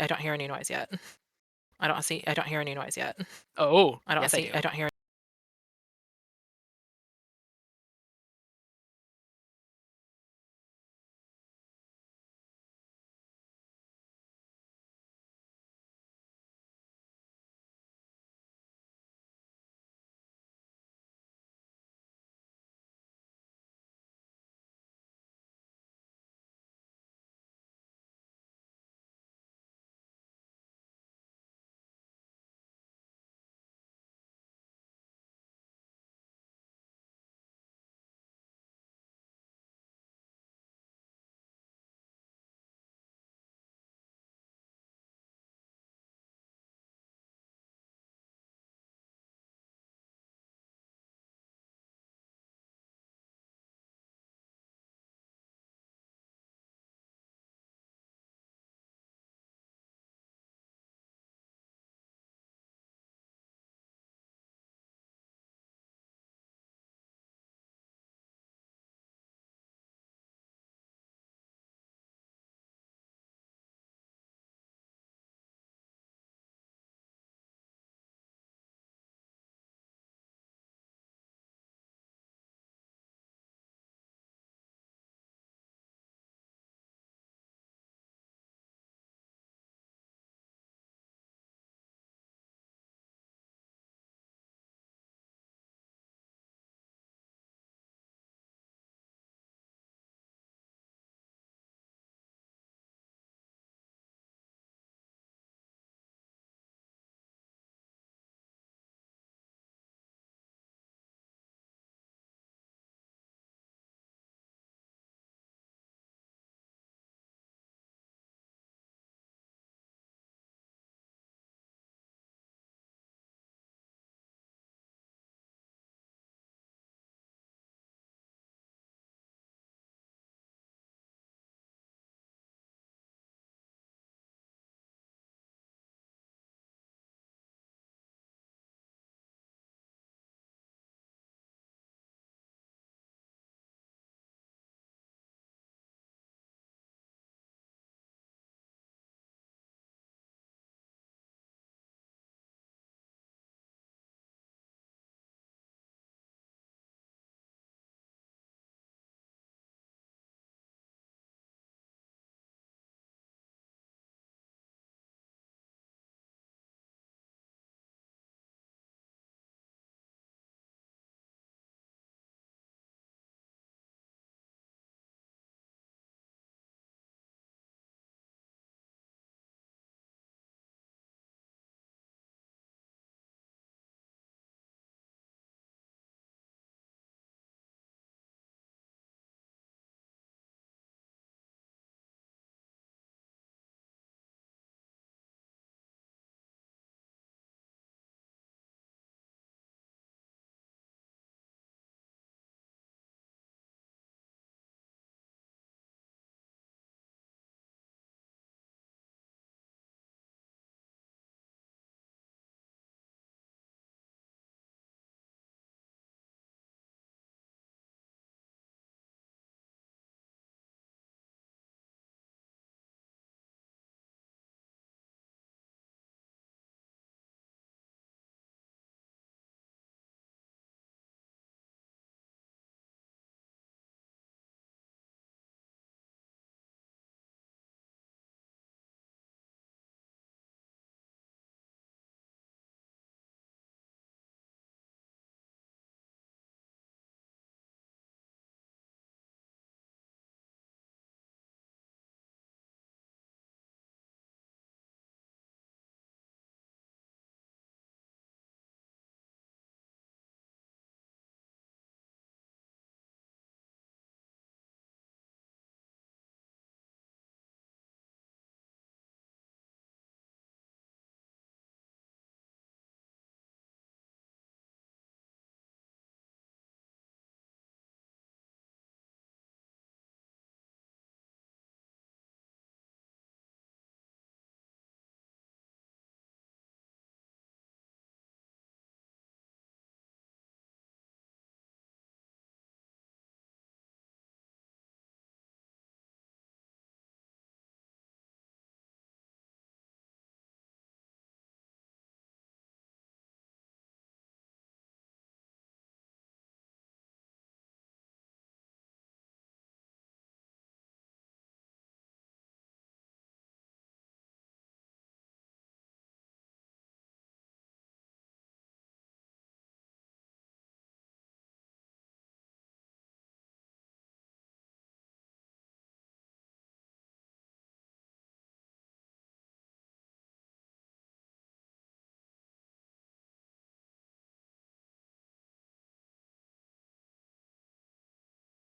I don't hear any noise yet. I don't hear any noise yet. Oh, yes, I I do. don't hear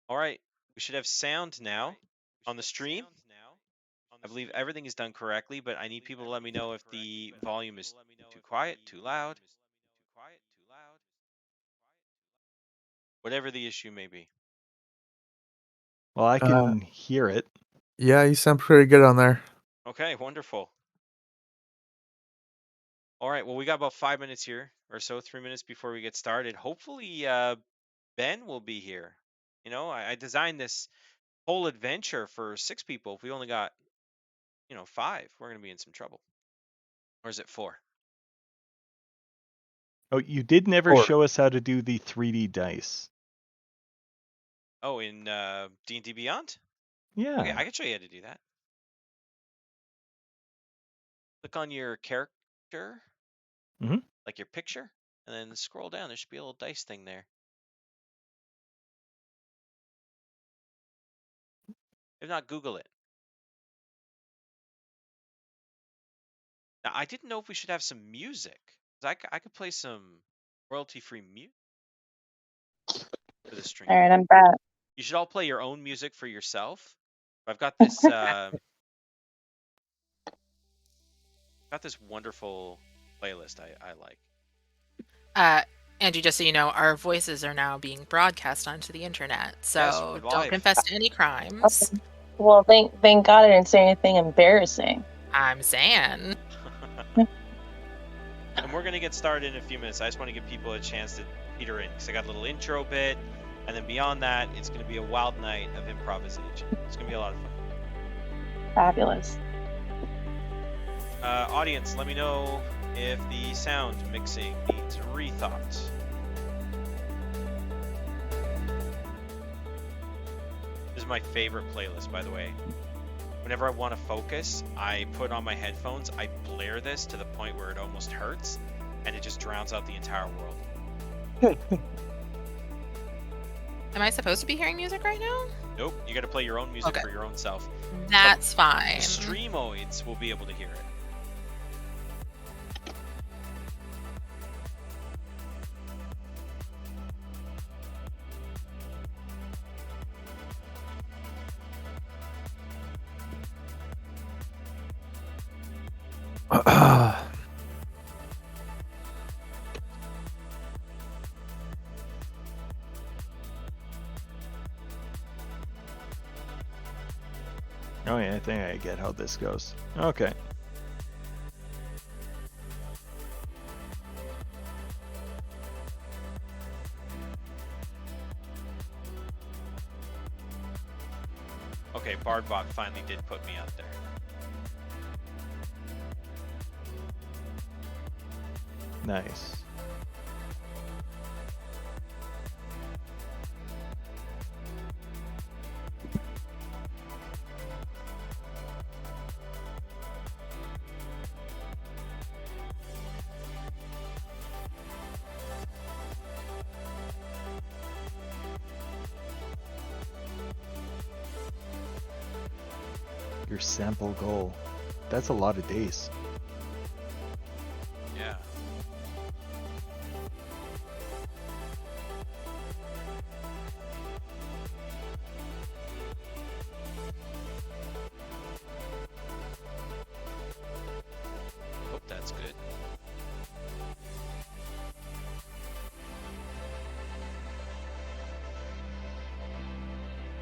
All right, we should have sound now on the stream. I believe everything is done correctly, but I need people to let me know if the volume is too quiet, too loud, whatever the issue may be. Well, I can hear it. Yeah, you sound pretty good on there. Okay, wonderful. All right, well, we got about 5 minutes here or so, 3 minutes before we get started. Hopefully, Ben will be here. You know, I designed this whole adventure for 6 people. If we only got, 5, we're going to be in some trouble. Or is it 4? Oh, you did never Or- show us how to do the 3D dice. Oh, in D&D Beyond? Yeah. Okay, I can show you how to do that. Click on your character, like your picture, and then scroll down. There should be a little dice thing there. If not, Google it. Now, I didn't know if we should have some music. 'Cause I could play some royalty-free music for the stream. All right, I'm back. You should all play your own music for yourself. I've got this wonderful playlist I like. Andrew, just so you know, our voices are now being broadcast onto the internet, Yes, so we're don't live. confess to any crimes. Okay. Well, thank God I didn't say anything embarrassing. I'm saying. And we're going to get started in a few minutes. I just want to give people a chance to peter in because I got a little intro bit. And then beyond that, it's going to be a wild night of improvisation. It's going to be a lot of fun. Fabulous. Audience, let me know if the sound mixing needs rethought. This is my favorite playlist, by the way. Whenever I want to focus, I put on my headphones, I blare this to the point where it almost hurts, and it just drowns out the entire world. Am I supposed to be hearing music right now? Nope, you got to play your own music for your own self. That's fine. Streamoids will be able to hear it. Oh yeah, I think I get how this goes. Okay. Okay, Bardbot finally did put me out there. Nice. Your sample goal. That's a lot of days. Yeah. Hope that's good.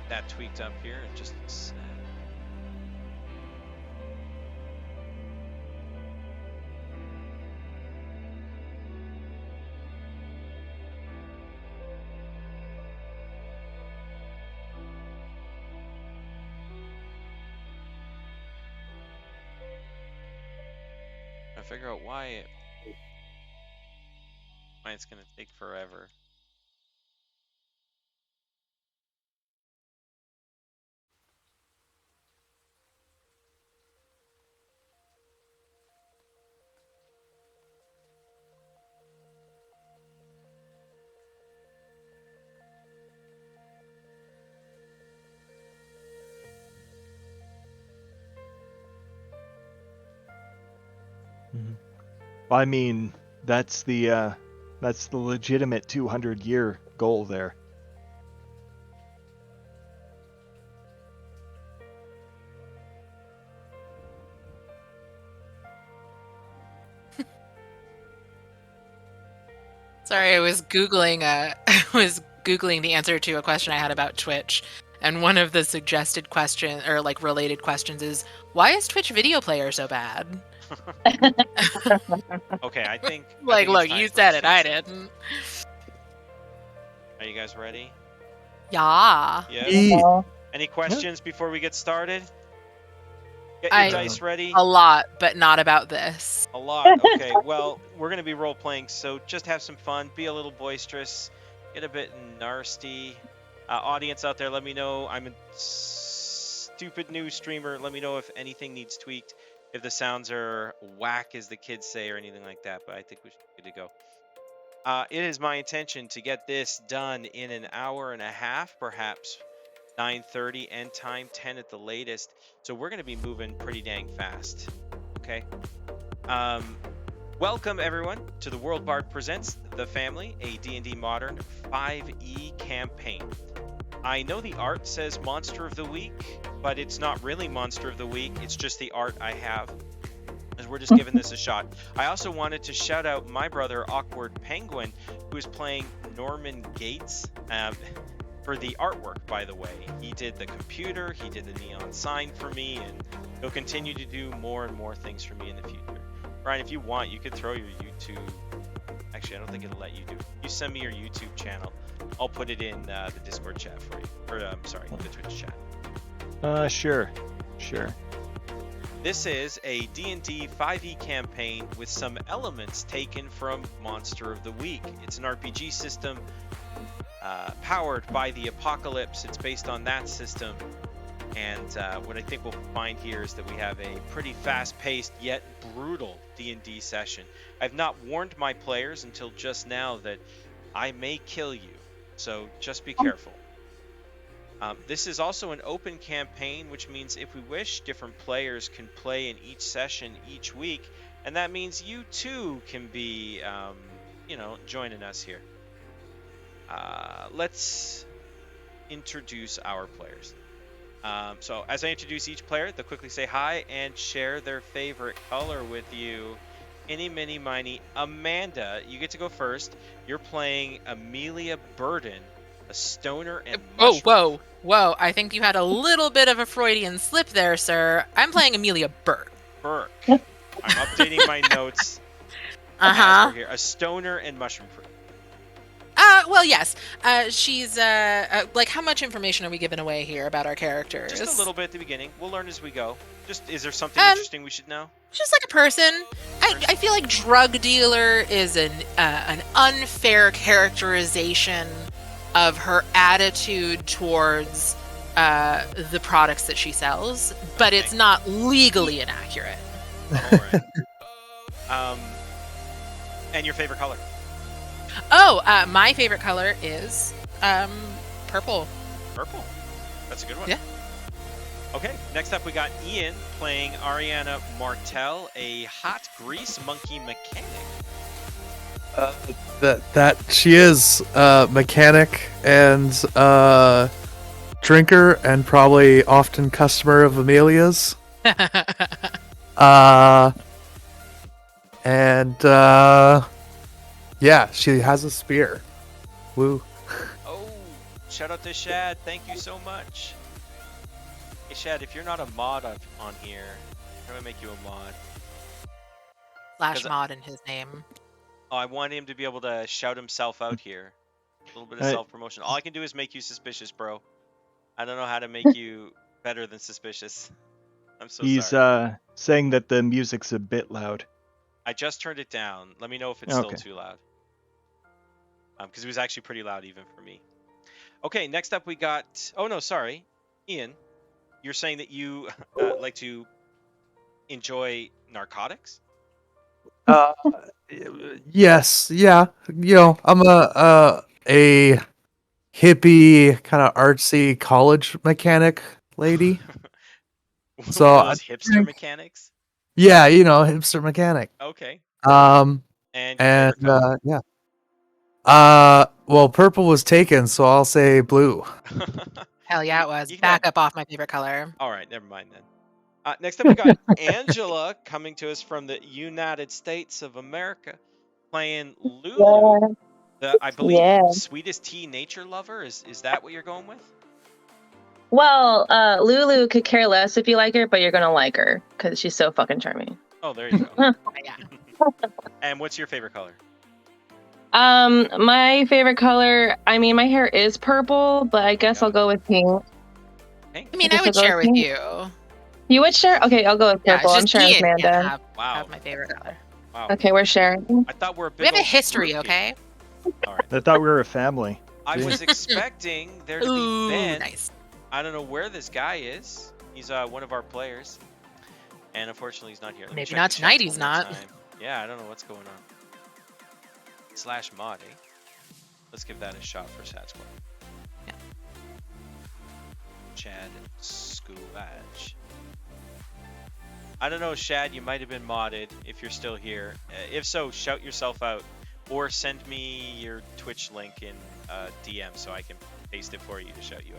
That tweaked up here and just snap. I figure out why it's gonna take forever. Well, I mean, that's the legitimate 200-year goal there. Sorry, I was googling. I was googling the answer to a question I had about Twitch, and one of the suggested question or like related questions is, why is Twitch video player so bad? Okay, I think Like, it's look, time you for said us it, to I get didn't. Are you guys ready? Yeah. Yes. No. Any questions before we get started? Get I- your dice ready. A lot, but not about this. A lot. Okay. Well, we're gonna be role playing, so just have some fun. Be a little boisterous. Get a bit nasty. Audience out there, let me know. I'm a stupid new streamer. Let me know if anything needs tweaked. If the sounds are whack, as the kids say, or anything like that. But I think we should be good to go. It is my intention to get this done in an hour and a half, perhaps 9:30 end time, 10 at the latest. So we're going to be moving pretty dang fast. Okay. Welcome everyone to the World Bard Presents The Family, a D&D Modern 5e campaign. I know the art says Monster of the Week, but it's not really Monster of the Week. It's just the art I have, as we're just giving this a shot. I also wanted to shout out my brother, Awkward Penguin, who is playing Norman Gates for the artwork, by the way. He did the computer, he did the neon sign for me, and he'll continue to do more and more things for me in the future. Brian, if you want, you could throw your YouTube. Actually, I don't think it'll let you do it. You send me your YouTube channel. I'll put it in the Discord chat for you. Or, I'm sorry, the Twitch chat. Sure. This is a D&D 5e campaign with some elements taken from Monster of the Week. It's an RPG system powered by the Apocalypse. It's based on that system. And what I think we'll find here is that we have a pretty fast-paced yet brutal D&D session. I've not warned my players until just now that I may kill you, so just be careful. This is also an open campaign, which means if we wish, different players can play in each session each week, and that means you too can be, joining us here. Let's introduce our players. So as I introduce each player, they'll quickly say hi and share their favorite color with you. Any, mini, miny. Amanda, you get to go first. You're playing Amelia Burden, a stoner and mushroom. Whoa. I think you had a little bit of a Freudian slip there, sir. I'm playing Amelia Burke. I'm updating my notes. As we're here. A stoner and mushroom fruit. Well, yes. She's, like, how much information are we giving away here about our characters? Just a little bit at the beginning. We'll learn as we go. Is there something interesting we should know? Just like a person. I feel like drug dealer is an unfair characterization of her attitude towards the products that she sells, but it's not legally inaccurate. All right. And your favorite color? My favorite color is purple. Purple. That's a good one. Yeah. Okay, next up we got Ian playing Ariana Martell, a hot grease monkey mechanic. That she is mechanic and drinker and probably often customer of Amelia's. Yeah, she has a spear. Woo. Oh, shout out to Shad. Thank you so much. Hey, Shad, if you're not a mod on here, I'm going to make you a mod. Slash mod in his name. Oh, I want him to be able to shout himself out here. A little bit of self-promotion. All I can do is make you suspicious, bro. I don't know how to make you better than suspicious. I'm so sorry. He's saying that the music's a bit loud. I just turned it down. Let me know if it's still too loud. Because it was actually pretty loud even for me. Okay, next up we got... Oh, no, sorry. Ian, you're saying that you like to enjoy narcotics? Yes, yeah. You know, I'm a hippie, kind of artsy college mechanic lady. So one of those hipster mechanics? Yeah, you know, hipster mechanic. Okay. And yeah. Well, purple was taken, so I'll say blue. Hell yeah, it was. Back up off my favorite color. All right, never mind then. Next up, we got Angela coming to us from the United States of America, playing Lulu. I believe Yeah. sweetest tea nature lover, is that what you're going with? Well, Lulu could care less if you like her, but you're gonna like her because she's so fucking charming. Oh, there you go. Yeah. And what's your favorite color? My favorite color. I mean, my hair is purple, but I guess Yeah. I'll go with pink. Pink. I mean, guess I would I'll go share with with pink. you. You would share? Okay, I'll go with Yeah, purple. it's I'm just sharing with Ian can't Amanda. Wow. have my favorite color. Wow. Okay, we're sharing. I thought we're a big We have a old history, group here. okay? All right. I thought we were a family. I Gee. was expecting there to be Ooh, Ben. nice. I don't know where this guy is. He's one of our players, and unfortunately he's not here. Let me Maybe check not the tonight, chat he's one more not. time. Yeah, I don't know what's going on. / mod, eh? Let's give that a shot for Sad Squad. Yeah. Chad Scoobage. I don't know, Shad, you might have been modded if you're still here. If so, shout yourself out or send me your Twitch link in DM so I can paste it for you to shout you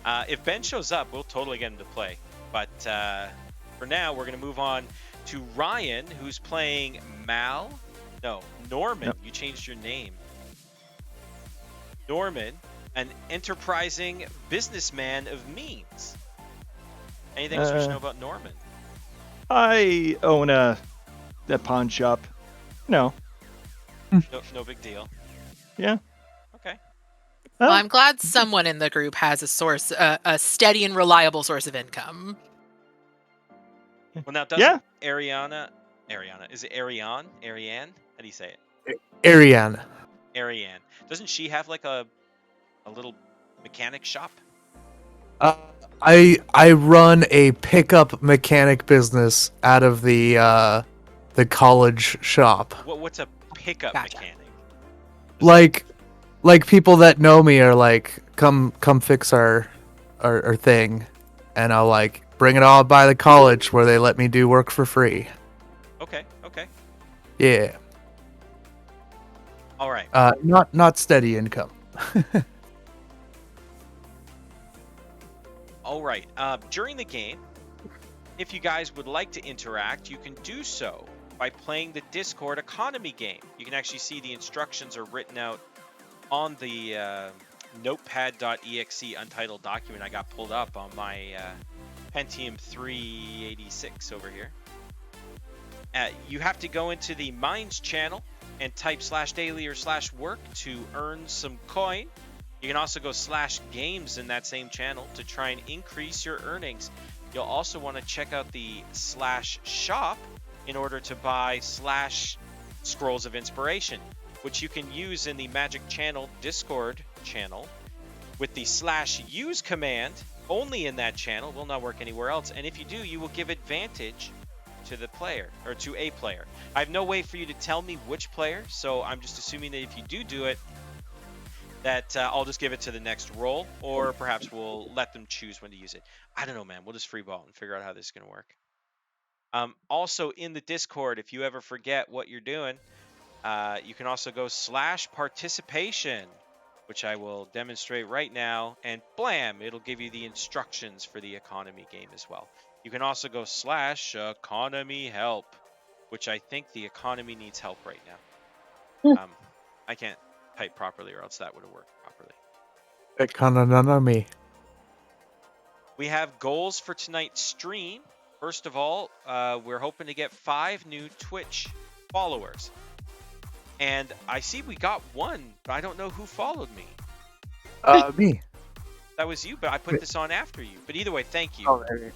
out. If Ben shows up, we'll totally get him to play. But for now, we're going to move on to Ryan, who's playing Norman. Yep. You changed your name. Norman, an enterprising businessman of means. Anything else we should know about Norman? I own a pawn shop. No. No big deal. Yeah. Okay. Well, I'm glad someone in the group has a source, a steady and reliable source of income. Well, now doesn't Ariana, is it Ariane? How do you say it? Ariana. Ariane. Doesn't she have like a little mechanic shop? I run a pickup mechanic business out of the college shop. What's a pickup Gotcha. mechanic? Like people that know me are like, come fix our thing, and I'll like bring it all by the college where they let me do work for free. Okay. Yeah. All right. Not steady income. All right. During the game, if you guys would like to interact, you can do so by playing the Discord economy game. You can actually see the instructions are written out on the notepad.exe untitled document I got pulled up on my Pentium 386 over here. You have to go into the Mines channel and type /daily or /work to earn some coin. You can also go /games in that same channel to try and increase your earnings. You'll also want to check out the /shop in order to buy /scrolls of inspiration, which you can use in the Magic Channel Discord channel with the /use command only in that channel. Will not work anywhere else. And if you do, you will give advantage to the player or to a player. I have no way for you to tell me which player, so I'm just assuming that if you do it, that I'll just give it to the next roll, or perhaps we'll let them choose when to use it. I don't know, man. We'll just freeball and figure out how this is going to work. Also, in the Discord, if you ever forget what you're doing, you can also go /participation, which I will demonstrate right now, and blam, it'll give you the instructions for the economy game as well. You can also go /economy help, which I think the economy needs help right now. I can't type properly, or else that would have worked properly. Economy. We have goals for tonight's stream. First of all, we're hoping to get 5 new Twitch followers. And I see we got 1, but I don't know who followed me. Me. That was you, but I put this on after you. But either way, thank you. Oh, there.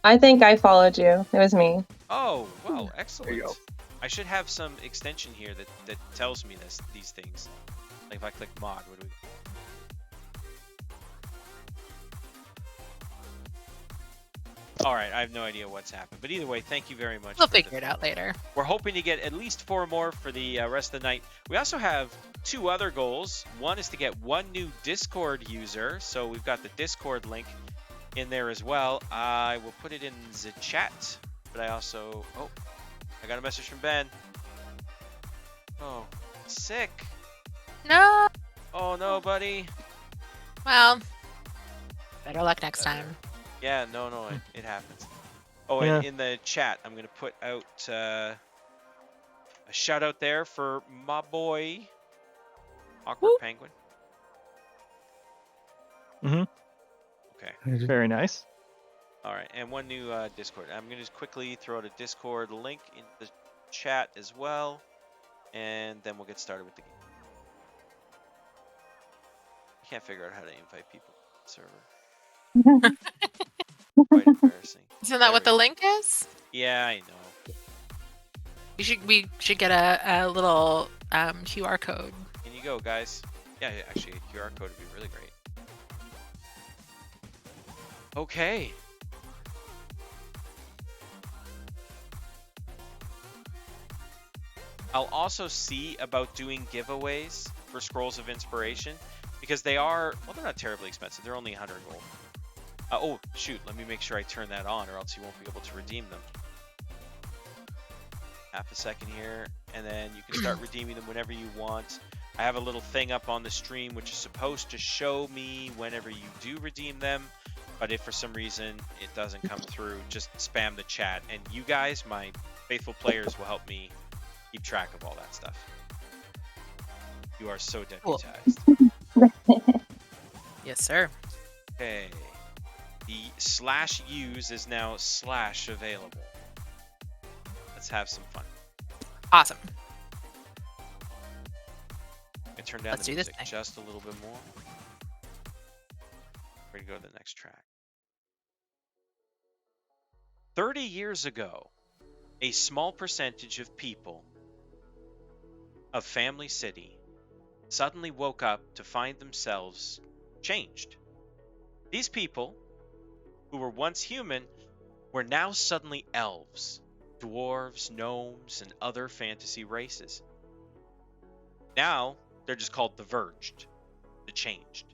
I think I followed you. It was me. Oh, wow, excellent. There you go. I should have some extension here that tells me these things. Like if I click mod, what do we... All right, I have no idea what's happened. But either way, thank you very much. We'll figure it out later. We're hoping to get at least 4 more for the rest of the night. We also have 2 other goals. One is to get 1 new Discord user. So we've got the Discord link in there as well. I will put it in the chat. But I also... Oh, I got a message from Ben. Oh, sick. No. Oh, no, buddy. Well, better luck next time. Yeah, no, it happens. Oh, and in the chat, I'm going to put out a shout out there for my boy, Awkward Whoop. penguin. Mhm. Okay. Very nice. All right, and one new Discord. I'm going to just quickly throw out a Discord link in the chat as well, and then we'll get started with the game. I can't figure out how to invite people to the server. Quite embarrassing. Isn't that what the link is? Yeah, I know. We should get a little QR code. In you go, guys. Yeah, actually, a QR code would be really great. Okay. I'll also see about doing giveaways for Scrolls of Inspiration because they are, well, they're not terribly expensive. They're only 100 gold. Oh, shoot. Let me make sure I turn that on or else you won't be able to redeem them. Half a second here, and then you can start redeeming them whenever you want. I have a little thing up on the stream which is supposed to show me whenever you do redeem them, but if for some reason it doesn't come through, just spam the chat, and you guys, my faithful players, will help me keep track of all that stuff. You are so deputized. Yes, sir. Okay. The /use is now /available. Let's have some fun. Awesome. I turn down Let's the do this music thing. just a little bit more. Ready to go to the next track. 30 years ago, a small percentage of people of Family City suddenly woke up to find themselves changed. These people, who were once human, were now suddenly elves, dwarves, gnomes, and other fantasy races. Now, they're just called the Verged, the Changed.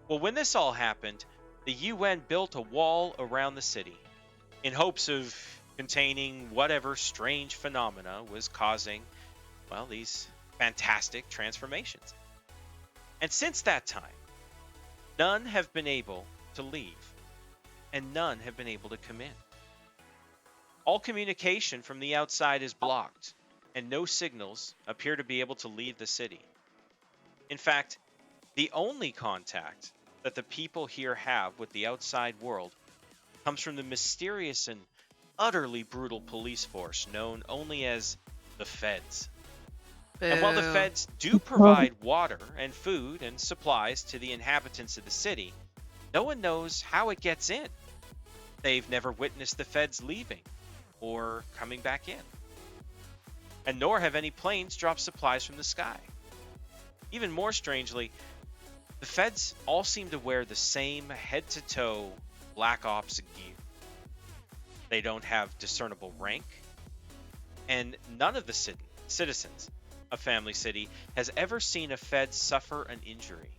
Well, when this all happened, the UN built a wall around the city in hopes of containing whatever strange phenomena was causing, well, these fantastic transformations. And since that time, none have been able to leave, and none have been able to come in. All communication from the outside is blocked, and no signals appear to be able to leave the city. In fact, the only contact that the people here have with the outside world comes from the mysterious and utterly brutal police force known only as the Feds. And while the Boo. Feds do provide water and food and supplies to the inhabitants of the city, no one knows how it gets in. They've never witnessed the Feds leaving or coming back in. And nor have any planes dropped supplies from the sky. Even more strangely, the Feds all seem to wear the same head-to-toe Black Ops gear. They don't have discernible rank, and none of the citizens of Family City has ever seen a Fed suffer an injury.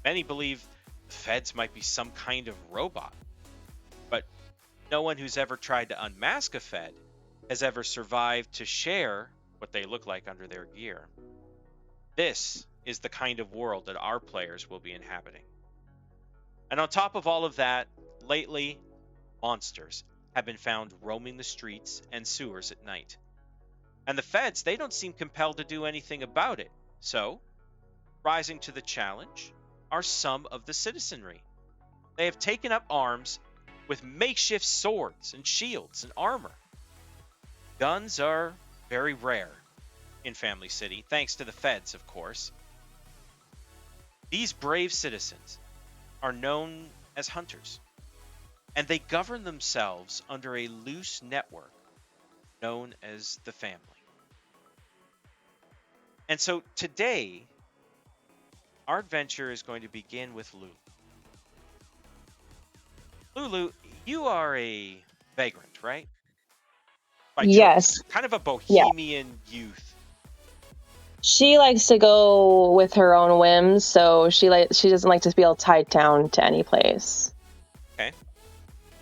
Many believe the Feds might be some kind of robot, but no one who's ever tried to unmask a Fed has ever survived to share what they look like under their gear. This is the kind of world that our players will be inhabiting. And on top of all of that, lately, monsters have been found roaming the streets and sewers at night. And the Feds, they don't seem compelled to do anything about it. So, rising to the challenge are some of the citizenry. They have taken up arms with makeshift swords and shields and armor. Guns are very rare in Family City, thanks to the Feds, of course. These brave citizens are known as hunters, and they govern themselves under a loose network known as the family. And so today, our adventure is going to begin with Lulu. Lulu, you are a vagrant, right? By Yes. choice. Kind of a bohemian youth. She likes to go with her own whims, so she doesn't like to feel tied down to any place. Okay.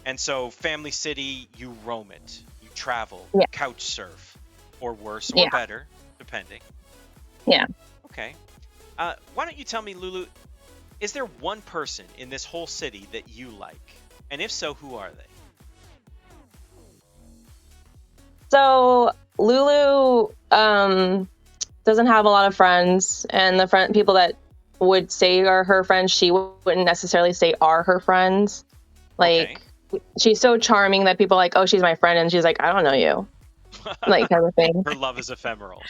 And so Family City, you roam it. You travel, Yeah. couch surf, or worse, or Yeah. better, depending. Yeah. Okay. Why don't you tell me, Lulu, is there one person in this whole city that you like? And if so, who are they? So Lulu, the doesn't have a lot of friends, and the people that would say are her friends, she wouldn't necessarily say are her friends. Like, she's so charming that people are like, oh, she's my friend, and she's like, I don't know you, like, kind of thing. Her love is ephemeral.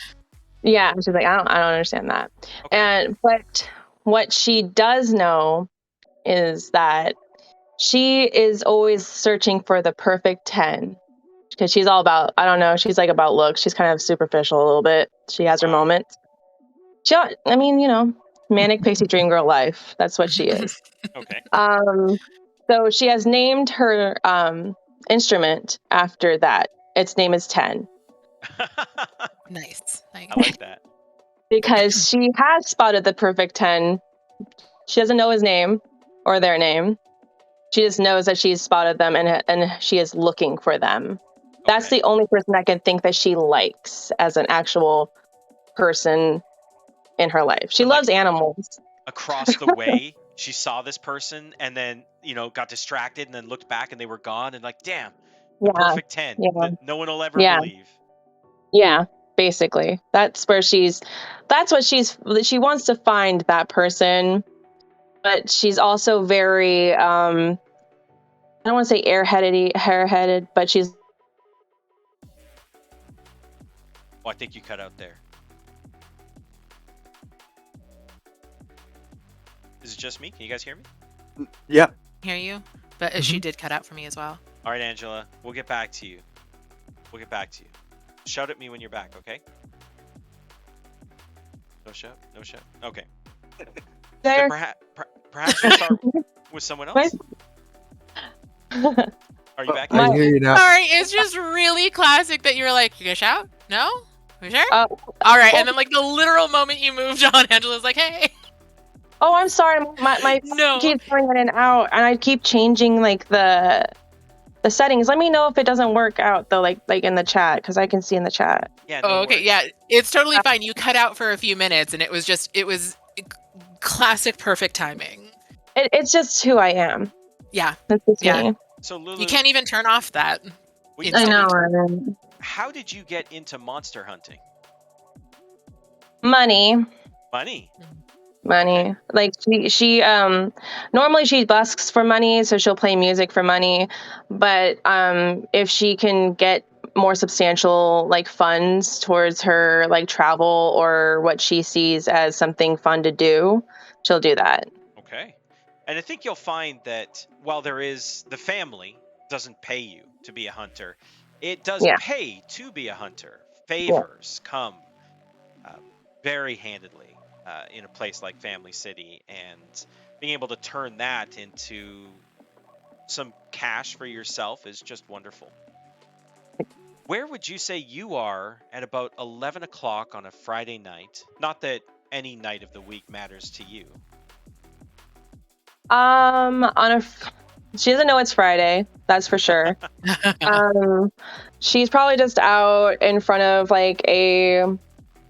Yeah, she's like, I don't understand that. Okay. But what she does know is that she is always searching for the perfect 10, because she's all about, I don't know, she's like about looks. She's kind of superficial a little bit. She has her Wow. moments. I mean, manic pixie dream girl life. That's what she is. Okay. So she has named her instrument after that. Its name is 10. Nice. I like that. Because she has spotted the perfect 10. She doesn't know his name or their name. She just knows that she's spotted them, and she is looking for them. That's Okay. the only person I can think that she likes as an actual person in her life. She So, like, loves animals. Across the way, she saw this person and then, got distracted and then looked back and they were gone and like, damn, the Yeah, perfect 10 yeah, that no one will ever yeah, believe. yeah. Basically, that's what she wants to find that person, but she's also very I don't want to say hair-headed, but she's. Oh, I think you cut out there. Is it just me? Can you guys hear me? Yeah. Hear you, but she did cut out for me as well. All right, Angela, we'll get back to you. Shout at me when you're back, okay? No shout? Okay. There. So perhaps we'll start with someone else. Are you back? I hear you now. Sorry, it's just really classic that you're like, you gonna shout? No? You sure? Oh, All right, and then like the literal moment you moved on, Angela's like, hey. oh, I'm sorry. My No. keeps going in and out, and I keep changing like the settings. Let me know if it doesn't work out though, like in the chat, because I can see in the chat. Yeah, no Oh, okay, worries. yeah, it's totally fine. You cut out for a few minutes, and it was classic perfect timing. It's just who I am. Yeah, That's just Yeah. me. So Lulu, you can't even turn off that. well, you I tell know. me, how did you get into monster hunting? Money. Money. Like she normally she busks for money, so she'll play music for money, but if she can get more substantial like funds towards her like travel or what she sees as something fun to do, she'll do that. Okay. And I think you'll find that while the family doesn't pay you to be a hunter, it does pay to be a hunter. Favors come very handedly in a place like Family City, and being able to turn that into some cash for yourself is just wonderful. Where would you say you are at about 11 o'clock on a Friday night? Not that any night of the week matters to you. She doesn't know it's Friday, that's for sure. She's probably just out in front of like a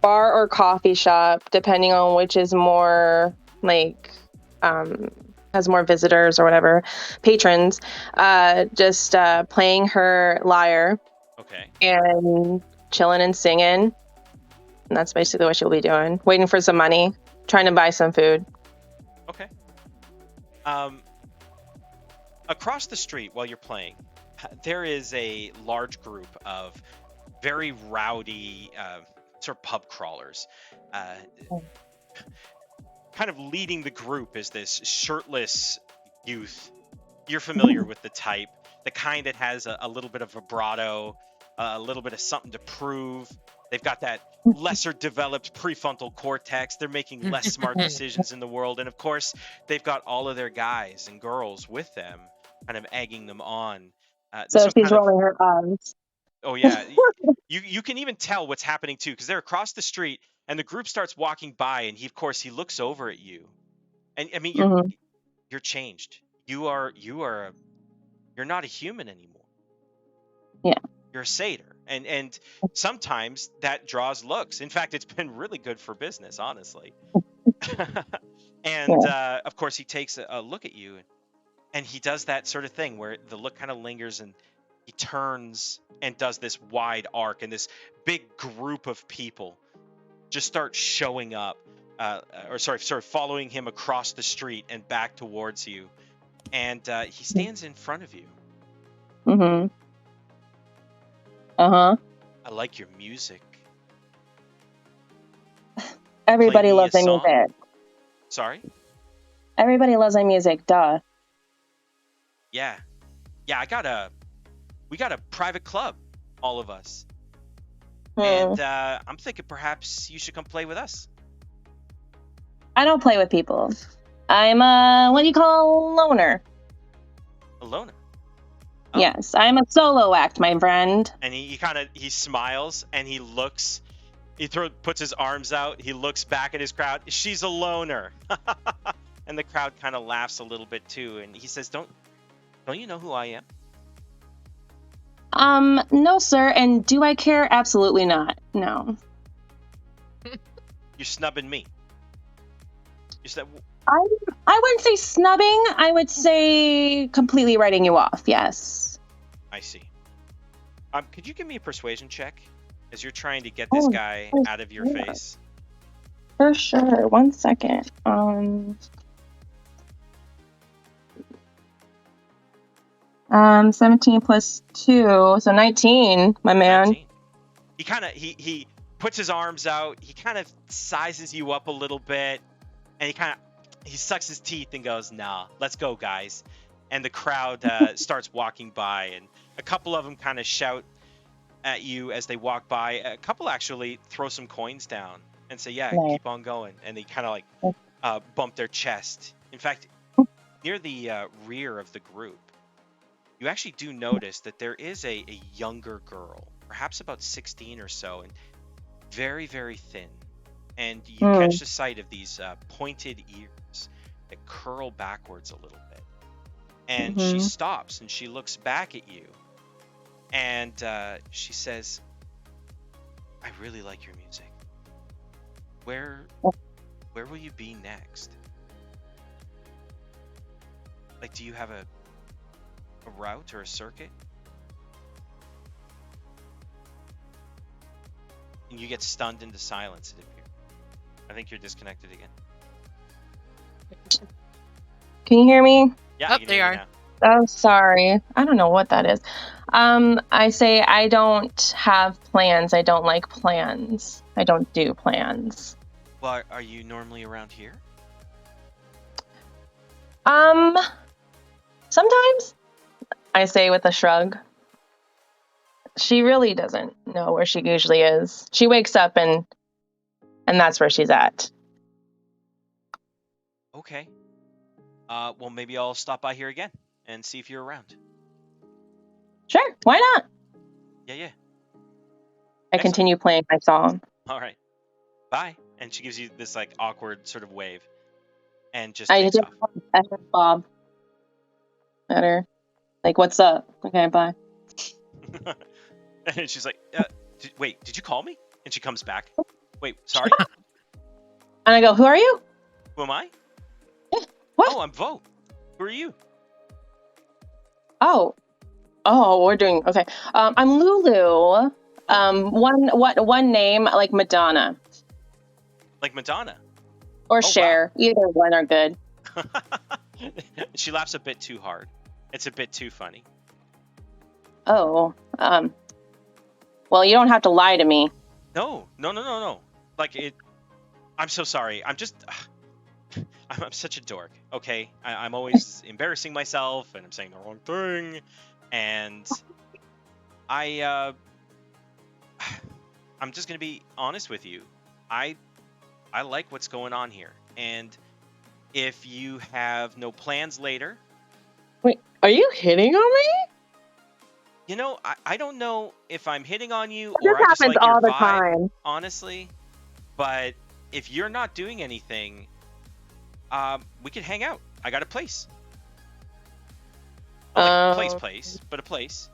bar or coffee shop, depending on which is more like has more visitors or whatever, patrons, just playing her lyre. Okay. And chilling and singing. And that's basically what she'll be doing. Waiting for some money, trying to buy some food. Okay. Across the street while you're playing, there is a large group of very rowdy sort of pub crawlers. Kind of leading the group is this shirtless youth. You're familiar with the type, the kind that has a little bit of vibrato, a little bit of something to prove. They've got that lesser developed prefrontal cortex. They're making less smart decisions in the world. And of course, they've got all of their guys and girls with them, kind of egging them on. So she's rolling her eyes. Oh, yeah. You can even tell what's happening, too, because they're across the street and the group starts walking by. And he looks over at you. And I mean, you're changed. You're not a human anymore. Yeah. You're a satyr. And sometimes that draws looks. In fact, it's been really good for business, honestly. And of course, he takes a look at you, and he does that sort of thing where the look kind of lingers, and he turns and does this wide arc, and this big group of people just start showing up, sort of following him across the street and back towards you. And he stands in front of you. Mm-hmm. Uh-huh. I like your music. Everybody me loves a my song? music. Sorry? Everybody loves my music, duh. Yeah. Yeah, we got a private club, all of us. And I'm thinking perhaps you should come play with us. I don't play with people. I'm what do you call a loner? A loner. Oh. Yes, I'm a solo act, my friend. And he smiles and he looks, puts his arms out, he looks back at his crowd. She's a loner. And the crowd kind of laughs a little bit too, and he says, Don't you know who I am? No, sir. And do I care? Absolutely not. No. You're snubbing me. I wouldn't say snubbing. I would say completely writing you off. Yes. I see. Could you give me a persuasion check as you're trying to get this guy out of your face? For sure. 1 second. 17 plus 2, so 19, my man. 19. He puts his arms out, he kind of sizes you up a little bit, and he sucks his teeth and goes, "Nah, let's go, guys." And the crowd starts walking by, and a couple of them kind of shout at you as they walk by. A couple actually throw some coins down and say, "Yeah, Nice. keep on going." And they kind of like bump their chest. In fact, near the rear of the group, you actually do notice that there is a younger girl, perhaps about 16 or so, and very, very thin. And you catch the sight of these pointed ears that curl backwards a little bit. And she stops and she looks back at you. And she says, "I really like your music. Where will you be next? Like, do you have a route or a circuit?" And you get stunned into silence, it appears. I think you're disconnected again. Can you hear me? Yeah, I can there hear you you are. now. Oh, sorry. I don't know what that is. I say I don't have plans. I don't like plans. I don't do plans. Well, are you normally around here? Sometimes, I say with a shrug. She really doesn't know where she usually is. She wakes up and that's where she's at. Okay. Well, maybe I'll stop by here again and see if you're around. Sure, why not? Yeah. I continue playing my song. All right. Bye. And she gives you this like awkward sort of wave and just I takes just off. Bob. Better. Like, what's up? Okay, bye. And she's like, wait, did you call me? And she comes back. Wait, sorry? And I go, who are you? Who am I? What? Oh, I'm Vo. Who are you? Oh, we're doing okay. I'm Lulu. One name like Madonna Like Madonna. or Cher. Wow. Either one are good. She laughs a bit too hard. It's a bit too funny. Oh, well, you don't have to lie to me. No. Like I'm so sorry. I'm such a dork. Okay, I'm always embarrassing myself, and I'm saying the wrong thing, and I'm just gonna be honest with you. I like what's going on here, and if you have no plans later. Wait, are you hitting on me? You know, I don't know if I'm hitting on you This or I just happens like your all the vibe, time. honestly. But if you're not doing anything, we could hang out. I got a place. Not like place, but a place.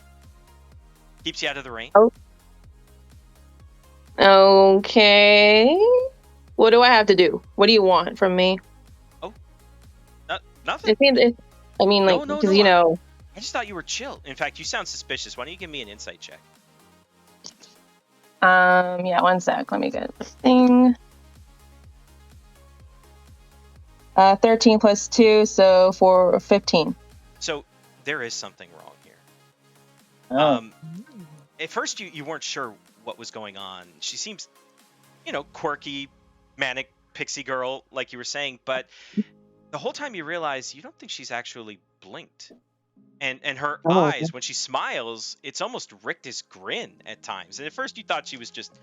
Keeps you out of the rain. Okay. What do I have to do? What do you want from me? Oh, nothing. Because you know. I just thought you were chill. In fact, you sound suspicious. Why don't you give me an insight check? Yeah, one sec. Let me get the thing. 13 plus 2, so 15. So there is something wrong here. Oh. At first you weren't sure what was going on. She seems, quirky, manic pixie girl, like you were saying, but the whole time you realize you don't think she's actually blinked. And her eyes, when she smiles, it's almost Richter's grin at times. And at first you thought she was just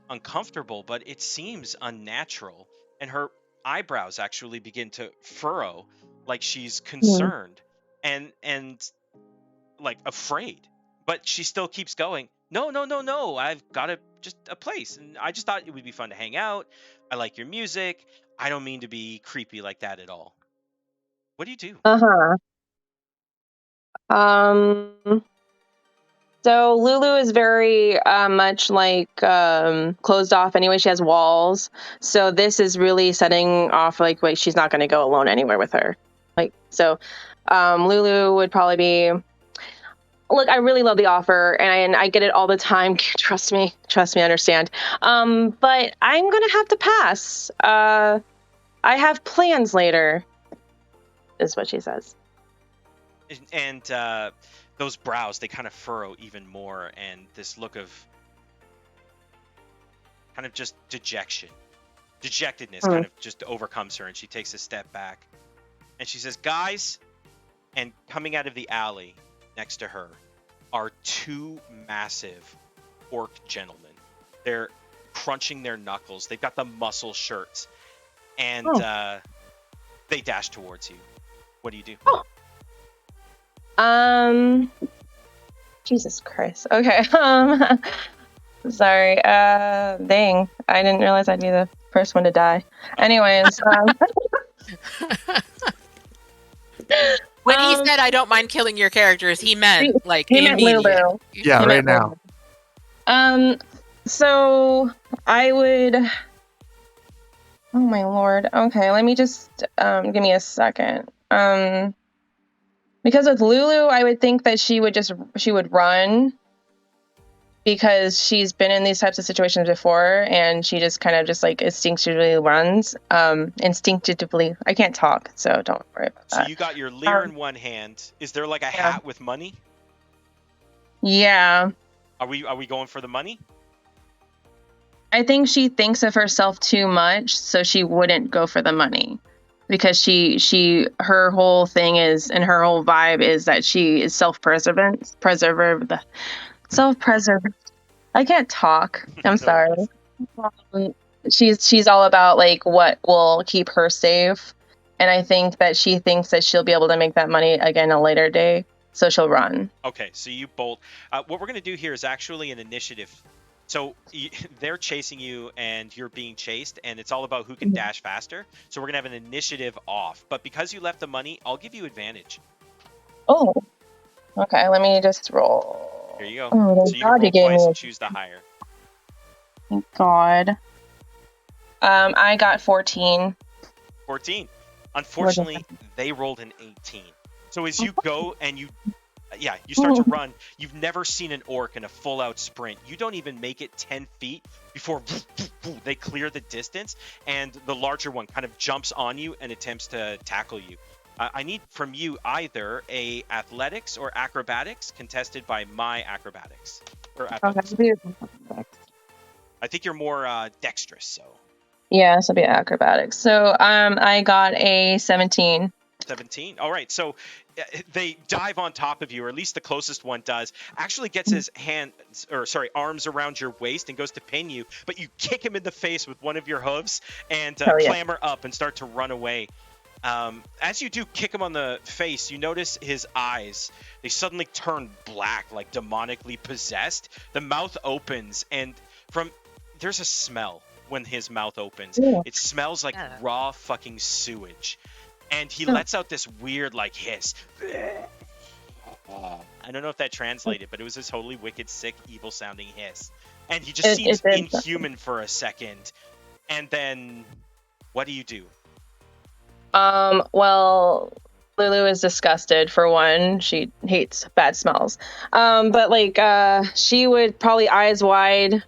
uncomfortable, but it seems unnatural. And her eyebrows actually begin to furrow, like she's concerned and like afraid. But she still keeps going. No. I've got a place, and I just thought it would be fun to hang out. I like your music. I don't mean to be creepy like that at all. What do you do? So Lulu is very much like closed off anyway. She has walls. So this is really setting off like, wait, she's not going to go alone anywhere with her. Lulu would probably be, look, I really love the offer and I get it all the time. Trust me, I understand. But I'm going to have to pass. I have plans later, is what she says. And those brows, they kind of furrow even more, and this look of kind of just dejectedness kind of just overcomes her, and she takes a step back, and she says, guys, and coming out of the alley next to her are two massive orc gentlemen. They're crunching their knuckles. They've got the muscle shirts, and they dash towards you. What do you do? Jesus Christ. Okay. Sorry. Dang. I didn't realize I'd be the first one to die. Anyways. When he said, I don't mind killing your characters, he meant he meant Lulu. Yeah, right now. So I would. Oh my lord. Okay, let me just give me a second. Because with Lulu, I would think that she would run because she's been in these types of situations before, and she just kind of just like instinctively runs. Instinctively. I can't talk, so don't worry about that. So you got your lyre in one hand. Is there like a hat with money? Yeah. Are we going for the money? I think she thinks of herself too much, so she wouldn't go for the money. Because her whole thing is, and her whole vibe is that she is self-preservant. I can't talk. I'm sorry. She's all about like what will keep her safe, and I think that she thinks that she'll be able to make that money again a later day, so she'll run. Okay, so you bolt. What we're gonna do here is actually an initiative. So they're chasing you and you're being chased, and it's all about who can dash faster. So we're going to have an initiative off. But because you left the money, I'll give you advantage. Oh, okay. Let me just roll. Here you go. Oh, so you can roll twice and choose the higher. Thank God. I got 14. 14. Unfortunately, they rolled an 18. So as you go and you start to run. You've never seen an orc in a full-out sprint. You don't even make it 10 feet before they clear the distance, and the larger one kind of jumps on you and attempts to tackle you. I need from you either a athletics or acrobatics, contested by my acrobatics. Or athletics. Okay. I think you're more dexterous, so. Yeah, this will be acrobatics. So I got a 17. 17. All right. So they dive on top of you, or at least the closest one does. Actually gets his arms around your waist and goes to pin you, but you kick him in the face with one of your hooves and clamber up and start to run away. As you do kick him on the face, you notice his eyes. They suddenly turn black, like demonically possessed. The mouth opens, and there's a smell when his mouth opens. Yeah. It smells like raw fucking sewage. And he lets out this weird, like, hiss. I don't know if that translated, but it was this totally wicked, sick, evil-sounding hiss. And he just seems inhuman for a second. And then, what do you do? Well, Lulu is disgusted, for one. She hates bad smells. But, like, she would probably eyes wide,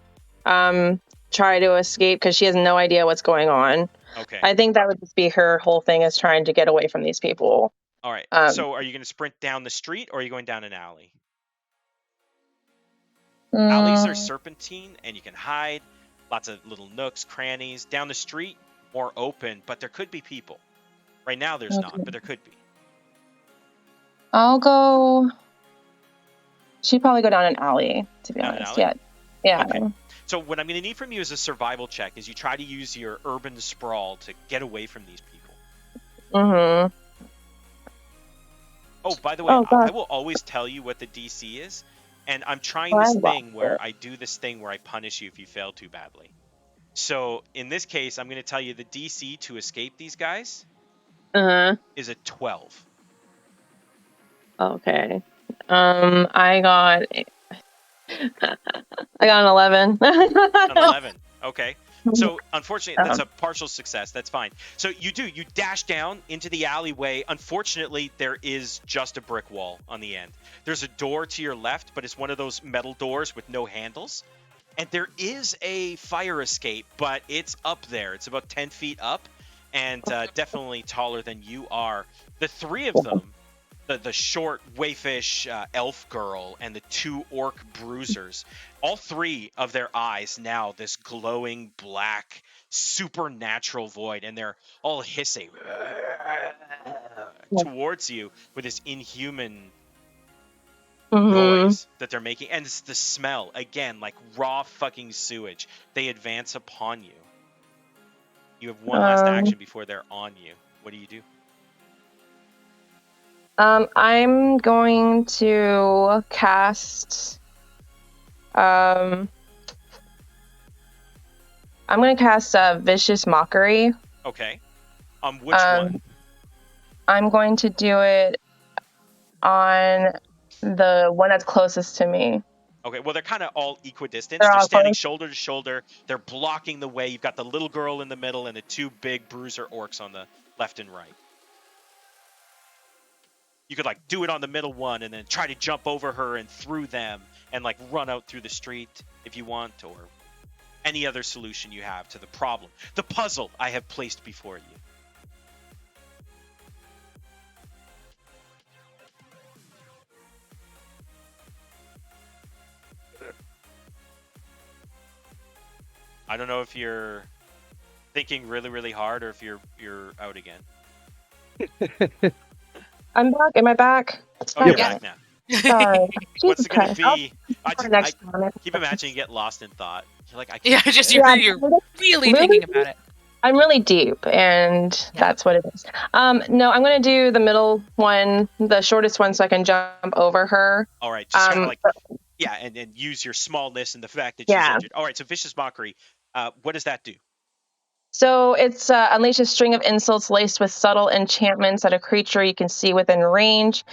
try to escape because she has no idea what's going on. Okay. I think that would just be her whole thing, is trying to get away from these people. All right. So are you going to sprint down the street or are you going down an alley? Alleys are serpentine and you can hide. Lots of little nooks, crannies. Down the street, more open, but there could be people. Right now there's not, but there could be. I'll go. She'd probably go down an alley, to be Down an honest. alley? Yeah. Okay. So what I'm going to need from you is a survival check, is you try to use your urban sprawl to get away from these people. Mm-hmm. Oh, by the way, I will always tell you what the DC is, and I'm trying this thing where I do this thing where I punish you if you fail too badly. So in this case, I'm going to tell you the DC to escape these guys is a 12. Okay. I got an 11. An 11. Okay. So unfortunately, that's a partial success. That's fine. So you dash down into the alleyway. Unfortunately, there is just a brick wall on the end. There's a door to your left, but it's one of those metal doors with no handles. And there is a fire escape, but it's up there. It's about 10 feet up and definitely taller than you are. The three of them, the short wayfish elf girl and the two orc bruisers, all three of their eyes now this glowing black supernatural void, and they're all hissing towards you with this inhuman noise that they're making, and it's the smell again, like raw fucking sewage. They advance upon you. You have one last action before they're on you. What do you do? I'm going to cast. I'm going to cast Vicious Mockery. Okay. Which one? I'm going to do it on the one that's closest to me. Okay, well, they're kind of all equidistant. They're standing shoulder to shoulder. They're blocking the way. You've got the little girl in the middle and the two big bruiser orcs on the left and right. You could, like, do it on the middle one and then try to jump over her and through them and, like, run out through the street if you want, or any other solution you have to the problem. The puzzle I have placed before you. I don't know if you're thinking really, really hard or if you're out again. I'm back. Am I back? Oh, you're back now. Sorry. What's it going to be? I keep imagining you get lost in thought. You're like, I can't. Yeah, you're really thinking about it. I'm really deep, and that's what it is. No, I'm going to do the middle one, the shortest one, so I can jump over her. All right, just kind of like, and use your smallness and the fact that she's injured. All right, so Vicious Mockery, what does that do? So it's unleash a string of insults laced with subtle enchantments at a creature you can see within range.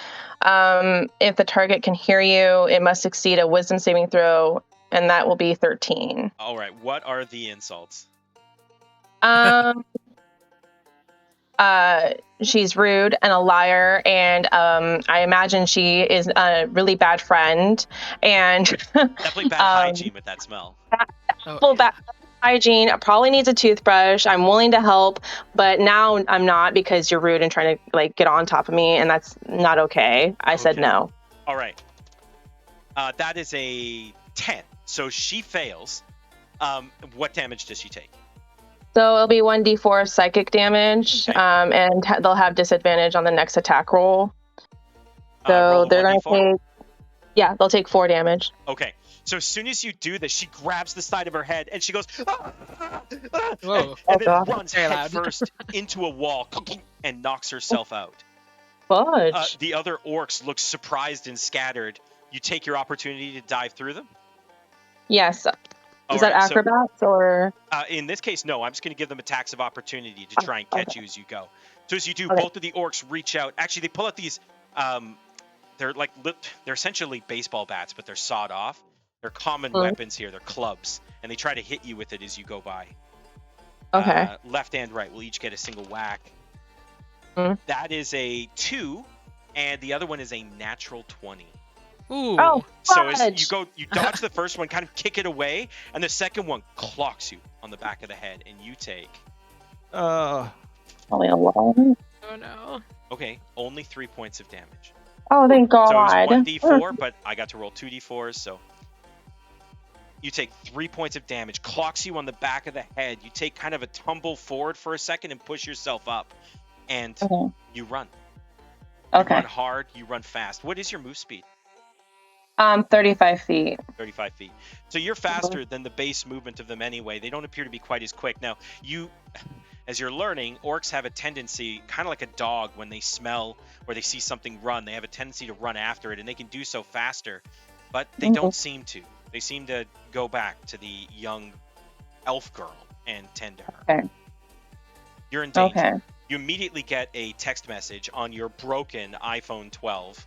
If the target can hear you, it must succeed a wisdom saving throw, and that will be 13. All right, what are the insults? She's rude and a liar, and I imagine she is a really bad friend, and definitely bad hygiene with that smell. Bad hygiene. Probably needs a toothbrush. I'm willing to help, but now I'm not because you're rude and trying to, like, get on top of me, and that's not okay. I said no. All right. That is a 10. So she fails. What damage does she take? So it'll be 1d4 of psychic damage, and they'll have disadvantage on the next attack roll. So they're going to take, they'll take 4 damage. Okay. So as soon as you do this, she grabs the side of her head and she goes, Whoa. and then runs head first into a wall and knocks herself out. Fudge. The other orcs look surprised and scattered. You take your opportunity to dive through them? Yes. Is that acrobats or? In this case, no. I'm just going to give them attacks of opportunity to try and catch you as you go. So as you do, both of the orcs reach out. Actually, they pull out these. They're essentially baseball bats, but they're sawed off. They're common weapons here. They're clubs, and they try to hit you with it as you go by. Okay. Left and right will each get a single whack. That is a 2, and the other one is a natural 20. Ooh. Oh, So as fudge. you dodge the first one, kind of kick it away, and the second one clocks you on the back of the head, and you take Probably a lot. Oh no. okay, only 3 points of damage. Oh, thank God. So it was 1d4, but I got to roll 2d4s, so you take 3 points of damage, clocks you on the back of the head. You take kind of a tumble forward for a second and push yourself up, and Okay. you run. You Okay. run hard, you run fast. What is your move speed? 35 feet. 35 feet. So you're faster than the base movement of them anyway. They don't appear to be quite as quick. Now, as you're learning, orcs have a tendency, kind of like a dog, when they smell or they see something run, they have a tendency to run after it, and they can do so faster, but they don't seem to. They seem to go back to the young elf girl and tend to her. Okay. You're in danger. Okay. You immediately get a text message on your broken iPhone 12.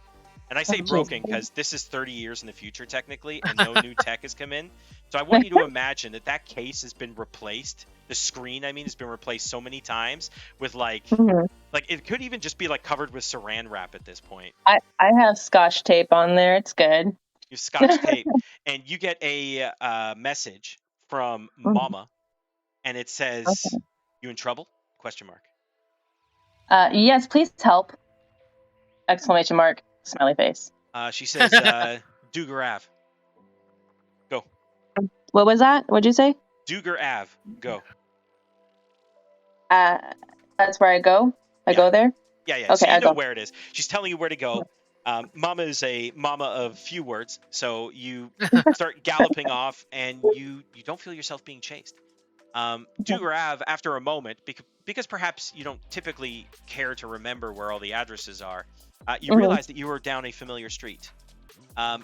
And I say Oh, broken geez. because this is 30 years in the future, technically, and no new tech has come in. So I want you to imagine that case has been replaced. The screen, I mean, has been replaced so many times with like it could even just be like covered with saran wrap at this point. I have Scotch tape on there. It's good. You Scotch tape, and you get a message from Mama, and it says, Okay. "You in trouble?" Question mark. Yes, please help. Exclamation mark. Smiley face. She says, "Duger Ave, go." What was that? What'd you say? Duger Ave, go. That's where I go. I go there. Yeah. Okay, So you I know go. where it is. She's telling you where to go. Mama is a mama of few words, so you start galloping off, and you don't feel yourself being chased. Duger Ave, after a moment, because perhaps you don't typically care to remember where all the addresses are, you realize that you are down a familiar street.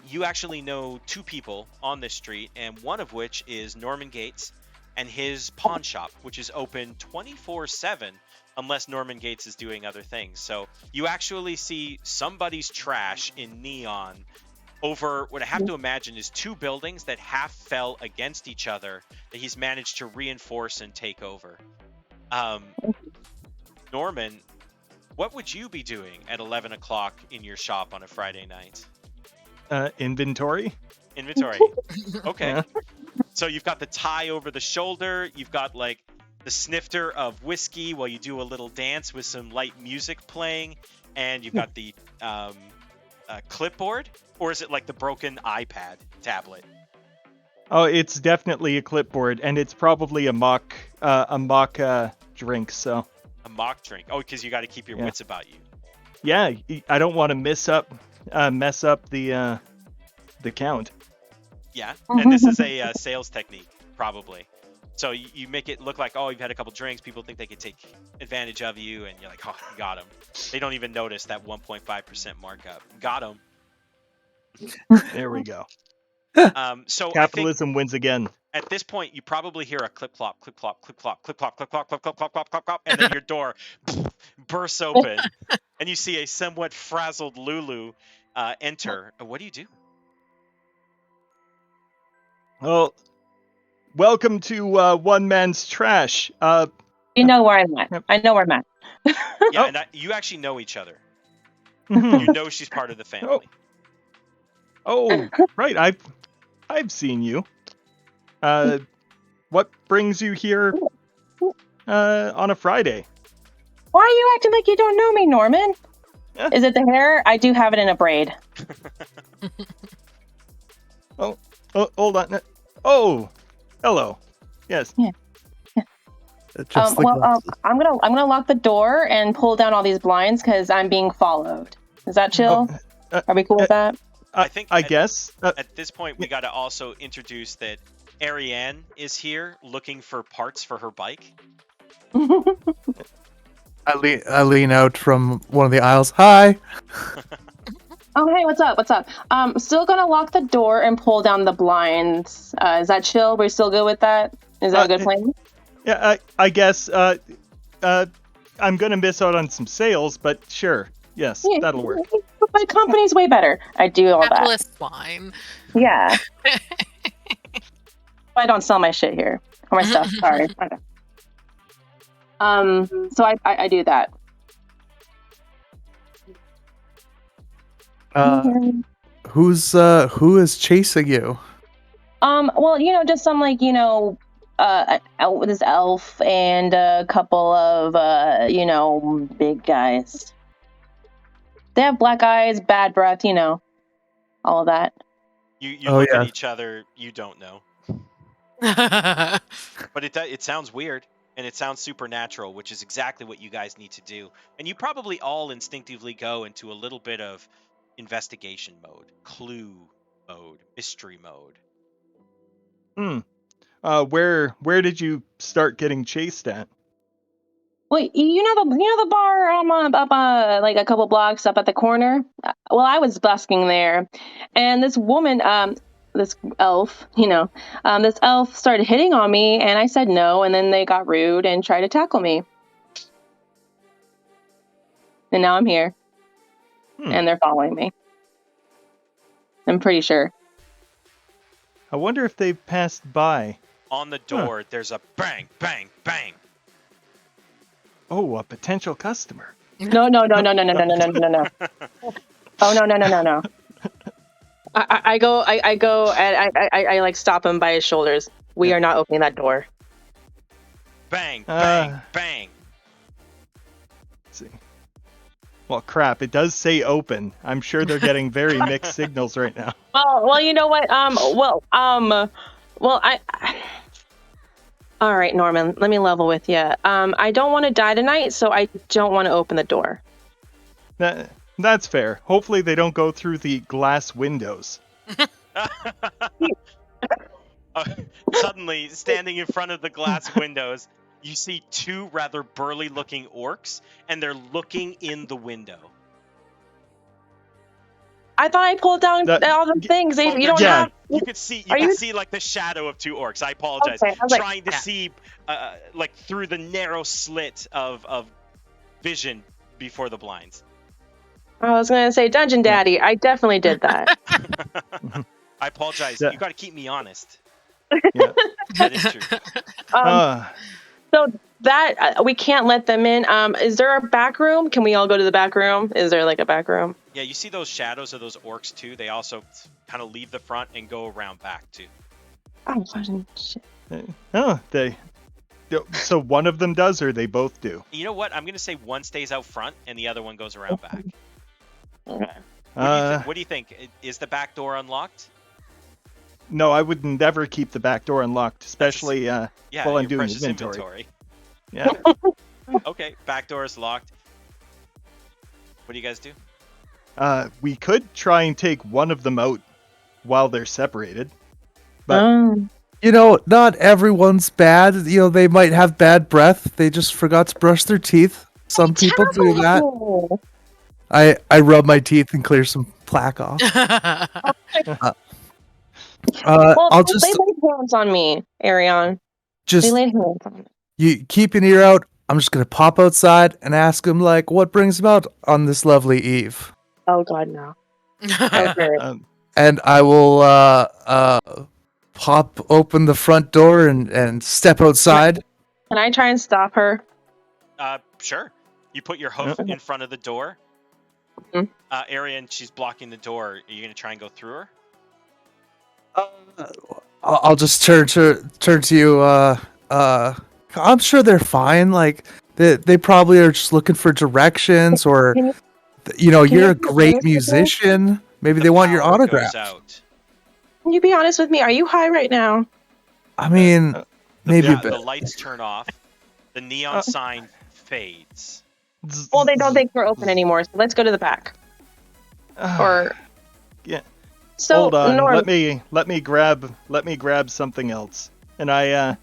You actually know two people on this street, and one of which is Norman Gates and his pawn shop, which is open 24/7 unless Norman Gates is doing other things. So you actually see somebody's trash in neon over what I have to imagine is two buildings that half fell against each other that he's managed to reinforce and take over. Norman, what would you be doing at 11 o'clock in your shop on a Friday night? Inventory. Okay. Yeah. So you've got the tie over the shoulder. You've got like the snifter of whiskey while you do a little dance with some light music playing. And you've got the clipboard. Or is it like the broken iPad tablet? Oh, it's definitely a clipboard, and it's probably a mock drink. So A mock drink. Oh, because you got to keep your wits about you. yeah, I don't want to mess up the count. Yeah, and this is a sales technique, probably. So you make it look like, oh, you've had a couple drinks. People think they could take advantage of you, and you're like, oh, you got them. They don't even notice that 1.5% markup. Got them. There we go. So Capitalism wins again. at this point, you probably hear a clip clop, clip clop, clip clop, clip clop, clip clop, clip clop, clip clop, clip clop, and then your door bursts open, and you see a somewhat frazzled Lulu enter. What do you do? Well, welcome to One Man's Trash. You know where I'm at. I know where I'm at. Yeah, and you actually know each other. mhm. You know she's part of the family. Oh, right. I've seen you. What brings you here on a Friday? Why are you acting like you don't know me, Norman? Yeah. Is it the hair? I do have it in a braid. Oh, hold on. Oh, hello. Yes. Just the glasses. I'm gonna lock the door and pull down all these blinds because I'm being followed. Is that chill? Are we cool with that? I think I guess. at this point we got to also introduce that Ariane is here looking for parts for her bike. I lean out from one of the aisles. Hi. Oh, hey, what's up? What's up? Still gonna lock the door and pull down the blinds. Is that chill? We're still good with that? Is that a good plan? Yeah, I guess. I'm gonna miss out on some sales, but sure. Yes, Yeah, that'll work. My company's way better. I do all that. Capitalist swine. Yeah. I don't sell my shit here or my stuff. Sorry. So I do that. who is chasing you? Well, just some like, this elf and a couple of big guys. They have black eyes, bad breath, all of that. You Oh, look yeah. at each other. You don't know, but it sounds weird and it sounds supernatural, which is exactly what you guys need to do. And you probably all instinctively go into a little bit of investigation mode, clue mode, mystery mode. Where did you start getting chased at? Well, the bar up like a couple blocks up at the corner. Well, I was busking there, and this woman, this elf, this elf started hitting on me, and I said no, and then they got rude and tried to tackle me, and now I'm here, and they're following me. I'm pretty sure. I wonder if they've passed by. On the door, there's a bang, bang, bang. Oh, a potential customer. No. Oh, no. I go and I like stop him by his shoulders. We are not opening that door. Bang, bang, bang. Let's see. Well, crap, it does say open. I'm sure they're getting very mixed signals right now. Well, you know what? All right, Norman, let me level with you. I don't want to die tonight, so I don't want to open the door. That's fair. Hopefully they don't go through the glass windows. Suddenly, standing in front of the glass windows, you see two rather burly-looking orcs, and they're looking in the window. I thought I pulled down all the things. You don't have. You could see. You could see like the shadow of two orcs. I apologize. Okay, Trying to see, like through the narrow slit of vision before the blinds. I was gonna say Dungeon Daddy. I definitely did that. I apologize. Yeah. You got to keep me honest. Yeah. That is true. So that we can't let them in. Is there a back room? Can we all go to the back room? Is there like a back room? Yeah, you see those shadows of those orcs too. They also kind of leave the front and go around back too. Oh, fucking shit. So one of them does, or they both do? You know what? I'm gonna say one stays out front and the other one goes around back. Okay. What do you think? Is the back door unlocked? No, I would never keep the back door unlocked, especially while I'm your doing precious inventory. inventory. Yeah. Okay, back door is locked. What do you guys do? We could try and take one of them out while they're separated. But Not everyone's bad. They might have bad breath. They just forgot to brush their teeth. Some people do that. I rub my teeth and clear some plaque off. I'll just they laid hands on me, Ariane. just They laid hands on me. you keep an ear out. I'm just gonna pop outside and ask him what brings him out on this lovely eve. Oh God, no. Okay. And I will pop open the front door and step outside. Can I try and stop her? Sure. You put your hoof in front of the door. Mhm. Arian, she's blocking the door. Are you gonna try and go through her? I'll just turn to you. I'm sure they're fine. They probably are just looking for directions, or Can you're a be great honest with me? musician. Maybe they want your Power autograph. goes out. Can you be honest with me? Are you high right now? I mean, maybe a bit. The lights turn off. The neon sign fades. Well, they don't think we're open anymore, so let's go to the back. Or yeah. so Hold on. Norm, Let me grab something else. And I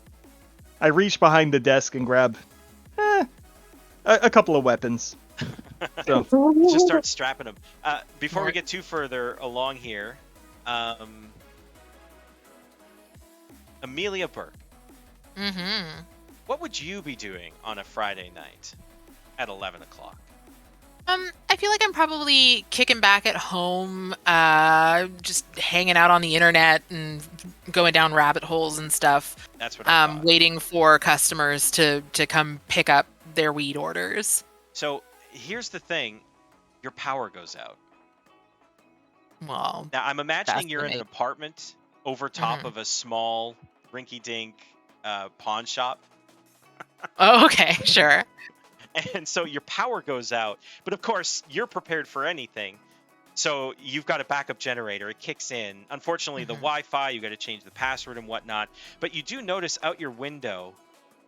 reach behind the desk and grab a couple of weapons. So Just start strapping them. Before we get too further along here, Amelia Burke, Mm-hmm. what would you be doing on a Friday night at 11 o'clock? I feel like I'm probably kicking back at home, just hanging out on the internet and going down rabbit holes and stuff. That's what I thought. Waiting for customers to come pick up their weed orders. So here's the thing. Your power goes out. Well, Now, I'm imagining you're in an fascinating. apartment over top Mhm. of a small rinky-dink pawn shop. Oh, okay, sure. And so your power goes out. But of course, you're prepared for anything. So you've got a backup generator. It kicks in. Unfortunately, the Mhm. Wi-Fi, you got to change the password and whatnot. But you do notice out your window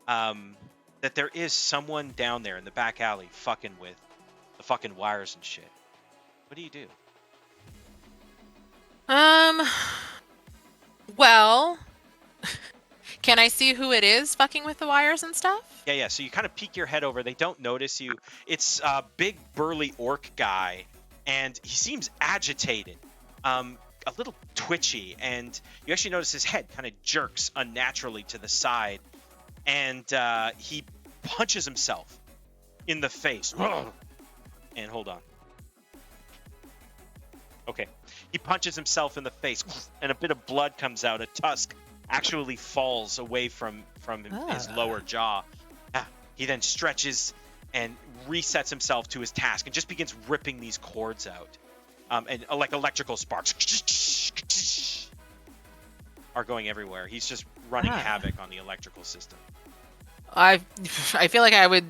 that there is someone down there in the back alley fucking with the fucking wires and shit. What do you do? Well, can I see who it is fucking with the wires and stuff? Yeah. So you kind of peek your head over. They don't notice you. It's a big burly orc guy, and he seems agitated, a little twitchy, and you actually notice his head kind of jerks unnaturally to the side, and he punches himself in the face. And hold on. Okay. He punches himself in the face, and a bit of blood comes out. A tusk actually falls away from his lower jaw. He then stretches and resets himself to his task and just begins ripping these cords out. And like electrical sparks are going everywhere. He's just running havoc on the electrical system. I feel like I would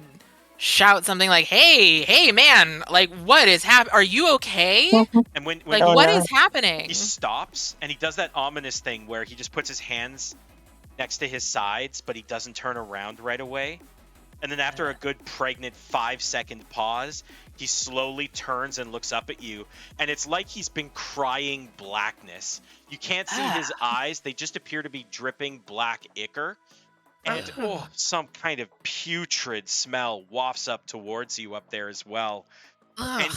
shout something like, "Hey, man! Like, what is happening? Are you okay? And when Like, Oh, what no. is happening?" he stops and he does that ominous thing where he just puts his hands next to his sides, but he doesn't turn around right away. And then after a good pregnant 5-second pause, he slowly turns and looks up at you. And it's like he's been crying blackness. You can't see his eyes. They just appear to be dripping black ichor. And some kind of putrid smell wafts up towards you up there as well. And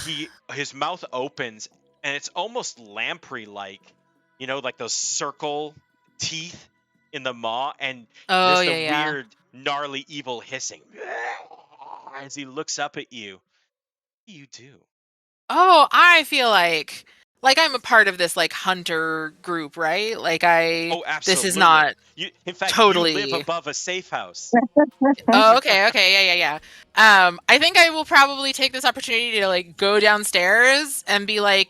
his mouth opens, and it's almost lamprey-like, like those circle teeth in the maw, and Oh, there's the yeah. weird, gnarly, evil hissing as he looks up at you. What do you do? Oh, I feel like I'm a part of this like hunter group, right? Like Oh, this is absolutely. not In fact, you live totally. above a safe house. Oh, okay, yeah. I think I will probably take this opportunity to like go downstairs and be like,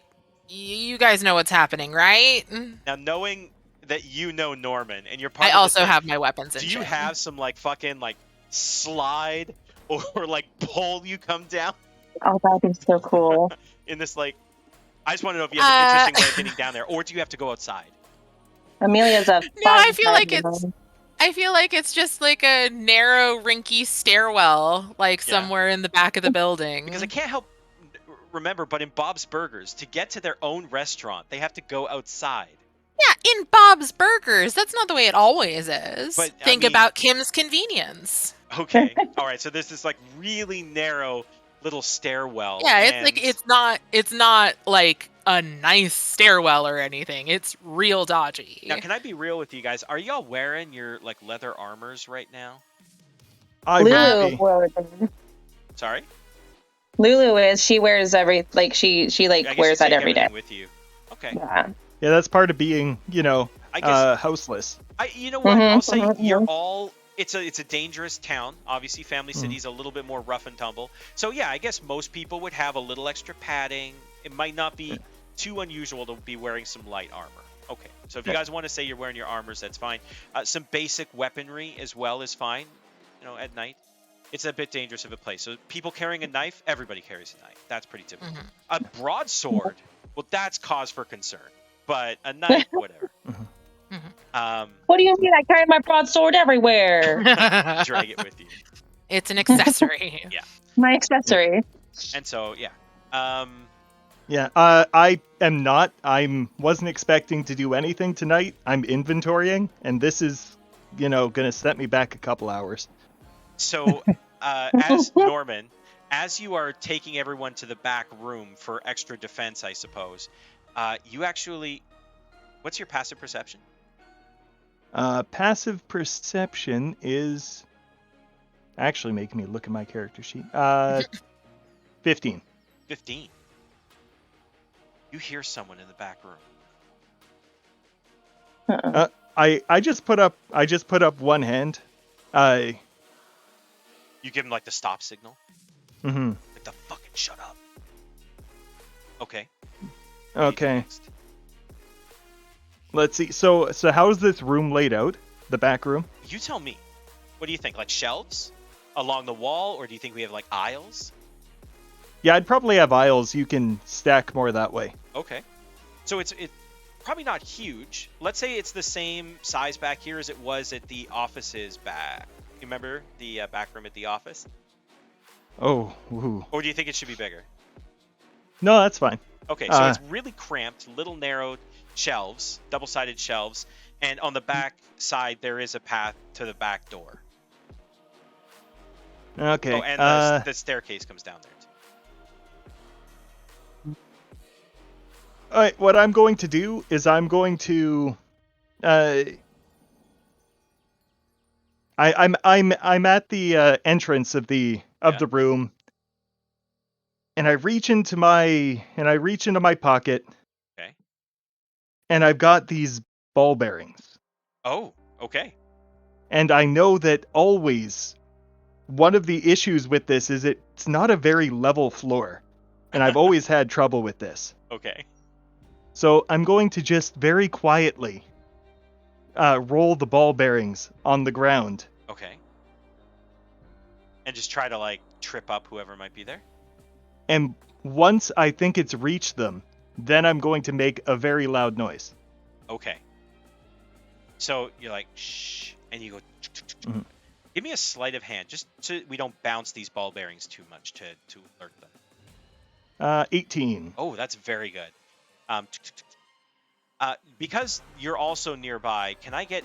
you guys know what's happening, right? Now, knowing that you know Norman and you're I part of this also thing, have my weapons in do you chain. have some like fucking like slide or like pull you come down Oh, that'd be so cool. in this like? I just want to know if you have an interesting way of getting down there, or do you have to go outside? Amelia's a No, I feel like 5'7". it's just like a narrow, rinky stairwell, like Yeah. somewhere in the back of the building. Because I can't help remember, but in Bob's Burgers, to get to their own restaurant, they have to go outside. Yeah, in Bob's Burgers. That's not the way it always is. But, I Think mean- about Kim's Convenience. Okay, all right. So there's this like really narrow little stairwell. Yeah, it's and like it's not like a nice stairwell or anything. It's real dodgy. Now, can I be real with you guys? Are y'all wearing your like leather armors right now? I would Lulu, be. wears- Sorry. Lulu is. She wears she I like guess wears you that take every day. everything with you. Okay. Yeah. Yeah, that's part of being, I guess houseless. you know what? I'll say Mhm, you're mhm. all. It's a dangerous town. Obviously, Family City's a little bit more rough and tumble. So yeah, I guess most people would have a little extra padding. It might not be too unusual to be wearing some light armor. Okay, so if you guys want to say you're wearing your armors, that's fine. Some basic weaponry as well is fine. At night, it's a bit dangerous of a place. So people carrying a knife, everybody carries a knife. That's pretty typical. Mhm. A broadsword, well, that's cause for concern. But a knife, whatever. What do you mean? I carry my broadsword everywhere. Drag it with you. It's an accessory. Yeah. My accessory. And so, yeah. Yeah, I am not. Wasn't expecting to do anything tonight. I'm inventorying, and this is, gonna set me back a couple hours. So, as Norman, as you are taking everyone to the back room for extra defense, I suppose, you actually, what's your passive perception? Passive perception is actually making me look at my character sheet. 15. 15. You hear someone in the back room. Uh-uh. I just put up one hand. You give him like the stop signal. Mm-hmm. Like the fucking shut up. Okay. What do you do Okay. next? Let's see. So how is this room laid out? The back room? You tell me. What do you think? Like shelves along the wall, or do you think we have like aisles? Yeah, I'd probably have aisles. You can stack more that way. Okay. So it's probably not huge. Let's say it's the same size back here as it was at the office's back. You remember the back room at the office? Oh, ooh. Or do you think it should be bigger? No, that's fine. Okay, so it's really cramped, little narrow shelves, double-sided shelves, and on the back side there is a path to the back door. Okay. Oh, and the staircase comes down there too. All right. What I'm going to do is I'm going to. I'm at the entrance of the room, and I reach into my pocket. Okay. And I've got these ball bearings. Oh, okay. And I know that always one of the issues with this is it's not a very level floor. And I've always had trouble with this. Okay. So I'm going to just very quietly roll the ball bearings on the ground. Okay. And just try to like trip up whoever might be there? And once I think it's reached them, then I'm going to make a very loud noise. Okay. So you're like, shh, and you go. Mhm. Give me a sleight of hand, just so we don't bounce these ball bearings too much to alert them. 18. Oh, that's very good. Because you're also nearby, can I get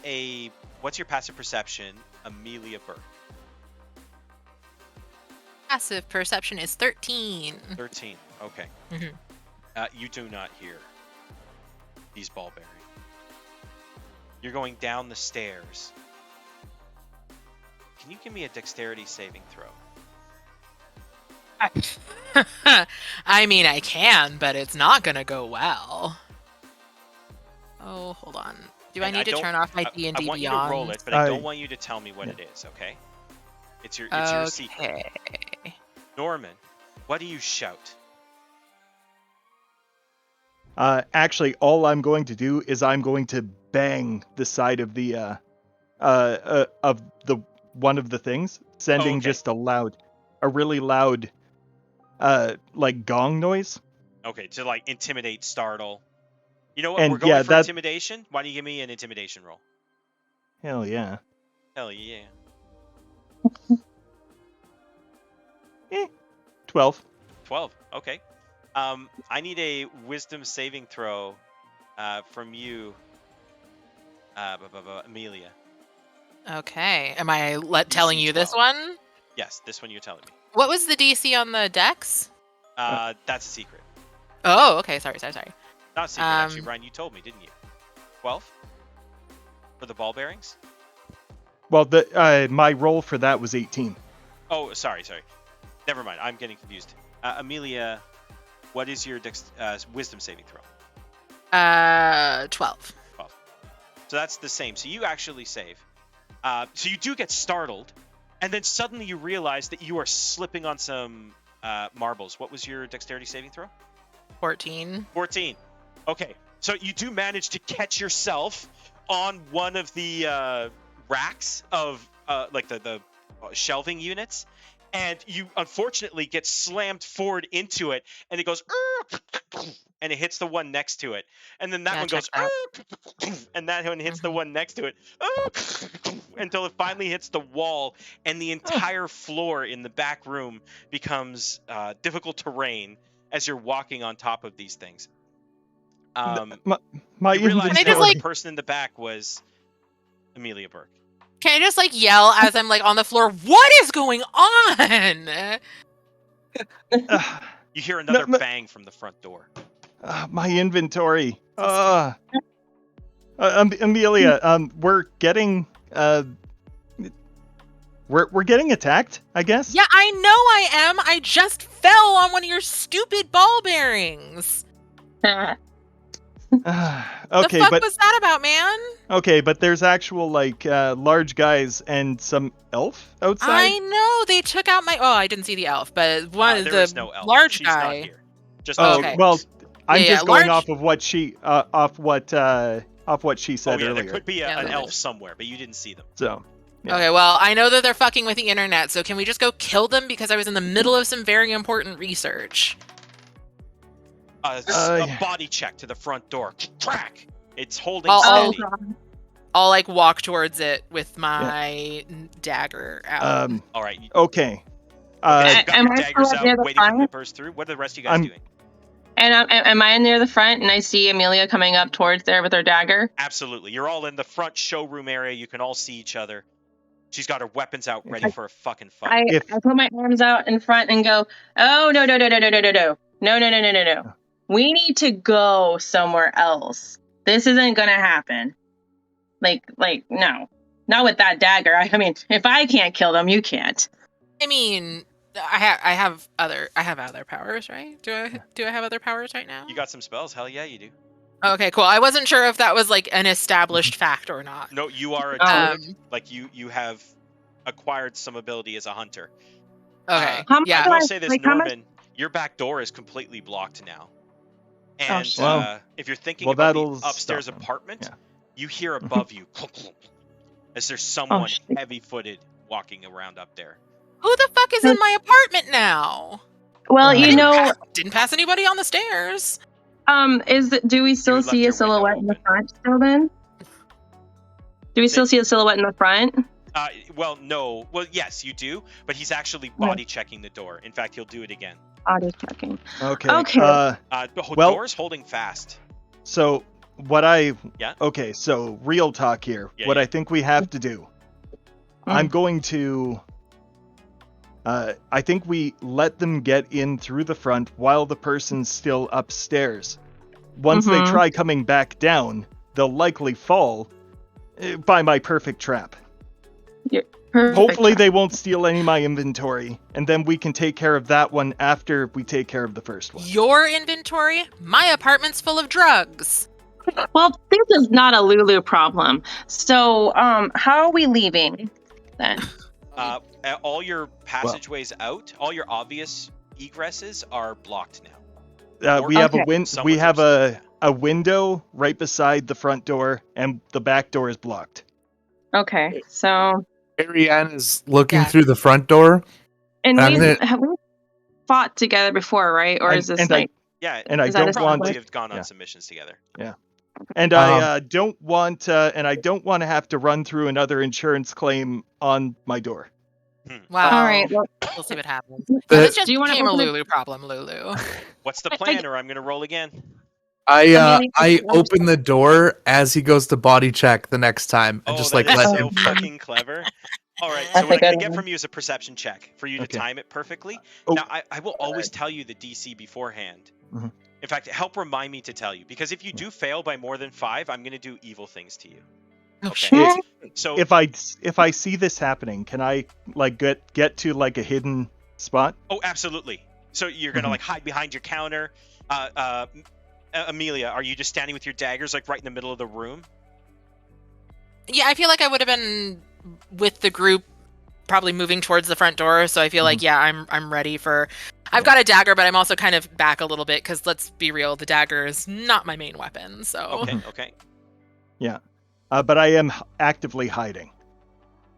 what's your passive perception, Amelia Burke? Passive perception is 13. 13. Okay. Mhm. You do not hear these ball bearings. You're going down the stairs. Can you give me a dexterity saving throw? I mean, I can, but it's not gonna go well. Oh, hold on. Do I And need to don't- turn off my I D&D want Beyond? you to roll it, but I I- don't want you to tell me what it is, okay? It's your secret. Okay. Norman, what do you shout? Actually, all I'm going to do is I'm going to bang the side of the one of the things, sending Okay. just a really loud, like gong noise. Okay, to like intimidate, startle. You know what? And We're going yeah, for that- intimidation. Why don't you give me an intimidation roll? Hell yeah. Hell yeah. 12. 12. Okay. I need a wisdom saving throw from you, Amelia. Okay. Am I telling you this 12. one? Yes, this one you're telling me. What was the DC on the dex? That's a secret. Oh, okay. Sorry. Not a secret, actually. Um, Ryan, you told me, didn't you? 12? For the ball bearings? Well, my roll for that was 18. Oh, sorry. Never mind. I'm getting confused. Amelia, what is your wisdom saving throw? 12. 12. So that's the same. So you actually save. So you do get startled, and then suddenly you realize that you are slipping on some marbles. What was your dexterity saving throw? 14. 14. Okay. So you do manage to catch yourself on one of the racks of like the shelving units, and you unfortunately get slammed forward into it, and it goes and it hits the one next to it, and then that Yeah, one goes check and that one hits the one next to it until it finally hits the wall, and the entire floor in the back room becomes difficult terrain as you're walking on top of these things. My You realize Can I that just, the like- person in the back was Amelia Burke. Can I just like yell as I'm like on the floor? What is going on? You hear another no. bang from the front door. My inventory. Amelia, we're getting we're getting attacked, I guess. Yeah, I know I am. I just fell on one of your stupid ball bearings. Okay, the fuck but was that about, man? okay, but there's actual like large guys and some elf outside. I know they took out my. Oh, I didn't see the elf, but one of There the is no elf. large She's guy. not here. Just Oh, Okay. well, I'm Yeah, just going large- off of what she said There earlier. could be Yeah, an there elf is. somewhere, but you didn't see them. So yeah. Okay, well, I know that they're fucking with the internet, so can we just go kill them? Because I was in the middle of some very important research. A body check to the front door. Crack! It's holding I'll- steady. I'll like walk towards it with my dagger out. All right. Okay. Okay, you got am your I daggers still out, near the waiting for them to front? burst through. What are the rest of you guys doing? And am I near the front and I see Amelia coming up towards there with her dagger? Absolutely. You're all in the front showroom area. You can all see each other. She's got her weapons out, ready for a fucking fight. I put my arms out in front and go, oh, no. We need to go somewhere else. This isn't going to happen. Like, no. Not with that dagger. I mean, if I can't kill them, you can't. I mean, I have other powers, right? Do I have other powers right now? You got some spells? Hell yeah, you do. Okay, cool. I wasn't sure if that was like an established fact or not. No, you are a druid. Like you have acquired some ability as a hunter. Okay. How much Yeah. I do will I- say this, like, how much- Norman. Your back door is completely blocked now. And shit. Well- if you're thinking well, about the that'll upstairs stop them. apartment, Yeah. you hear above you clunk, clunk, as there's someone shit. heavy-footed walking around up there. Who the fuck is in my apartment now? Well, I you didn't know, Didn't pass anybody on the stairs. do we still left see your a silhouette in window the front still then? Do we still see a silhouette in the front? Well, no. Well, yes, you do, but he's actually body checking the door. In fact, he'll do it again. Audio checking. Okay. Okay. The Well- door's holding fast. So what I Yeah? Okay, so real talk here. Yeah, What yeah. I think we have to do. I'm going to I think we let them get in through the front while the person's still upstairs. Once they try coming back down, they'll likely fall by my perfect trap. Perfect. Hopefully they won't steal any of my inventory, and then we can take care of that one after we take care of the first one. Your inventory? My apartment's full of drugs. Well, this is not a Lulu problem. So, how are we leaving then? All your passageways out, all your obvious egresses are blocked now. We have Okay. we Someone's have upstairs. a window right beside the front door, and the back door is blocked. Okay, so Ariane is looking Yeah. through the front door. and I'm gonna- have we fought together before, right? Or is this and like Yeah, And I Is that a don't want probably split? have gone on Yeah. some missions together. and I don't want to have to run through another insurance claim on my door. Wow. all right? Well, We'll see what happens. The- This just Do you wanna became a open it? Lulu problem, Lulu. What's the I- plan, or I'm going to roll again? Amelia, I open the door as he goes to body check the next time and Oh, just that like is let so him. fucking clever. All right, That's so what a I'm going good to get one. from you is a perception check for you to Okay. time it perfectly. Oh. Now, I will always tell you the DC beforehand. Mhm. In fact, help remind me to tell you, because if you do fail by more than 5, I'm going to do evil things to you. Oh, Okay. shit. So If I see this happening, can I like get to like a hidden spot? Oh, absolutely. So you're gonna Mhm. like hide behind your counter. Amelia, are you just standing with your daggers like right in the middle of the room? Yeah, I feel like I would have been with the group probably moving towards the front door, so I feel like yeah, I'm ready for I've got a dagger, but I'm also kind of back a little bit cuz let's be real, the dagger is not my main weapon. So Okay, okay. But I am actively hiding.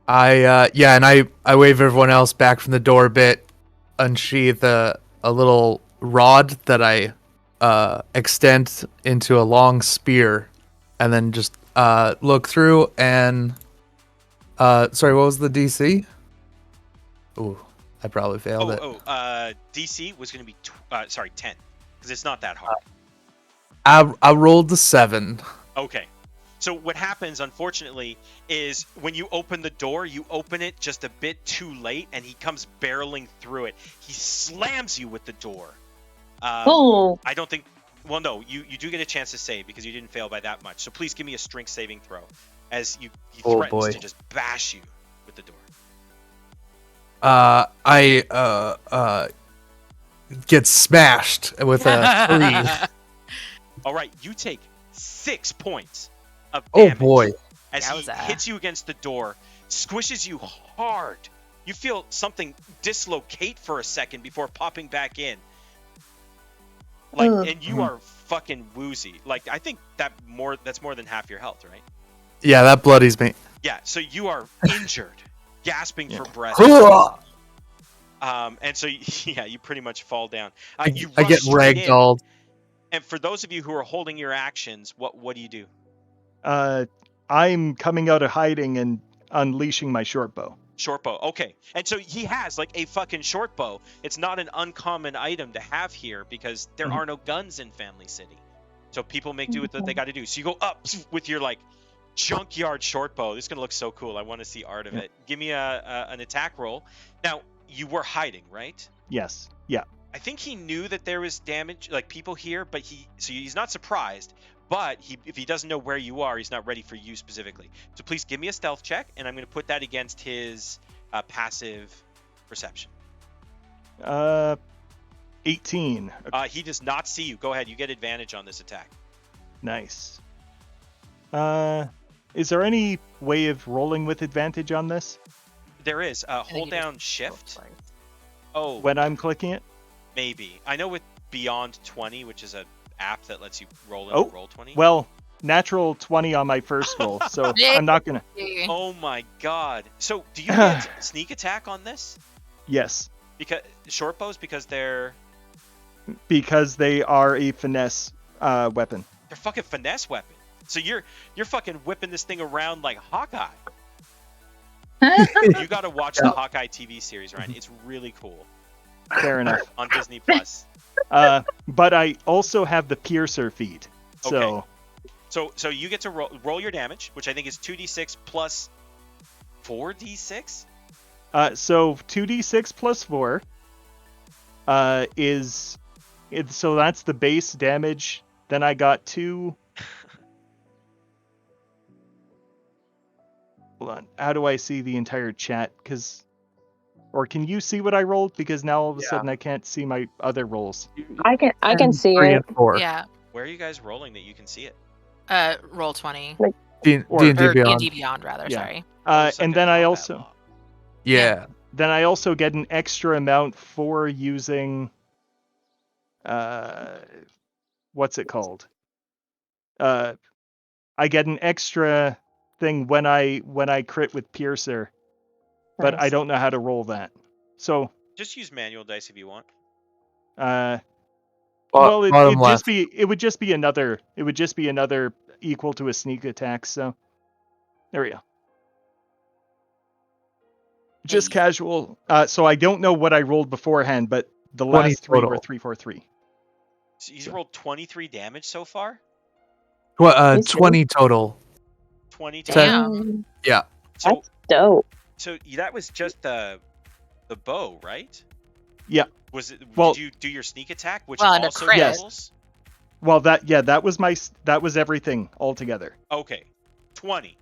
And I wave everyone else back from the door a bit, unsheath a little rod that I extend into a long spear, and then just look through and sorry, what was the DC? Ooh, I probably failed it. DC was gonna be 10, because it's not that hard. I rolled the 7. Okay. So what happens, unfortunately, is when you open the door, you open it just a bit too late, and he comes barreling through it. He slams you with the door. oh, I don't think. Well, no, you do get a chance to save because you didn't fail by that much. So please give me a strength saving throw, as he Oh, threatens boy. to just bash you with the door. I get smashed with a 3. All right, you take 6 points of Oh damage boy. as he Yowza. hits you against the door, squishes you hard. You feel something dislocate for a second before popping back in. Like, Ugh. and you are fucking woozy. Like, I think that's more than half your health, right? Yeah, that bloodies me. Yeah, so you are injured, gasping for breath. And so yeah, you pretty much fall down. You I rush get straight in. ragdolled. And for those of you who are holding your actions, what do you do? I'm coming out of hiding and unleashing my short bow. Short bow. Okay. And so he has like a fucking short bow. It's not an uncommon item to have here because there are no guns in Family City. So people make do with what they got to do. So you go up with your like junkyard short bow. This is going to look so cool. I want to see art of it. Give me an attack roll. Now, you were hiding, right? Yes. Yeah. I think he knew that there was damage, like people here, but he's not surprised. But if he doesn't know where you are, he's not ready for you specifically. So please give me a stealth check, and I'm going to put that against his passive perception. 18. He does not see you. Go ahead. You get advantage on this attack. Nice. Is there any way of rolling with advantage on this? There is. Hold down shift. Oh, When I'm clicking it? maybe. I know with Beyond 20, which is an app that lets you roll in roll 20. Well, natural 20 on my first roll, so I'm not going to... Oh my god. So do you get sneak attack on this? Yes. Because short bows, because they're Because they are a finesse weapon. they're fucking finesse weapon. So you're fucking whipping this thing around like Hawkeye. You got to watch the Hawkeye TV series, Ryan. It's really cool. Fair enough. On Disney Plus. But I also have the piercer feat. So So you get to roll your damage, which I think is 2d6 plus 4d6. so 2d6 plus 4 is so that's the base damage. Then I got 2. Hold on. How do I see the entire chat? Or can you see what I rolled? Because now all of a sudden I can't see my other rolls. I can see 3 it. and 4. Yeah. Where are you guys rolling that you can see it? Roll 20. D&D Or Beyond. D&D Beyond, rather. Yeah. Sorry. It's like And a then I combat also log. Yeah. then I also get an extra amount for using what's it called? I get an extra thing when I crit with piercer, but I Nice. don't know how to roll that. So Just use manual dice if you want. well, Bottom left. it would just be another equal to a sneak attack. So there we go. Just casual. So I don't know what I rolled beforehand, but the 20 last 3 were total. 3-4-3. So he's rolled 23 damage so far. Well, Me too. 20 total. 20 Damn. total. Yeah. So That's dope. so that was just the bow, right? Yeah. Was it? Well- did you do your sneak attack, which Well, and a also crit. doubles? Well, that was everything altogether. Okay, 20.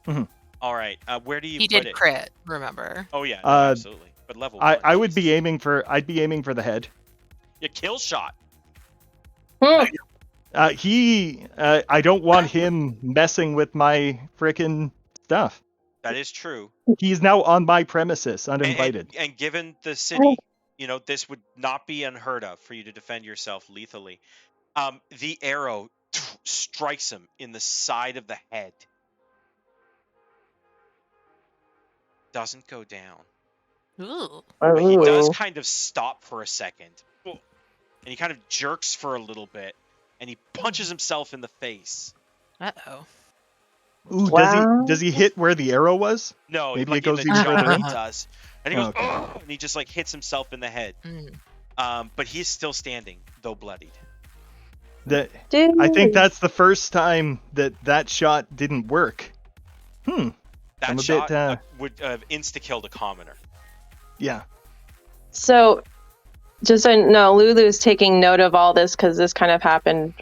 Mhm. All right. Where do you He put did it? crit, remember. Oh yeah, no, Uh, absolutely. But level 1. I would be Jesus. I'd be aiming for the head. Yeah, kill shot. Hmm. I don't want him messing with my frickin' stuff. That is true. He's now on my premises, And- uninvited. And given the city, this would not be unheard of for you to defend yourself lethally. The arrow strikes him in the side of the head. Doesn't go down. Ooh. But he does Ooh. kind of stop for a second. And he kind of jerks for a little bit. And he punches himself in the face. Uh-oh. Ooh, Wow. does he hit where the arrow was? No, Maybe like it goes in the even jaw further he in? does. And he goes, Okay. "Ugh," and he just like hits himself in the head. Mm. But he's still standing, though bloodied. That Dude. I think that's the first time that shot didn't work. That I'm a shot bit, would have insta-killed a commoner. Yeah. So, just so no, Lulu's taking note of all this because this kind of happened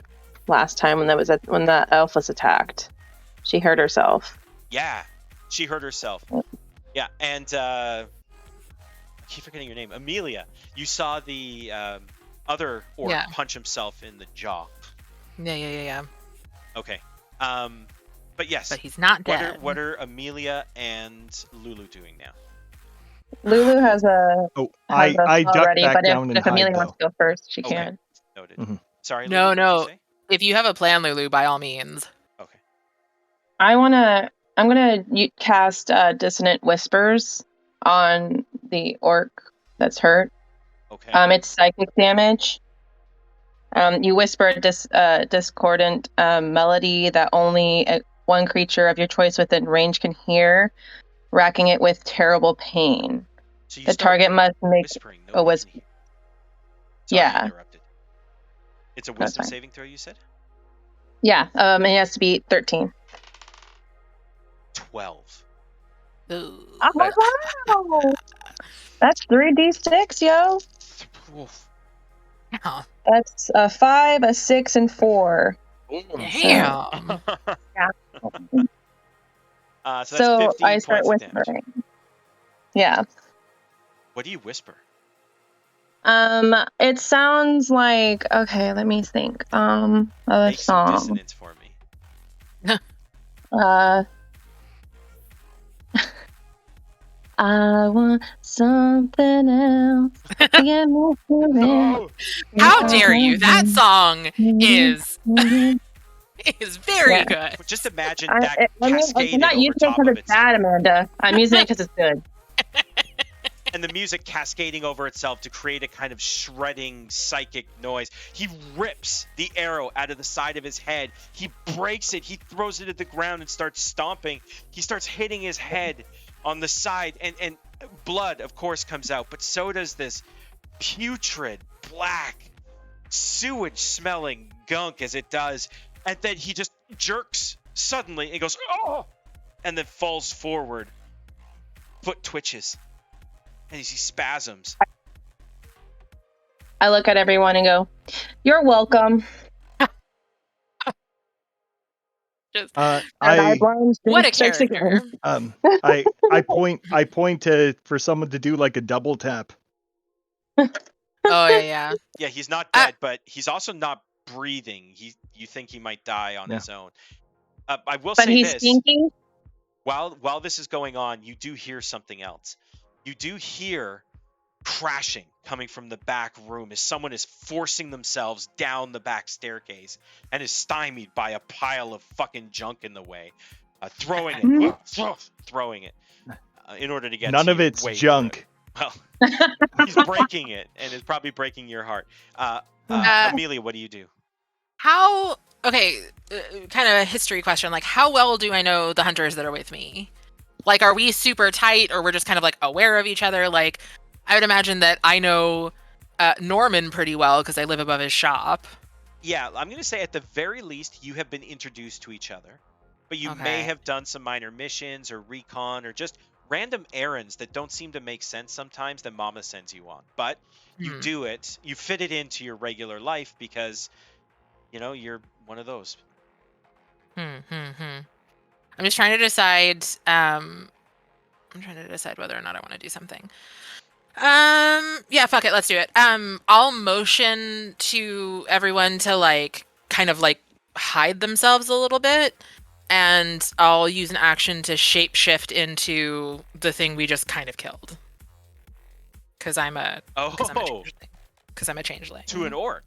last time when when the elf was attacked. She hurt herself. Yeah, she hurt herself. Yeah, and I keep forgetting your name. Amelia, you saw the other orc Yeah. punch himself in the jaw. Yeah. Okay. But yes, But he's not dead. what are Amelia and Lulu doing now? Lulu has a Oh, has a I spell ducked ready, back but down and if Amelia hide wants though. to go first, she Okay. can. Noted. Noted. Mhm. Sorry, No, Lulu, no. what'd you say? If you have a plan, Lulu, by all means. Okay. I'm gonna cast Dissonant Whispers on the orc that's hurt. Okay. It's psychic damage. You whisper a discordant melody that only one creature of your choice within range can hear, racking it with terrible pain. So you The start target must make whispering. a Nobody whisper. can hear. Sorry, I Yeah. interrupted. It's a That's wisdom fine. saving throw, you said? Yeah, it has to be 13. 12. Ooh. Oh, wow! That's 3d6, yo. Oof. Oh, That's a 5, a 6, and 4. damn. So that's So 15 I start points of damage. whispering. Yeah. What do you whisper? It sounds like, okay, let me think. Of a Make some song. dissonance for me. I want something else to get me through No! How dare you? That song is very Yeah. good. Just imagine that I'm cascaded not over using it top because of it's itself. bad, Amanda. I'm using it because it's good. And the music cascading over itself to create a kind of shredding psychic noise. He rips the arrow out of the side of his head. He breaks it. He throws it at the ground and starts stomping. He starts hitting his head on the side, and blood, of course, comes out. But so does this putrid, black, sewage-smelling gunk as it does. And then he just jerks suddenly and goes, oh! And then falls forward. Foot twitches. And you see spasms. I look at everyone and go, "You're welcome." Just, I what a strikes character. again. I point to for someone to do like a double tap. Oh, yeah. Yeah, he's not dead, but he's also not breathing. You think he might die on Yeah. his own. I will But say he's this. thinking. While this is going on, you do hear something else. You do hear crashing coming from the back room as someone is forcing themselves down the back staircase and is stymied by a pile of fucking junk in the way, throwing it in order to get None to of you it's way junk. through. Well, he's breaking it and is probably breaking your heart. Amelia, what do you do? How, okay, kind of a history question. Like, how well do I know the hunters that are with me? Like, are we super tight, or we're just kind of like aware of each other? Like, I would imagine that I know Norman pretty well because I live above his shop. Yeah, I'm going to say at the very least you have been introduced to each other, but you may Okay. have done some minor missions or recon or just random errands that don't seem to make sense sometimes that Mama sends you on. But you do it, you fit it into your regular life because, you're one of those. I'm just trying to decide. I'm trying to decide whether or not I want to do something. Yeah, fuck it, let's do it. I'll motion to everyone to kind of hide themselves a little bit, and I'll use an action to shapeshift into the thing we just kind of killed. Because I'm a changeling. To an orc.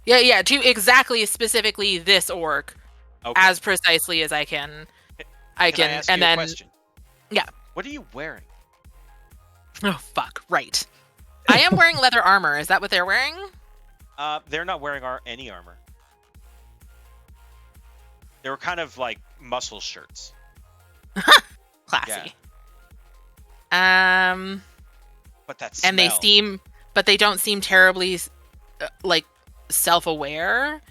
Yeah, to exactly specifically this orc, Okay. as precisely as I can. Can I ask and you then a question? Yeah. What are you wearing? Oh fuck! Right. I am wearing leather armor. Is that what they're wearing? They're not wearing any armor. They were kind of like muscle shirts. Classy. But that smell. And they don't seem terribly self-aware.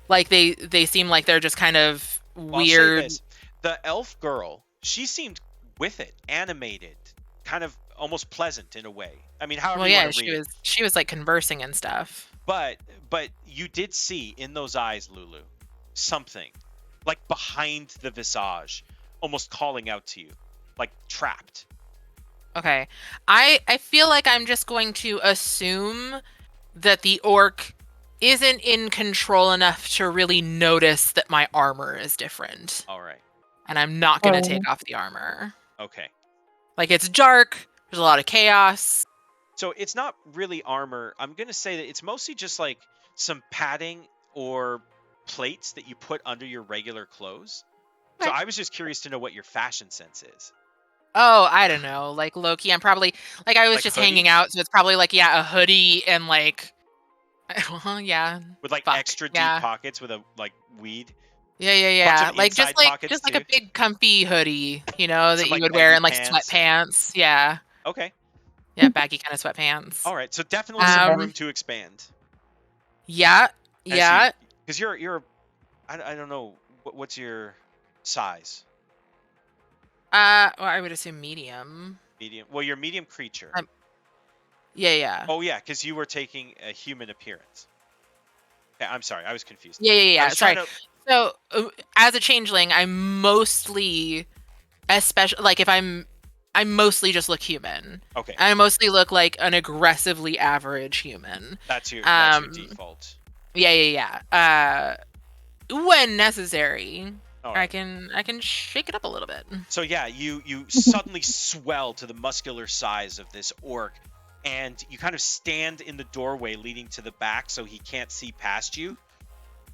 Like they seem like they're just kind of weird. I'll say this. The elf girl, she seemed with it, animated, kind of almost pleasant in a way. I mean, however you want to read it. She was like conversing and stuff. But you did see in those eyes, Lulu, something like behind the visage, almost calling out to you, like trapped. Okay. I feel like I'm just going to assume that the orc isn't in control enough to really notice that my armor is different. All right. And I'm not going to take off the armor. Okay. Like, it's dark. There's a lot of chaos. So it's not really armor. I'm gonna say that it's mostly just like some padding or plates that you put under your regular clothes. So Okay. I was just curious to know what your fashion sense is. Oh, I don't know. Like low-key, I'm probably like I was Like just hoodie? hanging out, so it's probably like a hoodie and like yeah. With like Fuck. extra deep Yeah. pockets with a like weed. Yeah. Bunch of Like inside pockets just like too. a big comfy hoodie, that Some you like would wear baggy in like pants and- sweatpants. Yeah. Okay. Yeah, baggy kind of sweatpants. All right. So definitely some Um, room to expand. Yeah. Yeah. Because you're I don't know what's your size. Well, I would assume medium. Medium. Well, you're medium creature. Yeah. Oh yeah, because you were taking a human appearance. Yeah, I'm sorry, I was confused. Yeah. I was Sorry. trying to. So, as a changeling, I'm mostly, especially like if I mostly just look human. Okay, I mostly look like an aggressively average human. that's your default. Yeah. When necessary, All I right. can shake it up a little bit. So yeah, you suddenly swell to the muscular size of this orc, and you kind of stand in the doorway leading to the back, so he can't see past you.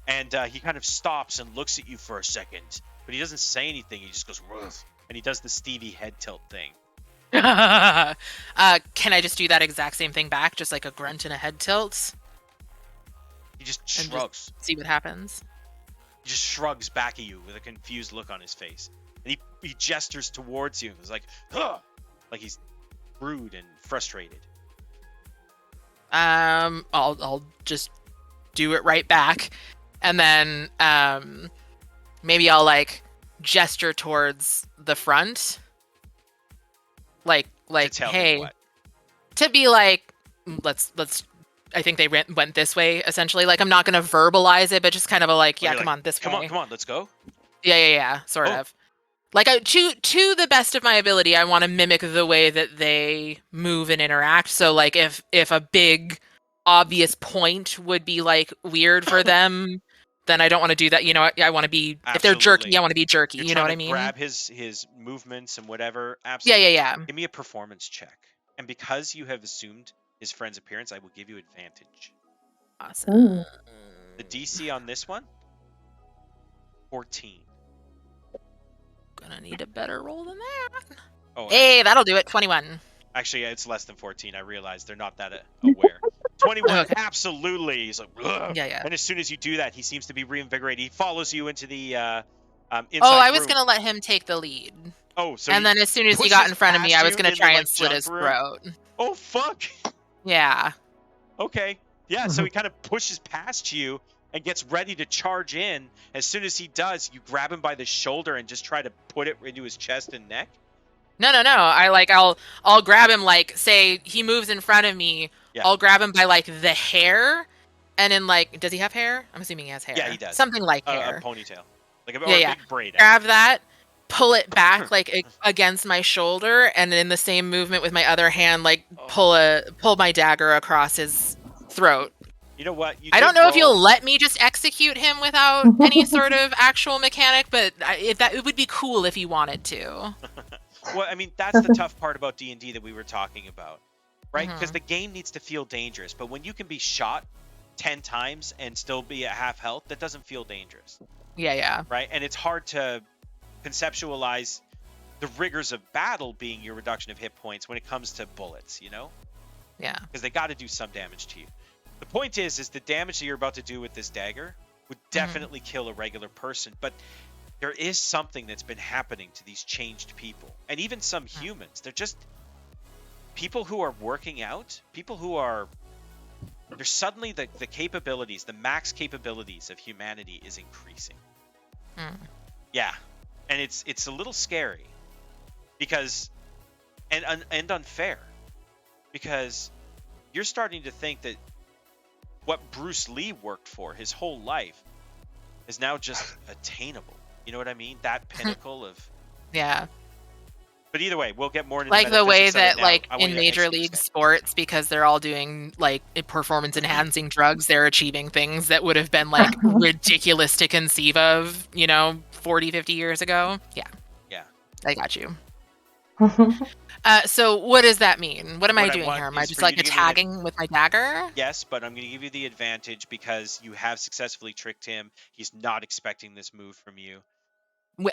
And he kind of stops and looks at you for a second, but he doesn't say anything. He just goes, "Ruff," and he does the Stevie head tilt thing. Can I just do that exact same thing back, just like a grunt and a head tilt? He just And shrugs. See what happens. He just shrugs back at you with a confused look on his face, and he gestures towards you. He's like, "Huh," like he's rude and frustrated. I'll just do it right back, and then maybe I'll like gesture towards the front, like To tell him hey, what? to be like let's. I think they went this way essentially. Like I'm not gonna verbalize it, but just kind of a like, Or yeah, you're come like, on, this Come way. on, let's go. Yeah, sort Oh. of. Like to the best of my ability, I want to mimic the way that they move and interact. So like if a big obvious point would be like weird for them, then I don't want to do that. I want to be if they're jerky, Absolutely. I want to be jerky. You're You know trying what to I mean? grab his movements and whatever. Absolutely. Yeah. Give me a performance check, and because you have assumed his friend's appearance, I will give you advantage. Awesome. The DC on this one, 14. Gonna need a better roll than that. Oh, Hey, that'll do it. 21. actually, it's less than 14. I realized they're not that aware. 21, Okay. absolutely. He's like, "Ugh." Yeah. And as soon as you do that, he seems to be reinvigorated. He follows you into the inside Oh, I was room. gonna let him take the lead. Oh, so And he then as soon as he got pushes in front of me, past I was you gonna in the, try like, and slit his jump room? throat. Oh, fuck. Yeah. Okay. Yeah, so he kind of pushes past you and gets ready to charge in. As soon as he does, you grab him by the shoulder and just try to put it into his chest and neck. No. I'll grab him like say he moves in front of me. Yeah. I'll grab him by like the hair, and then like does he have hair? I'm assuming he has hair. Yeah, he does. Something like A hair. ponytail. Like Yeah. a big braid. Grab that, pull it back like against my shoulder, and in the same movement with my other hand, like pull my dagger across his throat. You know what? I don't know if you'll let me just execute him without any sort of actual mechanic, but it would be cool if you wanted to. Well, I mean, that's the tough part about D&D that we were talking about, right? Because Mhm. the game needs to feel dangerous, but when you can be shot 10 times and still be at half health, that doesn't feel dangerous, Yeah. right? And it's hard to conceptualize the rigors of battle being your reduction of hit points when it comes to bullets, Yeah. because they got to do some damage to you. The point is the damage that you're about to do with this dagger would definitely kill a regular person, but there is something that's been happening to these changed people, and even some humans. They're just people who are working out, people who are. There's suddenly the capabilities, the max capabilities of humanity is increasing. Mm. Yeah, and it's a little scary because and unfair, because you're starting to think that what Bruce Lee worked for his whole life is now just attainable. You know what I mean? That pinnacle of. Yeah. But either way, we'll get more into Like the way metaphysics of it that now. like I want in you to major execute league stuff. sports, because they're all doing like performance enhancing drugs, they're achieving things that would have been like ridiculous to conceive of, 40, 50 years ago. Yeah. Yeah. I got you. So what does that mean? What am What I I doing want here? Am I is just for you like to give me an attacking with my dagger? Yes, but I'm going to give you the advantage because you have successfully tricked him. He's not expecting this move from you.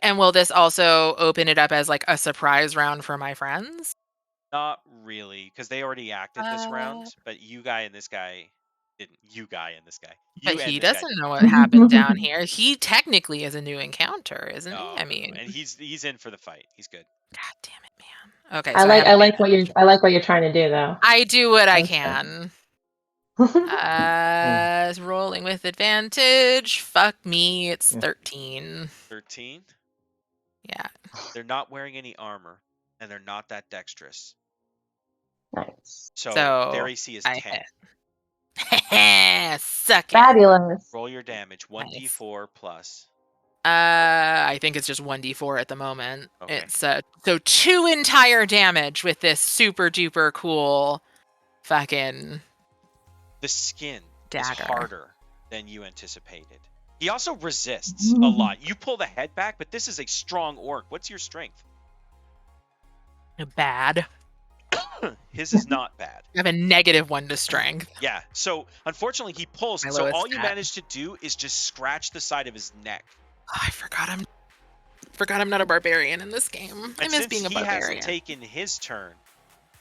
And will this also open it up as like a surprise round for my friends? Not really, because they already acted this Uh, round, but you guy and this guy didn't. You guy and this guy. But You and he this guy doesn't didn't. know what happened down here. He technically is a new encounter, isn't he? No, I no, mean, and he's in for the fight. He's good. God damn it, man. Okay, so I have I like advantage. what you're trying to do though. I do what I Okay. can. Rolling with advantage. Fuck me, it's 13. 13. Yeah. They're not wearing any armor, and they're not that dexterous. Nice. So their AC is I 10. hit. Suck it. Fabulous. Roll your damage. Nice. 1d4 plus. I think it's just 1d4 at the moment. Okay. It's so 2 entire damage with this super duper cool fucking The skin dagger. is harder than you anticipated. He also resists a lot. You pull the head back, but this is a strong orc. What's your strength? Bad. His is not bad. I have a -1 to strength. Yeah, so unfortunately he pulls. My So lowest all you stat. manage to do is just scratch the side of his neck. Oh, I forgot I'm not a barbarian in this game. I And miss since being a he barbarian. hasn't taken his turn,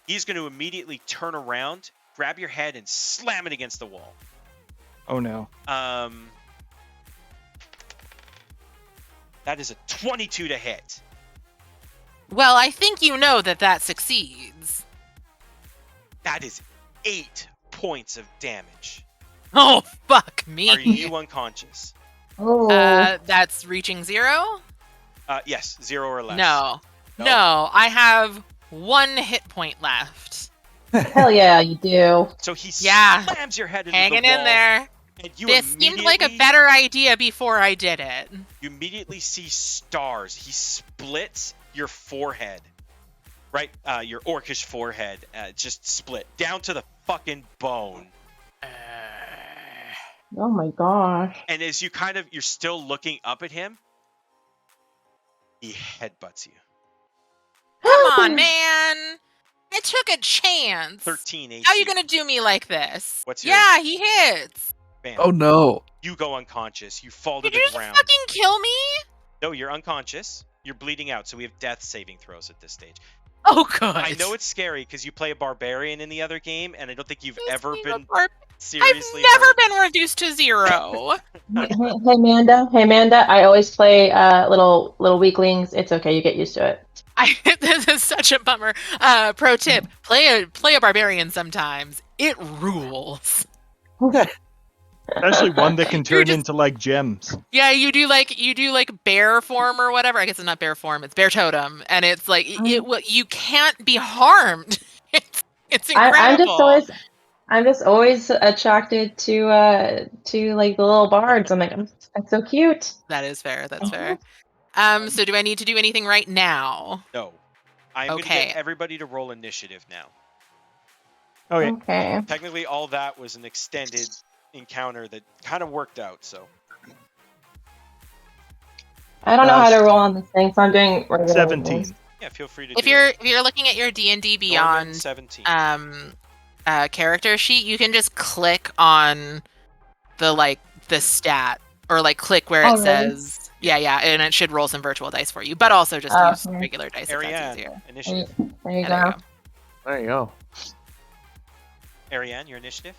he's going to immediately turn around, grab your head, and slam it against the wall. Oh no. That is a 22 to hit. Well, I think you know that succeeds. That is 8 points of damage. Oh, fuck me. Are you unconscious? Oh. That's reaching 0? Yes, 0 or less. No. No? No, I have 1 hit point left. Hell yeah, you do. So he Yeah. slams your head into Hanging the wall. in there. And you This seemed like a better idea before I did it. You immediately see stars. He splits your forehead. Right? Your orcish forehead. Just split. Down to the fucking bone. Oh my gosh. And as you're still looking up at him, he headbutts you. Come on, man. I took a chance. 13 AC. How are you gonna do me like this? What's your- Yeah, he hits. Bam. Oh no. You go unconscious. You fall to Did you the just ground. fucking kill me? No, you're unconscious. You're bleeding out, so we have death saving throws at this stage. Oh, good. I know it's scary because you play a barbarian in the other game, and I don't think you've ever been I've seriously never hurt. been reduced to 0. Hey, Amanda. I always play little weaklings. It's okay. You get used to it. This is such a bummer. Pro tip: play a barbarian sometimes. It rules. Especially one that can turn just- into like gems. Yeah, you do like bear form or whatever. I guess it's not bear form; it's bear totem, and it's like you can't be harmed. It's incredible. I'm just always attracted to like the little bards. I'm like, that's so cute. That is fair. That's fair. So do I need to do anything right now? No. I'm going to Okay. get everybody to roll initiative now. Okay. Okay. Technically, all that was an extended encounter that kind of worked out, so. I don't know how to roll on this thing, so I'm doing regular 17. rolls. Yeah, feel free to If do it. you're looking at your D&D Norman, Beyond 17. character sheet, you can just click on the stat or click where it really? says yeah, and it should roll some virtual dice for you, but also just use Okay. regular dice if that's Ariane, easier. initiative. There you Yeah, there go. you go. There you go. Ariane, your initiative?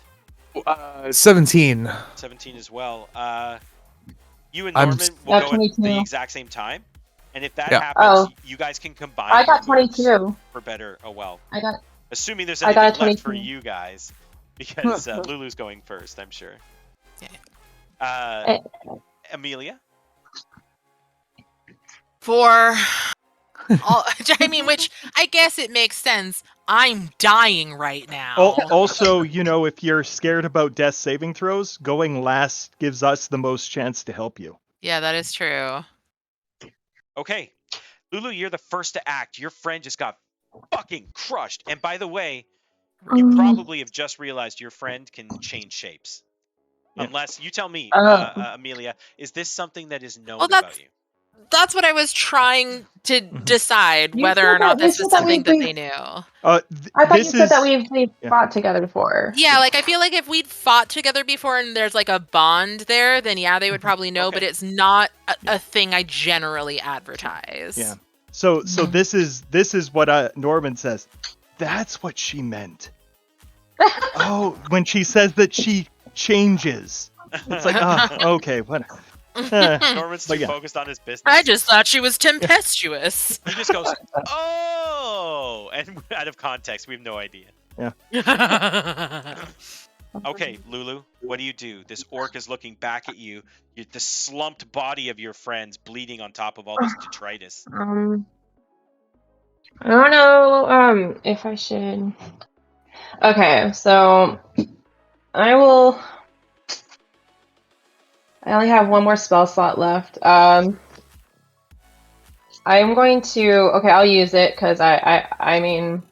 17. 17 as well. You and I'm- Norman will go at 22. the exact same time. And if that Yeah. happens, Oh. you guys can combine I got your moves 22. for better or well. I got Assuming there's I got anything a left for 22. you guys. Because Lulu's going first, I'm sure. Yeah. Amelia? For all, I mean, which I guess it makes sense. I'm dying right now. Also, if you're scared about death saving throws, going last gives us the most chance to help you. Yeah, that is true. Okay. Lulu, you're the first to act. Your friend just got fucking crushed. And by the way, you probably have just realized your friend can change shapes. Yeah. Unless, you tell me, Oh. Amelia, is this something that is known Well, about that's- you? That's what I was trying to decide, You whether said or not that- you this was said that something that we- they knew. I thought you This said that is we've yeah. fought together before. Yeah, like I feel like if we'd fought together before and there's like a bond there, then yeah, they would probably know. Okay. But it's not Yeah. a thing I generally advertise. Yeah. So this is what Norman says. That's what she meant. Oh, when she says that she changes, it's like, okay, what? Norman's too But yeah. focused on his business. I just thought she was tempestuous. He just goes, oh, and out of context, we have no idea. Okay, Lulu, what do? This orc is looking back at you. The slumped body of your friend's bleeding on top of all this detritus. I don't know if I should. Okay, so I will. I only have one more spell slot left. I'm going to. Okay, I'll use it because I mean,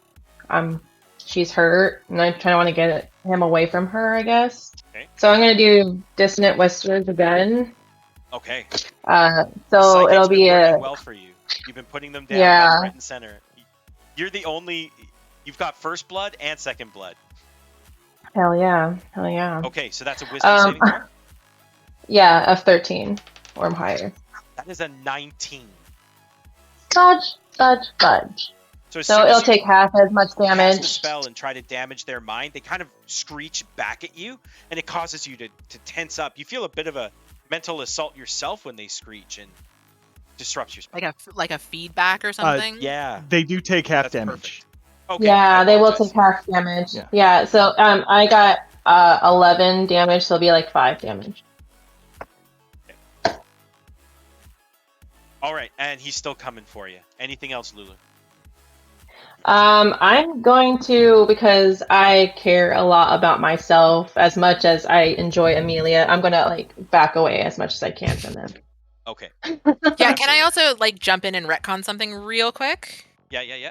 she's hurt, and I kind of want to get him away from her, I guess. Okay. So I'm gonna do Dissonant Whispers again. Okay. So Psychic's it'll been be working well for you. You've been putting them down Yeah. left, right, and center. You're the only. You've got first blood and second blood. hell yeah. Okay, so that's a wisdom saving throw. Yeah, of 13 or higher. That is a 19. Fudge. So, as So soon as it'll you take half as much cast the damage. spell and try to damage their mind, they kind of screech back at you, and it causes you to tense up. You feel a bit of a mental assault yourself when they screech and disrupts your spell. like a feedback or something. Yeah. They do take half That's damage. perfect. Okay, Yeah, I they will apologize. take half damage. Yeah. Yeah, so I got 11 damage, so it'll be like 5 damage. All right, and he's still coming for you. Anything else, Lulu? I'm going to, because I care a lot about myself as much as I enjoy Amelia, I'm gonna like back away as much as I can from them. Okay. Yeah, can Absolutely. I also like jump in and retcon something real quick? Yeah.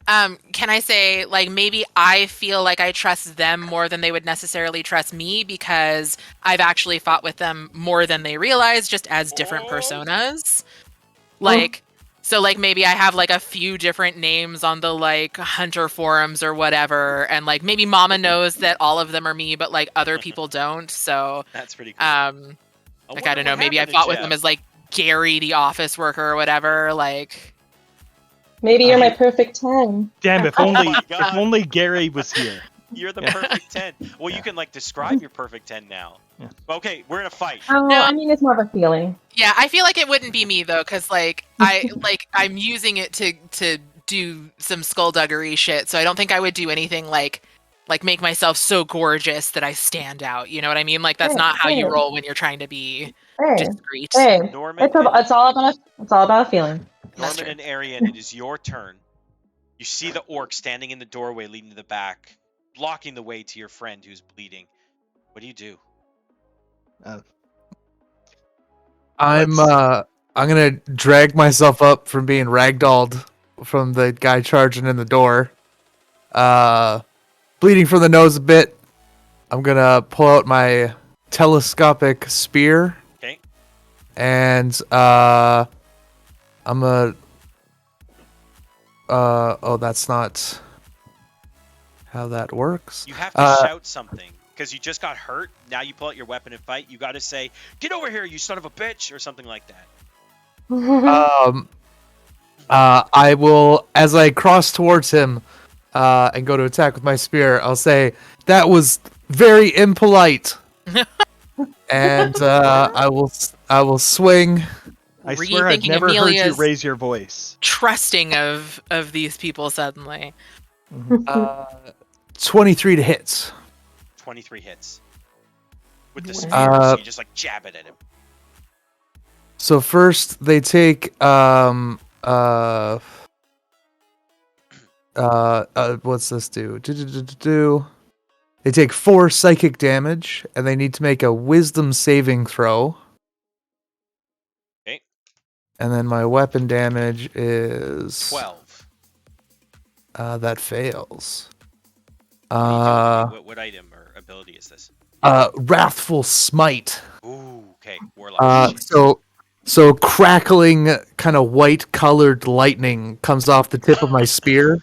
Can I say, like, maybe I feel like I trust them more than they would necessarily trust me because I've actually fought with them more than they realize, just as different Oh. personas. Like, so, like, maybe I have, like, a few different names on the, like, hunter forums or whatever, and, like, maybe Mama knows that all of them are me, but, like, other people don't, so, That's pretty cool. like, I don't know, maybe I fought with them as, like, Gary, the office worker or whatever, like... Maybe you're my perfect 10. Damn, if Oh only my if God. only Gary was here. You're the Yeah. perfect 10. Well, you can like describe your perfect 10 now. Yeah. Okay, we're in a fight. Oh, No. I mean, it's more of a feeling. Yeah, I feel like it wouldn't be me though, because like I'm using it to do some skullduggery shit. So I don't think I would do anything like make myself so gorgeous that I stand out. You know what I mean? Like that's Hey, not how you hey. roll when you're trying to be Hey, discreet. hey. Norman, It's all about a feeling. That's Norman true. and Arian, it is your turn. You see the orc standing in the doorway leading to the back, blocking the way to your friend who's bleeding. What do? I'm gonna drag myself up from being ragdolled from the guy charging in the door. Bleeding from the nose a bit. I'm gonna pull out my telescopic spear. Okay. And I'm a oh, that's not how that works. You have to shout something because you just got hurt. Now you pull out your weapon and fight. You got to say, "Get over here, you son of a bitch," or something like that. I will, as I cross towards him and go to attack with my spear, I'll say, "That was very impolite." And I will swing. I Were you swear I've thinking never heard you Amelia's- raise your voice. Trusting of these people suddenly. 23 to hit. 23 hits. With the Wow. spear, so you just like jab it at him. So first they take what's this do? They take 4 psychic damage and they need to make a wisdom saving throw. Okay. And then my weapon damage is 12. That fails. What are you doing? What item or ability is this? Wrathful Smite. Ooh, okay. Warlock. So So crackling, kind of white-colored lightning comes off the tip of my spear.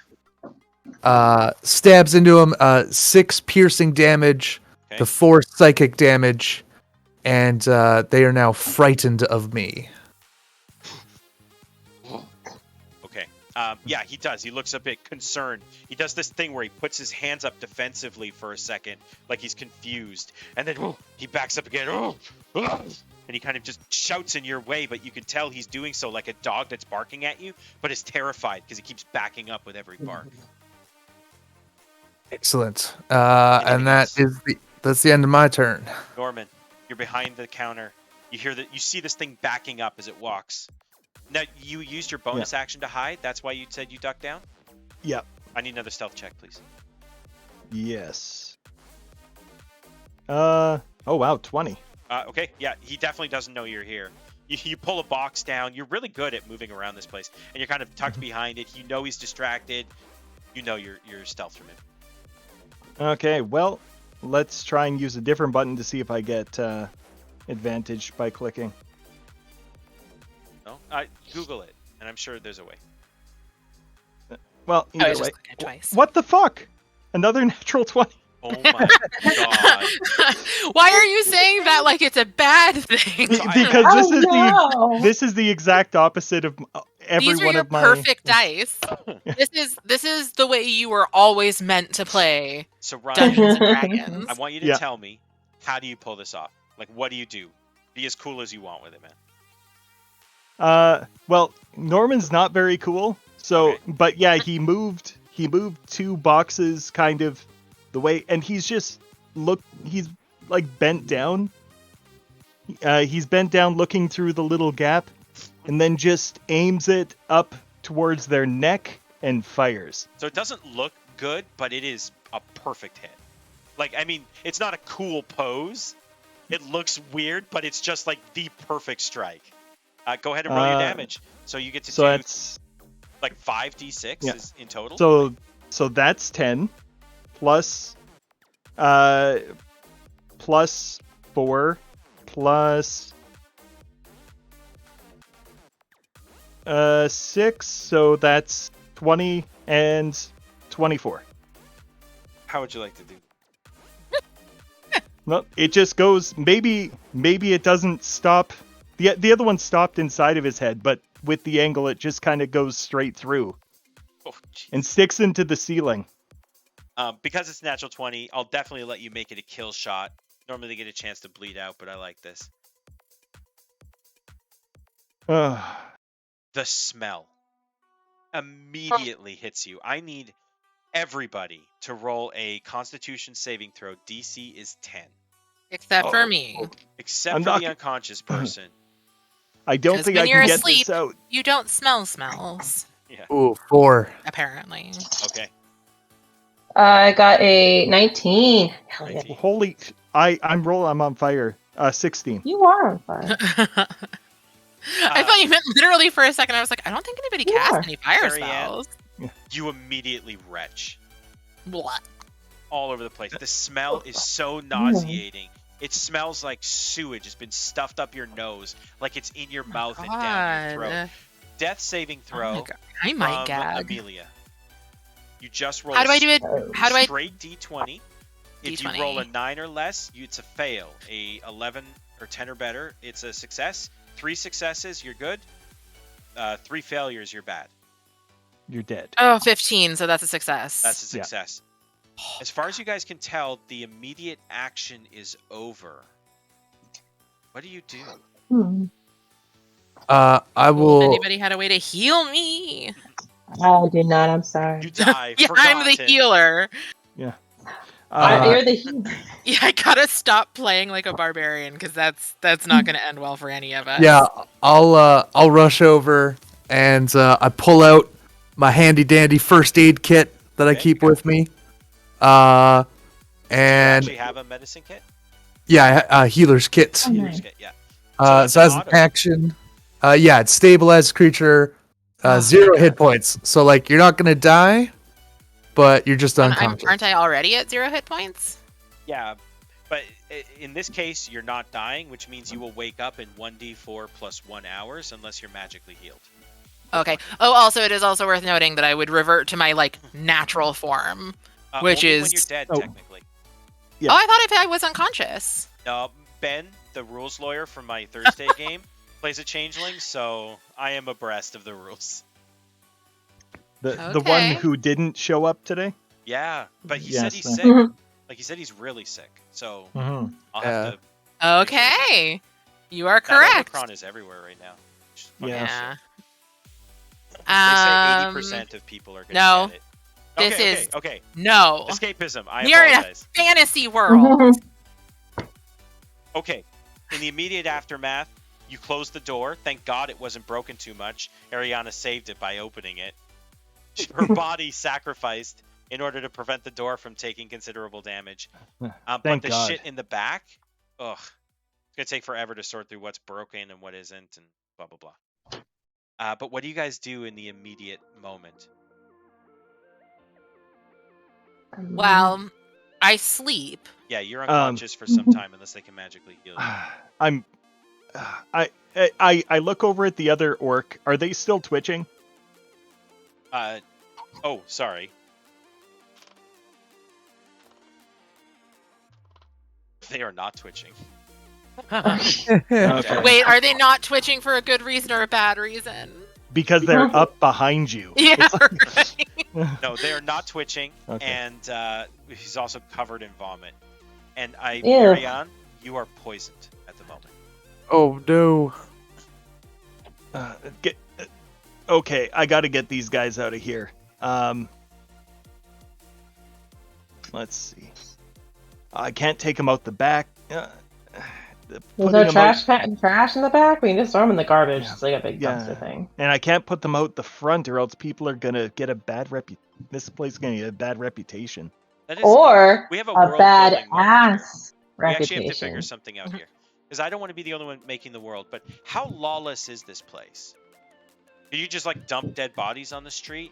Stabs into him. 6 piercing damage Okay. to 4 psychic damage, and they are now frightened of me. Okay. Yeah, he does. He looks a bit concerned. He does this thing where he puts his hands up defensively for a second, like he's confused, and then he backs up again. And he kind of just shouts in your way, but you can tell he's doing so like a dog that's barking at you, but is terrified because he keeps backing up with every bark. Excellent. Anything And that's the end of my turn. Norman, you're behind the counter. You see this thing backing up as it walks. Now, you used your bonus action to hide. That's why you said you ducked down? Yep. I need another stealth check, please. Yes. Oh wow, 20. Okay, yeah, he definitely doesn't know you're here. You pull a box down. You're really good at moving around this place, and you're kind of tucked behind it. You know he's distracted. You know you're stealth from him. Okay, well, let's try and use a different button to see if I get advantage by clicking. No, Google it, and I'm sure there's a way. Well, I either was way. just clicking twice. What the fuck? Another natural 20. Oh my god! Why are you saying that like it's a bad thing? Because this is the exact opposite of every These are one your of my perfect dice. This is the way you were always meant to play So Ryan, Dungeons and Dragons. I want you to tell me, how do you pull this off? Like, what do you do? Be as cool as you want with it, man. Well, Norman's not very cool. So, Okay. but yeah, he moved 2 boxes kind of the way, and he's like bent down. He's bent down looking through the little gap, and then just aims it up towards their neck and fires. So it doesn't look good, but it is a perfect hit. Like, I mean, it's not a cool pose. It looks weird, but it's just like the perfect strike. Go ahead and roll your damage. So you get to do that's like 5d6 is in total. so that's 10 plus 4 plus 6, so that's 20 and 24. How would you like to do? Well, it just goes. Maybe it doesn't stop. The other one stopped inside of his head, but with the angle, it just kind of goes straight through Oh, jeez. and sticks into the ceiling. Because it's natural 20, I'll definitely let you make it a kill shot. Normally they get a chance to bleed out, but I like this. Ugh. The smell immediately hits you. I need everybody to roll a Constitution saving throw. DC is 10. Except for me. Except I'm for not- the unconscious person. I don't 'Cause think when I you're can get asleep- this out. You don't smell smells, Yeah. Ooh, 4. apparently. Okay. I got a 19. Hell yeah. 19. Holy! I'm on fire. 16. You are on fire. I thought you meant literally for a second. I was like, I don't think anybody You cast are. any fire Carrie Ann. spells. You immediately retch Blah. all over the place. The smell is so nauseating. It smells like sewage has been stuffed up your nose, like it's in your mouth and down your throat. God. Death saving Oh throw my God. I might from gag. Amelia. You just roll How do I do it? Oh. How do I? straight D20. If you D20. roll a 9 or less, it's a fail. A 11 or 10 or better, it's a success. 3 successes, you're good. 3 failures, you're bad. You're dead. Oh, 15. So that's a success. That's a Yeah. success. As far as you guys can tell, the immediate action is over. What do you do? Hmm. I will. Anybody had a way to heal me? I did not. I'm sorry. You die. Yeah, I'm the forgotten. healer. You're the hero. Yeah, I gotta stop playing like a barbarian because that's not gonna end well for any of us. Yeah, I'll rush over and I pull out my handy dandy first aid kit that I Okay. keep with me. You And actually have a medicine kit? yeah, healer's kit. Oh, Healer's nice. kit, yeah. So as an auto. action, yeah, it stabilizes creature, 0 hit points. So like you're not gonna die, but you're just unconscious. Aren't I already at 0 hit points? Yeah, But in this case, you're not dying, which means you will wake up in 1d4 plus 1 hours unless you're magically healed. Okay. Oh, also, it is also worth noting that I would revert to my like natural form, which only is when you're dead, Oh. technically. Yeah. Oh, I thought if I was unconscious. No, Ben, the rules lawyer from my Thursday game, plays a changeling, so I am abreast of the rules. The one Okay. who didn't show up today. Yeah, but he Yes, said he's that- sick. Mhm. Like he said he's really sick. So Mm-hmm. I'll have to. Okay. You are That correct. Omicron is everywhere right now. Which is fucking Yeah. shit. Yeah. They say 80% of people are going to no. get it. This Okay, is- okay. No. Escapism. I We are in a apologize. fantasy world. Okay. In the immediate aftermath, you close the door. Thank God it wasn't broken too much. Ariana saved it by opening it. Her body sacrificed in order to prevent the door from taking considerable damage. But Thank the God. shit in the back, ugh. It's going to take forever to sort through what's broken and what isn't and blah, blah, blah. But what do you guys do in the immediate moment? Well, I sleep. Yeah, you're unconscious for some time unless they can magically heal you. I'm. I look over at the other orc. Are they still twitching? Oh, sorry. They are not twitching. Okay. Wait, are they not twitching for a good reason or a bad reason? Because they're up behind you. Yeah, right. No, they are not twitching, Okay. and he's also covered in vomit. And Ew. Ariane, you are poisoned at the moment. Oh no. Okay, I got to get these guys out of here. Let's see. I can't take them out the back. There's Putting no them out- trash in the back. We can just throw them in the garbage. Yeah. It's like a big Yeah. dumpster thing. and I can't put them out the front, or else people are gonna get a bad This place is gonna get a bad reputation. That is, Or we have a a world bad building moment here. ass We actually have to reputation. figure something out here. Because I don't want to be the only one making the world, but how lawless is this place? Do you just like dump dead bodies on the street?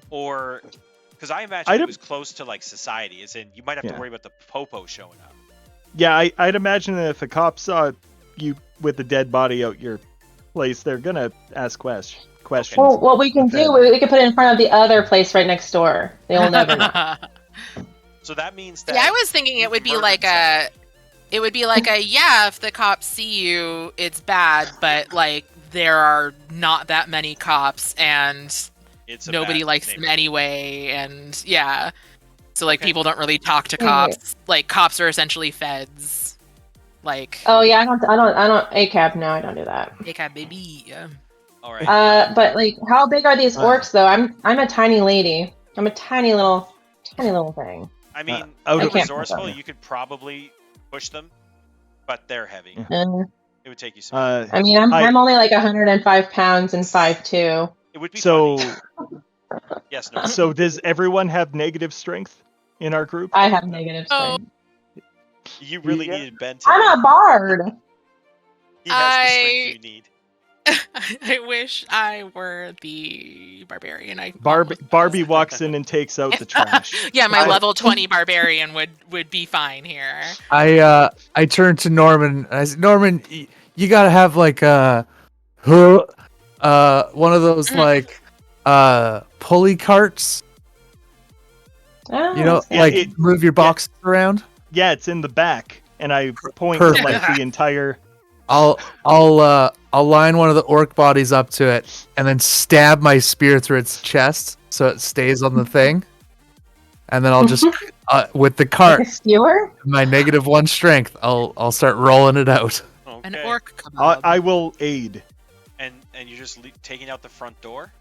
Or because I imagine it was close to like society, as in you might have to Yeah. worry about the popo showing up. Yeah, I'd imagine that if a cop saw you with a dead body out your place, they're gonna ask questions. Well, what we can do, we can put it in front of the other place right next door. They'll never know. So that means that Yeah, I was thinking it you've would be murdered like someone. yeah, if the cops see you, it's bad, but like there are not that many cops and It's a nobody bad likes them neighborhood. anyway, and yeah. So like Okay. people don't really talk to Yeah. cops. Like cops are essentially feds. Like Oh yeah, I don't ACAB. No, I don't do that. yeah, baby. Yeah. All right. But like, how big are these orcs though? I'm a tiny lady. I'm a tiny little thing. I mean, out you're of- I can't resourceful. push them. You could probably push them, but they're heavy. Yeah. It would take you some. I mean, I- I'm only like 105 pounds and 5'2". It would be So, funny. Yes, no. so does everyone have negative strength in our group? I have negative Oh. strength. You really Yeah. needed Ben to. I'm a bard. He has the strength you need. I wish I were the barbarian. Barbie walks in and takes out the trash. Yeah, my I- level 20 barbarian would be fine here. I turned to Norman and I said, Norman, you gotta have like one of those like pulley carts. Oh, You know, that's Yeah, like it- move your boxes around. Yeah, it's in the back, and I point to Perfect. like the entire. I'll line one of the orc bodies up to it and then stab my spear through its chest so it stays on the thing. And then I'll just with the like cart, a skewer. my -1 strength, I'll start rolling it out. Okay. An orc kebab. I will aid. And you're just taking out the front door.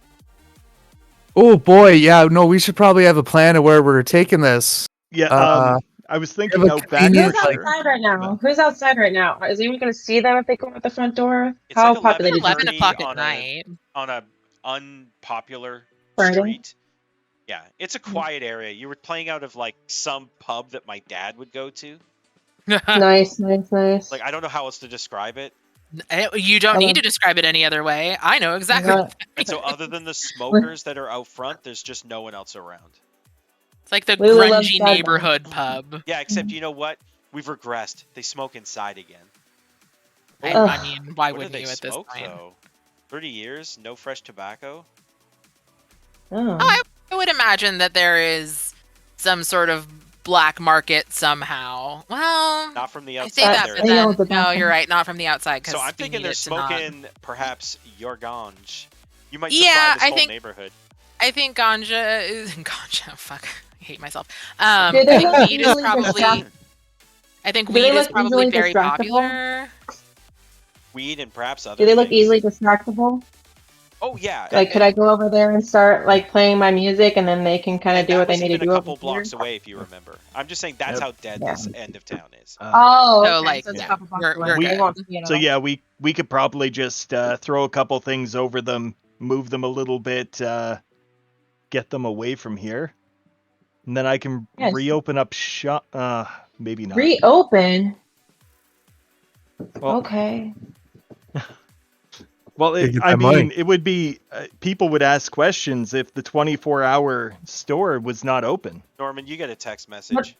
Oh boy, yeah, no, we should probably have a plan of where we're taking this. Yeah, I was thinking have a out back. convenient, Who's for like- sure. outside right now? Who's outside right now? Is anyone going to see them if they go out the front door? It's How like 11 populated? 11 30 o'clock on at a- night. On a unpopular Friday? street. Yeah, it's a quiet area. You were playing out of like some pub that my dad would go to. Nice. Like I don't know how else to describe it. You don't Hello. need to describe it any other way. I know exactly. And so other than the smokers that are out front, there's just no one else around. It's like the Lulu loves grungy Bad Bunny. neighborhood pub. Yeah, except you know what? We've regressed. They smoke inside again. I mean, why What do wouldn't they you at this smoke point? though? 30 years, no fresh tobacco. Oh. I would imagine that there is some sort of black market somehow. Well, Not from the I outside. say that, there but is. They know then the no, bathroom. you're right. Not from the outside because So I'm thinking they're smoking perhaps your ganj. You might Yeah, supply this I whole think- neighborhood. I think ganja is ganja. Fuck, I hate myself. Do I they think look weed is easily probably. distract- I think Do they weed is look probably easily very distractible? popular. Weed and perhaps other Do they look things. easily distractible? Oh yeah. Like, could I go over there and start like playing my music, and then they can kind of And do that what they was need to even do a over couple here? blocks away, if you remember. I'm just saying that's Yep. how dead Yeah. this end of town is. Oh, So, okay. like, So it's yeah, a couple blocks we're away. good. They won't see it So all. yeah, we could probably just throw a couple things over them, move them a little bit, get them away from here, and then I can Yes. reopen up shop. Maybe not. Reopen. Well, Okay. Well, Gotta get I that money. mean, it would be people would ask questions if the 24-hour store was not open. Norman, you get a text message.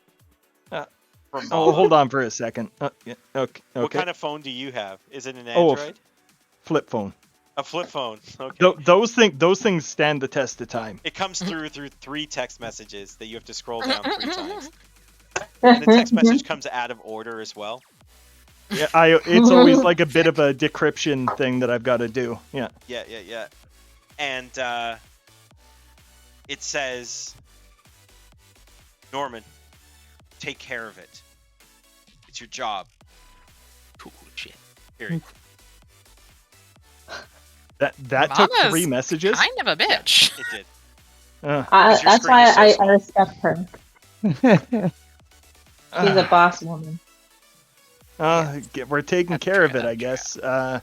Uh, From Oh, Mama. hold on for a second. Yeah, okay. What kind of phone do you have? Is it an Oh, Android? Flip phone. A flip phone. Okay. Those things stand the test of time. It comes through 3 text messages that you have to scroll down 3 times. And the text message comes out of order as well. Yeah, it's always like a bit of a decryption thing that I've got to do. Yeah. Yeah. And it says, Norman, take care of it. It's your job. Cool shit. Period. That took Mama's 3 messages. Kind of a bitch. It did. Uh, Because your That's screen why is so I small. respect her. She's a boss woman. We're taking That's care true, of it, I that's guess.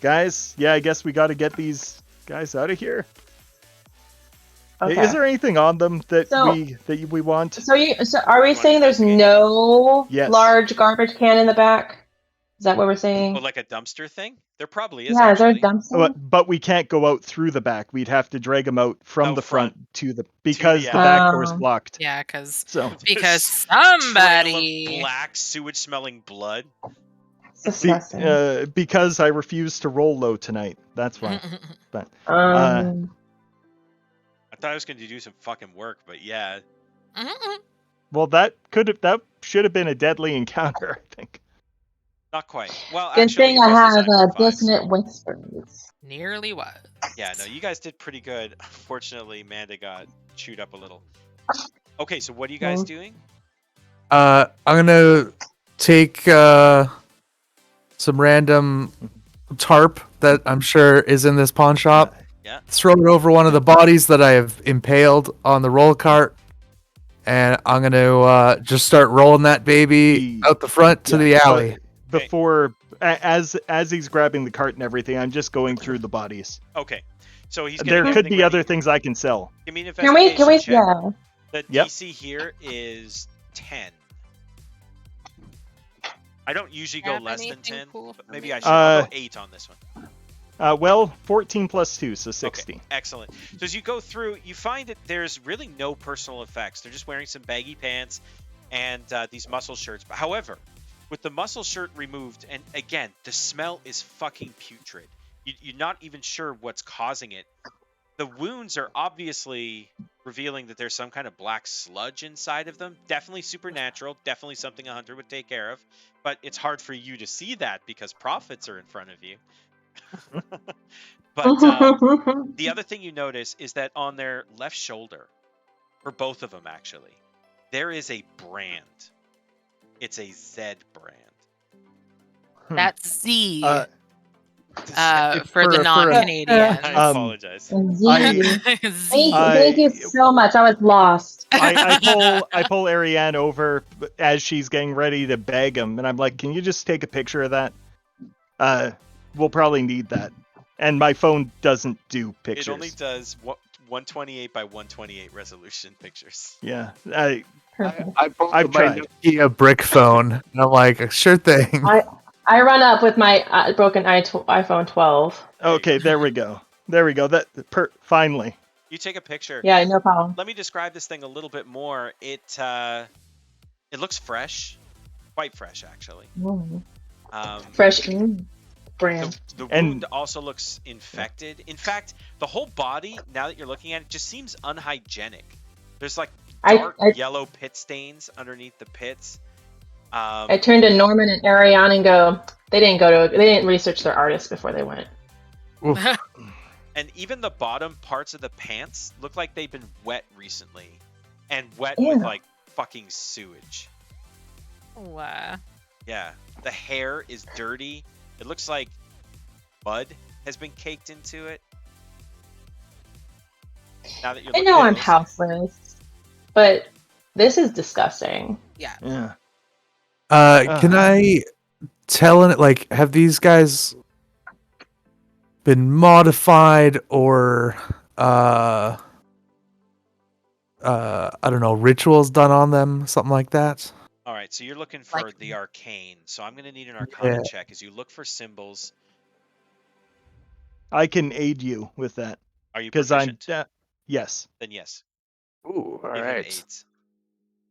Guys, yeah, I guess we got to get these guys out of here. Okay. Is there anything on them that So- we want? So are we wanna saying there's investigate? no Yes. large garbage can in the back? Is that what we're saying? Oh, like a dumpster thing? There probably is. Yeah, is there a actually. dumpster? But we can't go out through the back. We'd have to drag them out from Out the front. front to the because the alley. back door's Oh. blocked. Yeah, because So because Trail of somebody. black sewage-smelling blood. Disgusting. because I refused to roll low tonight. That's why. Um, I thought I was going to do some fucking work, but yeah. Well, that should have been a deadly encounter, I think. Not quite. Well, good actually, thing it I was have designed for 5s. dissonant whispers. Nearly was. Yeah, no, you guys did pretty good. Unfortunately, Amanda got chewed up a little. Okay, so what are you guys doing? I'm gonna take some random tarp that I'm sure is in this pawn shop. Yeah. Throw it over one of the bodies that I have impaled on the roll cart, and I'm gonna just start rolling that baby out the front to the alley. Before, as he's grabbing the cart and everything, I'm just going through the bodies. Okay, so he's getting There could everything be ready. other things I can sell. Give me an Can we? investigation check. Yeah. The Yep. DC here is 10. I don't usually go Have less than anything 10, cool but for maybe me? I should. I'll go 8 on this one. Well, 14 plus 2, so 60. Okay, excellent. So as you go through, you find that there's really no personal effects. They're just wearing some baggy pants and these muscle shirts. But however, with the muscle shirt removed, and again, the smell is fucking putrid. You're not even sure what's causing it. The wounds are obviously revealing that there's some kind of black sludge inside of them. Definitely supernatural. Definitely something a hunter would take care of. But it's hard for you to see that because profits are in front of you. But the other thing you notice is that on their left shoulder, for both of them actually, there is a brand. It's a Z brand. That's Z. For for the a- non-Canadians. I apologize. Z. Thank you so much. I was lost. I pull Ariane over as she's getting ready to bag him, and I'm like, "Can you just take a picture of that? We'll probably need that." And my phone doesn't do pictures. It only does 128 by 128 resolution pictures. Yeah, Perfect. I pulled I've my tried. Nokia brick phone, and I'm like, sure thing. I run up with my broken iPhone 12. Okay, there we go. Finally. You take a picture. Yeah, no problem. Let me describe this thing a little bit more. It looks fresh. quite fresh actually. Fresh brand. The And- wound also looks infected. In fact, the whole body, now that you're looking at it, just seems unhygienic. There's like dark yellow pit stains underneath the pits. I turned to Norman and Ariana and go, they didn't research their artists before they went. And even the bottom parts of the pants look like they've been wet recently. And wet Ew. with like fucking sewage. Wow. Yeah. The hair is dirty. It looks like mud has been caked into it. Now that you're I looking know at I'm this- houseless, but this is disgusting. Yeah. Yeah. Can I tell it like have these guys been modified or I don't know, rituals done on them, something like that? All right, so you're looking for Like- the arcane. So I'm going to need an Arcana Yeah. check as you look for symbols. I can aid you with that Are you because I'm. proficient? Yes. Then yes. Ooh, all Give him right. 8s.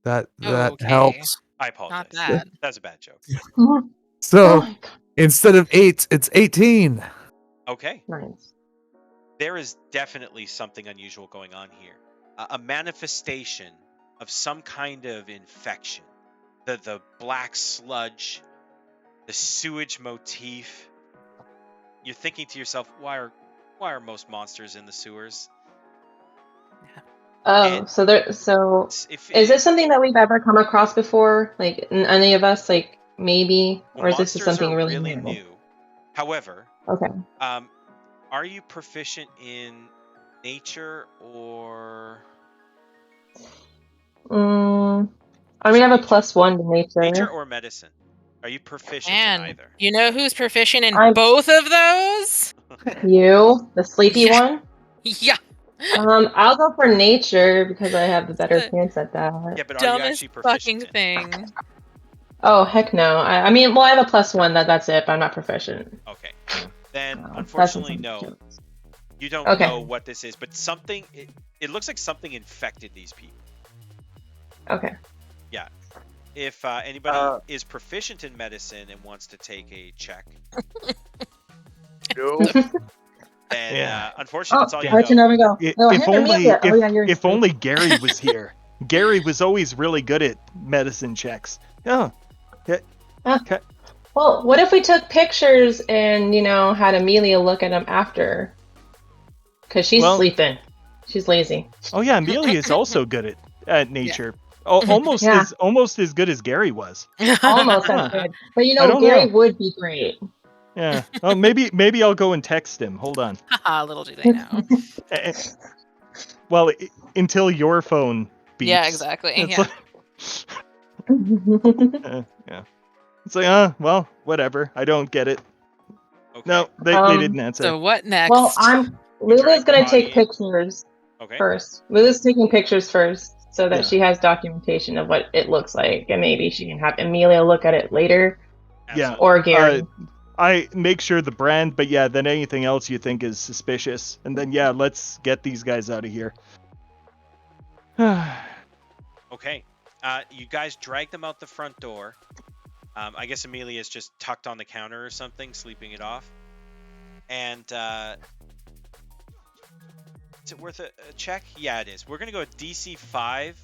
That Okay. helps. I apologize. Not bad. That was a bad joke. Oh So my God. instead of 8, it's 18. Okay. Nice. There is definitely something unusual going on here. A manifestation of some kind of infection. The black sludge, the sewage motif. You're thinking to yourself, why are most monsters in the sewers? Oh, And- so If is this something that we've ever come across before? Like any of us, like maybe, well, or is this just monsters something are really new? new? However, Okay. Are you proficient in nature or I mean, I have a +1 to nature. nature or medicine? Are you proficient in And either? you know who's proficient in I'm- both of those? You, the sleepy Yeah. one. Yeah. I'll go for nature because I have the better The chance at that. Yeah, but are you Dumbest actually proficient fucking in? thing. Oh heck no! I mean, well, I have a +1. That's it. But I'm not proficient. Okay. Then That's unfortunately something no. to- You don't Okay. know what this is, but something it looks like something infected these people. Okay. If anybody is proficient in medicine and wants to take a check, No. then Yeah. unfortunately that's all you I'll let you know. know we go. I- No, if hit me only up. Oh yeah, you're if only Gary was here. Gary was always really good at medicine checks. Yeah. Well, what if we took pictures and had Amelia look at them after? Because she's Well- sleeping. She's lazy. Oh yeah, Amelia is also good at nature. Almost Yeah. almost as good as Gary was. Almost as good. But I don't Gary know. would be great. Yeah. Oh, maybe I'll go and text him. Hold on. Haha, little do they know. Eh, Well, until your phone beeps. Yeah, exactly. It's Yeah. like, yeah. It's like, well, whatever. I don't get it. Okay. No, they Um, didn't answer. So what next? Well, Lulu's drag the gonna body take in. pictures Okay. first. Lulu's taking pictures first so that Yeah. she has documentation of what it looks like, and maybe she can have Amelia look at it later, Yeah. Absolutely. or Gary. I make sure the brand, but yeah, then anything else you think is suspicious, and then yeah, let's get these guys out of here. Okay. You guys drag them out the front door. I guess Amelia's just tucked on the counter or something, sleeping it off. And is it worth a check? Yeah, it is. We're gonna go with DC 5.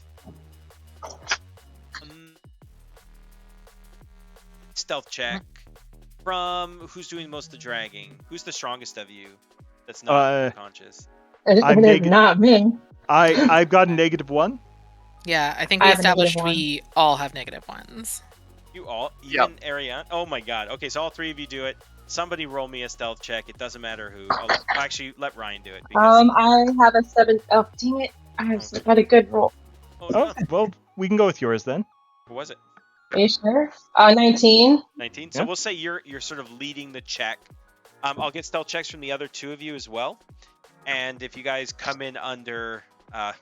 Stealth check from who's doing most of the dragging. Who's the strongest of you? That's not unconscious. I'm It is neg- not me. I've got a -1. Yeah, I think I we have a negative established one. we all have negative ones. You all, even Ariana? Oh my god. Okay, so all three of you do it. Somebody roll me a stealth check. It doesn't matter who. Actually, let Ryan do it. Because, I have a 7. Oh, dang it! I had a good roll. oh, Oh, no. well, we can go with yours then. What was it? Are you sure? 19. 19. So Yeah. we'll say you're sort of leading the check. I'll get stealth checks from the other two of you as well. And if you guys come in under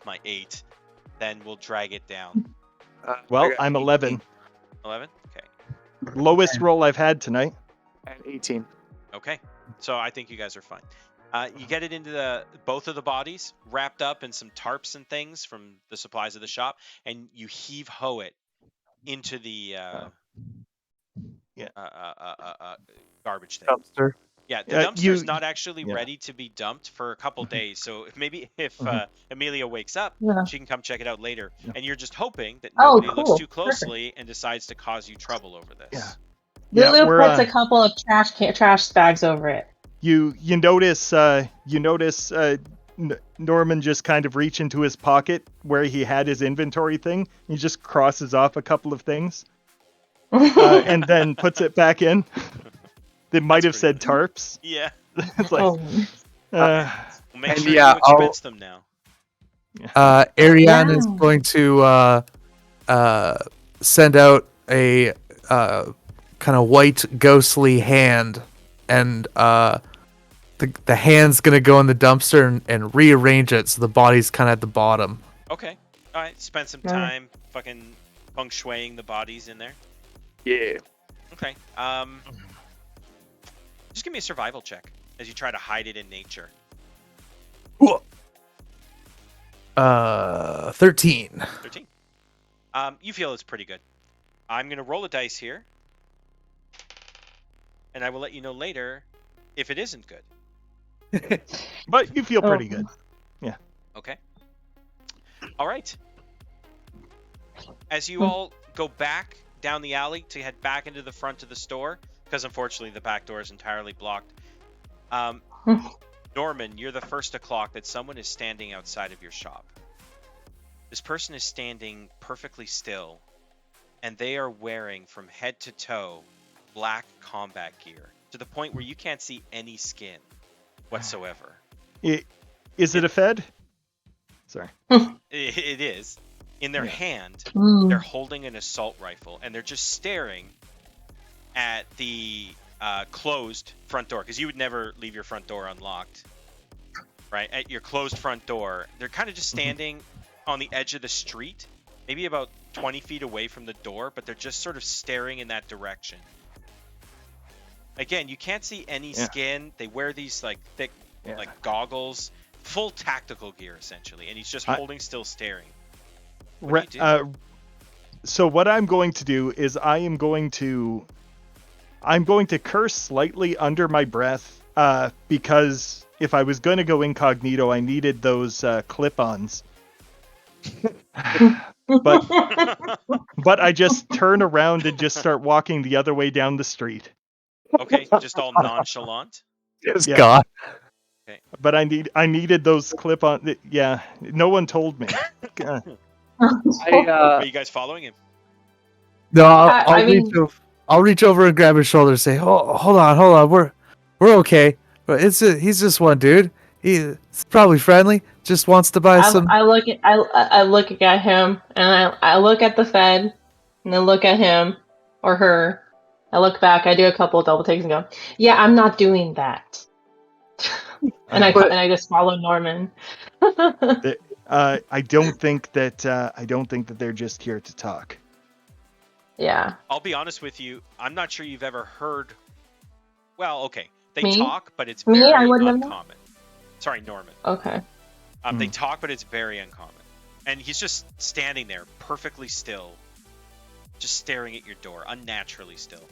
my 8, then we'll drag it down. Well, I'm 11. 11. Okay. Lowest roll I've had tonight. And 18. Okay. So I think you guys are fine. You get it into both of the bodies, wrapped up in some tarps and things from the supplies of the shop, and you heave-ho it into the garbage thing. Dumpster. Yeah, the dumpster's not actually ready to be dumped for a couple days. So maybe if Amelia wakes up, Yeah. she can come check it out later. Yeah. And you're just hoping that Oh, nobody looks cool. too closely and decides to cause you trouble over this. Yeah. Lulu puts a couple of trash bags over it. You notice Norman just kind of reach into his pocket where he had his inventory thing. He just crosses off a couple of things and then puts it back in. They might have said tarps. Yeah. It's like, We'll make And sure yeah, you expense them now. Ariana is going to send out a kind of white ghostly hand, and the hand's gonna go in the dumpster and rearrange it so the body's kind of at the bottom. Okay. All right. Spend some time fucking feng shuiing the bodies in there. Yeah. Okay. Just give me a survival check as you try to hide it in nature. 13. 13. You feel it's pretty good. I'm gonna roll a dice here, and I will let you know later if it isn't good. but you feel pretty good. Yeah. Okay. All right. As you all go back down the alley to head back into the front of the store, because unfortunately the back door is entirely blocked. Norman, you're the first to clock that someone is standing outside of your shop. This person is standing perfectly still, and they are wearing from head to toe black combat gear to the point where you can't see any skin whatsoever. Is it a Fed? Sorry. It is. In their hand, they're holding an assault rifle, and they're just staring at the closed front door, because you would never leave your front door unlocked, right? At your closed front door, they're kind of just standing on the edge of the street, maybe about 20 feet away from the door, but they're just sort of staring in that direction. Again, you can't see any skin. They wear these like thick like goggles, full tactical gear essentially, and he's just holding still staring. What do you do? So what I'm going to do is I'm going to curse slightly under my breath, because if I was going to go incognito, I needed those clip-ons. but I just turn around and just start walking the other way down the street. Okay, just all nonchalant. Yes, God. Okay. But I needed those clip-on. Yeah, no one told me. Are you guys following him? No, I'll reach over and grab his shoulder and say, "Oh, hold on, we're okay. But he's just one dude. He's probably friendly. Just wants to buy some." I look at him, and I look at the Fed, and then look at him or her. I look back. I do a couple of double takes and go, "Yeah, I'm not doing that." and I just follow Norman. I don't think that they're just here to talk. Yeah. I'll be honest with you. I'm not sure you've ever heard. Well, okay, they Me? talk, but it's very I wouldn't have known. uncommon. Sorry, Norman. Okay. They talk, but it's very uncommon. And he's just standing there, perfectly still, just staring at your door, unnaturally still.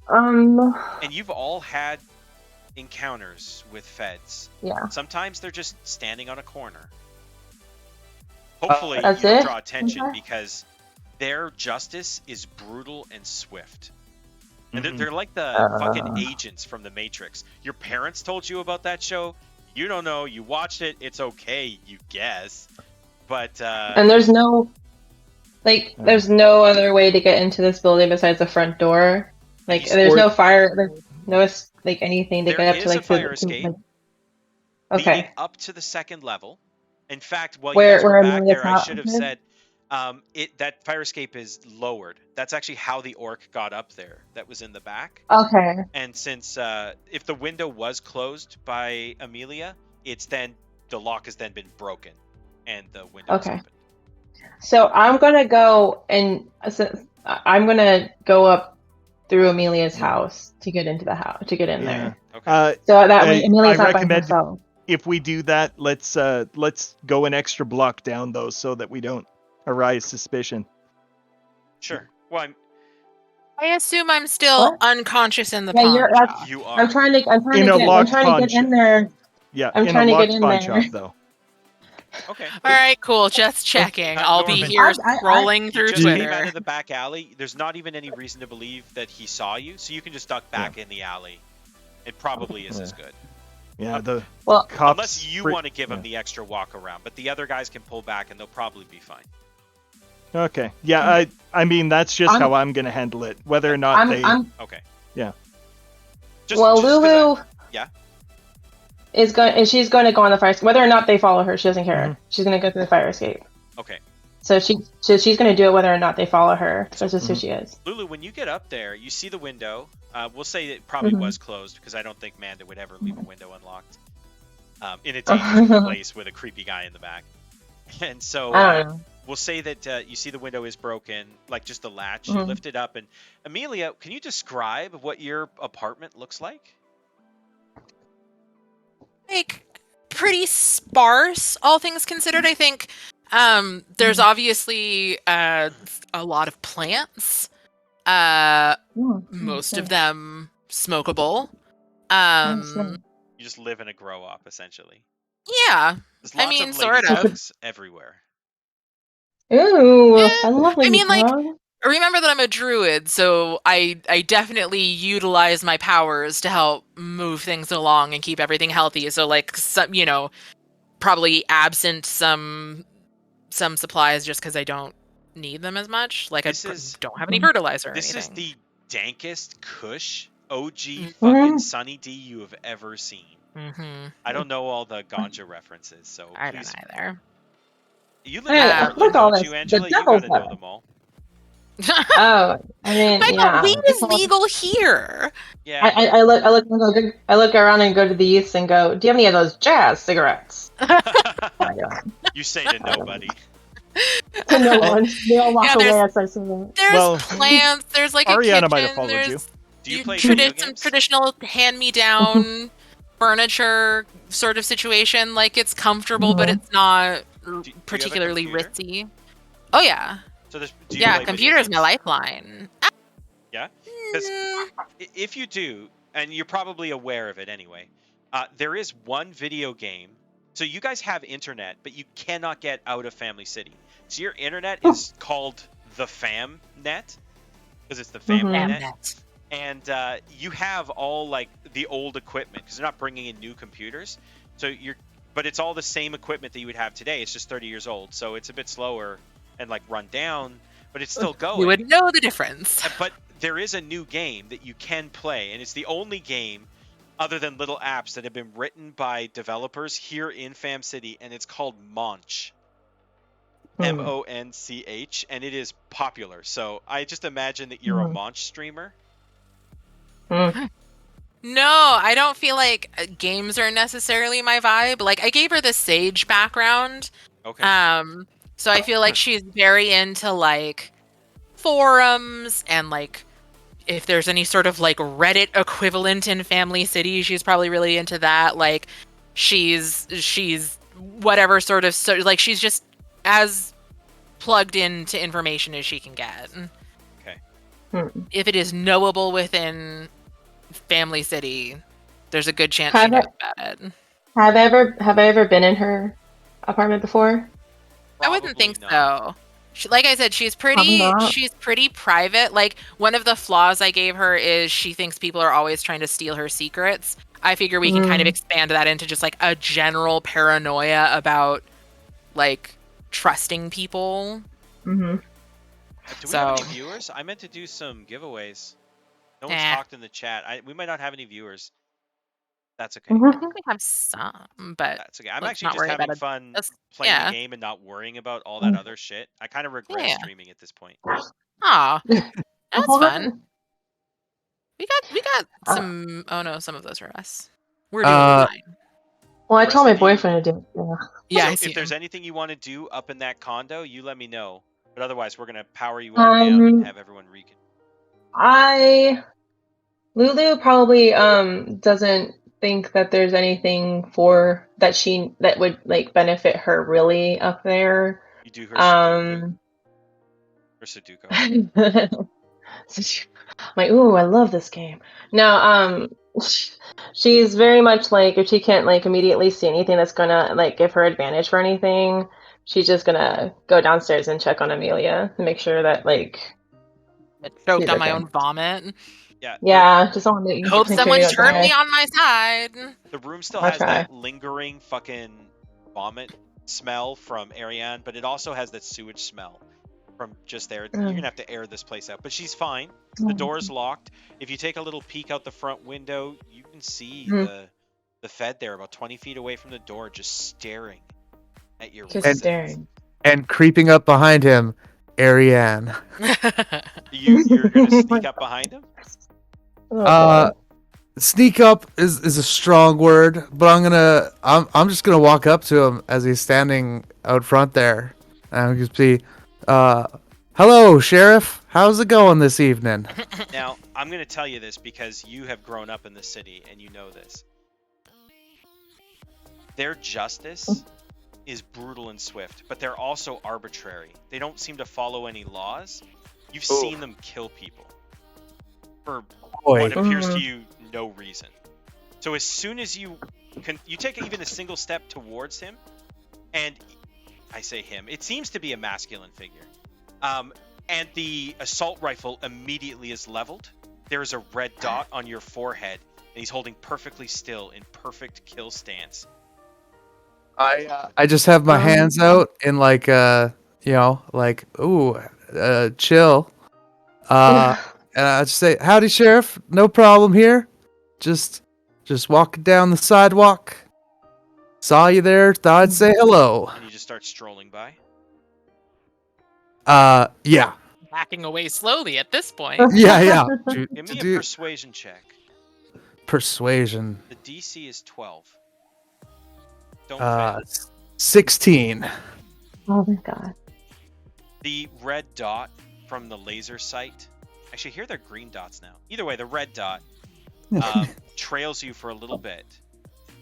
And you've all had encounters with feds. Yeah. Sometimes they're just standing on a corner. Hopefully, you That's don't it? draw attention Okay. because their justice is brutal and swift. And they're like the fucking agents from the Matrix. Your parents told you about that show. You don't know. You watched it. It's okay, you guess. But And there's no other way to get into this building besides the front door. Like there's no fire, there's no like anything to there get up is to like a fire escape leading okay. up to the second level. In fact, while Where- you guys were where back Amelia's there, I should have house is? said that fire escape is lowered. That's actually how the orc got up there. That was in the back. Okay. And since if the window was closed by Amelia, it's then the lock has then been broken, and the window is Okay. open. So I'm gonna go up through Amelia's house to get into the house to get in there. Okay. So that way Amelia's I not by recommend herself. if we do that, let's go an extra block down though, so that we don't arise suspicion. Sure. Well, I assume I'm still What? unconscious in the Yeah, pawn you're. shop. You are. I'm trying to In a locked get pawn in there. Yeah, I'm in a trying to get locked in pawn there. shop, though. Okay. All right, cool. Just checking. I'll be Norman, here I- scrolling he through just came Twitter. out of the back alley. There's not even any reason to believe that he saw you, so you can just duck back in the alley. It probably is as good. Yeah, the Well, cops. Unless you want to give him the extra walk around, but the other guys can pull back and they'll probably be fine. Okay. Yeah, I mean that's just how I'm gonna handle it. Whether or not they. Okay. Yeah. Lulu. Yeah. She's going to go on the fire escape. Whether or not they follow her, she doesn't care. Mhm. She's going to go through the fire escape. Okay. So she's going to do it whether or not they follow her. That's just who she is. Lulu, when you get up there, you see the window. We'll say it probably was closed because I don't think Manda would ever leave a window unlocked in a dangerous place with a creepy guy in the back. And so I don't know. we'll say that you see the window is broken, like just the latch. You lift it up, and Amelia, can you describe what your apartment looks like? Like pretty sparse, all things considered. I think there's obviously a lot of plants. Most of them smokable. You just live in a grow up, essentially. Yeah. There's lots I mean, of sort lady of. bugs everywhere. Ooh, Yeah, I love I mean, like, dog. remember that I'm a druid, so I definitely utilize my powers to help move things along and keep everything healthy. So like some, probably absent some supplies just because I don't need them as much. Like don't have any fertilizer or This is anything. the dankest Kush OG Mhm. fucking Sunny D you have ever seen. Mm-hmm. I don't know all the ganja references, so I please. don't either. You live in Hey, Portland, look all don't this. you, The Angela? You devil's gotta know heaven. them all. Oh, I mean, I yeah. know weed is legal here. Yeah. I look around and go to the youths and go, "Do you have any of those jazz cigarettes?" You say to nobody. To no one. They all walk Yeah, away there's- as I see them. There's plants. There's like a Ariana might have kitchen. followed you. There's Do you play video some games? traditional hand-me-down furniture sort of situation. Like it's comfortable, but it's not you have a particularly computer? ritzy. Oh yeah, So do you yeah. play video Computer's my games? lifeline. Yeah? Because if you do, and you're probably aware of it anyway, there is one video game. So you guys have internet, but you cannot get out of Family City. So your internet is called the Fam Net, because it's the Family Damn Net. that. And you have all like the old equipment because they're not bringing in new computers. So but it's all the same equipment that you would have today. It's just 30 years old, so it's a bit slower and like run down, but it's still going. You would know the difference. But there is a new game that you can play, and it's the only game other than little apps that have been written by developers here in Fam City, and it's called Monch. Monch, and it is popular. So I just imagine that you're a Monch streamer. No, I don't feel like games are necessarily my vibe. Like I gave her the Sage background. Okay. So I feel like she's very into like forums and like if there's any sort of like Reddit equivalent in Family City, she's probably really into that. Like she's whatever sort of like she's just as plugged into information as she can get. Okay. If it is knowable within Family City, there's a good chance she knows about it. Have I ever been in her apartment before? I wouldn't Probably think not. so. Like I said, she's pretty private. Like one of the flaws I gave her is she thinks people are always trying to steal her secrets. I figure we can kind of expand that into just like a general paranoia about like trusting people. Mm-hmm. Do we have any viewers? I meant to do some giveaways. No one's talked in the chat. We might not have any viewers. That's okay. I think we have some, but that's okay. I'm let's actually not just worry having about it. fun playing the game and not worrying about all that other shit. I kind of regret streaming at this point. Aw, that's fun. We got some. Oh no, some of those are us. We're doing fine. Well, I told my boyfriend to do it. Yeah, So if there's anything you want to do up in that condo, you let me know. But otherwise, we're gonna power you all down and have everyone recon. Lulu probably doesn't think that there's anything that would like benefit her really up there. You do her Sudoku. Or Sudoku. I'm like, ooh, I love this game. No, she's very much like, if she can't like immediately see anything that's gonna like give her advantage for anything, she's just gonna go downstairs and check on Amelia and make sure that like I choked she's on my okay. own vomit. Yeah. Yeah, just want to Hope make sure someone you don't turned me die. on my side. The room still I'll has try. that lingering fucking vomit smell from Ariane, but it also has that sewage smell from just there. You're gonna have to air this place out, but she's fine. The door's locked. If you take a little peek out the front window, you can see the Fed there about 20 feet away from the door, just staring at your Just residence. staring. And creeping up behind him, Ariane. You're gonna sneak up behind him? Uh, Sneak up is a strong word, but I'm just gonna walk up to him as he's standing out front there, and we can see, hello, Sheriff. How's it going this evening? Now, I'm gonna tell you this because you have grown up in the city and you know this. Their justice is brutal and swift, but they're also arbitrary. They don't seem to follow any laws. You've seen them kill people for what appears to you no reason. So as soon as you take even a single step towards him, and I say him, it seems to be a masculine figure, and the assault rifle immediately is leveled. There is a red dot on your forehead, and he's holding perfectly still in perfect kill stance. I just have my hands out in like chill. And I just say, "Howdy, Sheriff. No problem here. Just walking down the sidewalk. Saw you there. Thought I'd say hello." And you just start strolling by. Yeah. Backing away slowly at this point. Yeah. Give me a persuasion check. Persuasion. The DC is 12. Don't fail. 16. Oh my god. The red dot from the laser sight. Actually, here they're green dots now. Either way, the red dot trails you for a little bit.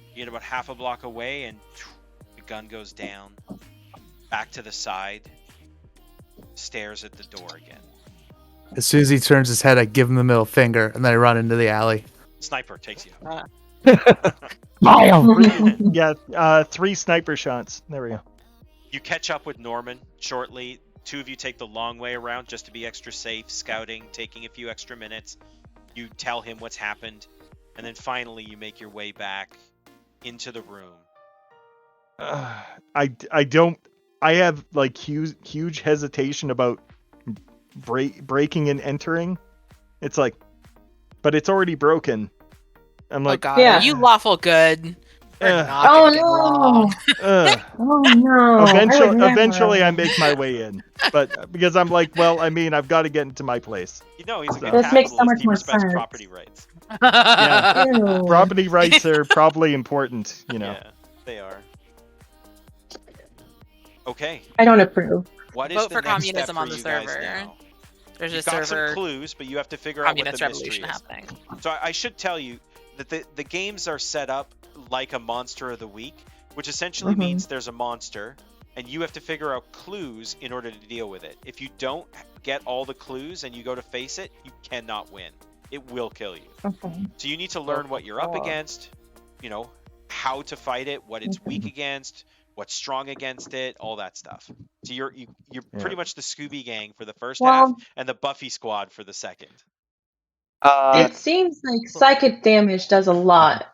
You get about half a block away, and the gun goes down. Back to the side. Stares at the door again. As soon as he turns his head, I give him the middle finger, and then I run into the alley. Sniper takes you out. Yeah, 3 sniper shots. There we go. You catch up with Norman shortly. 2 of you take the long way around just to be extra safe, scouting, taking a few extra minutes. You tell him what's happened, and then finally you make your way back into the room. I have like huge hesitation about breaking and entering. It's like, but it's already broken. I'm like, oh god, yeah. you lawful good. You're not Oh gonna get wrong. Oh no. Eventually I make my way in. But because I'm like, well, I mean, I've got to get into my place. You know, he's a good This makes so capitalist. much He more respects sense. property rights. Yeah. Ew. Property rights are probably important, you know. Yeah, they are. Okay. I don't approve. What is Vote the for next communism step on for the you guys server. now? There's a You've got server some clues, but you have to figure out what the communist mystery revolution is. happening. So I should tell you that the games are set up like a monster of the week, which essentially means there's a monster, and you have to figure out clues in order to deal with it. If you don't get all the clues and you go to face it, you cannot win. It will kill you. Okay. So you need to learn what you're up against, you know, how to fight it, what it's weak against, what's strong against it, all that stuff. So you're pretty much the Scooby Gang for the first half and the Buffy Squad for the second. It seems like psychic damage does a lot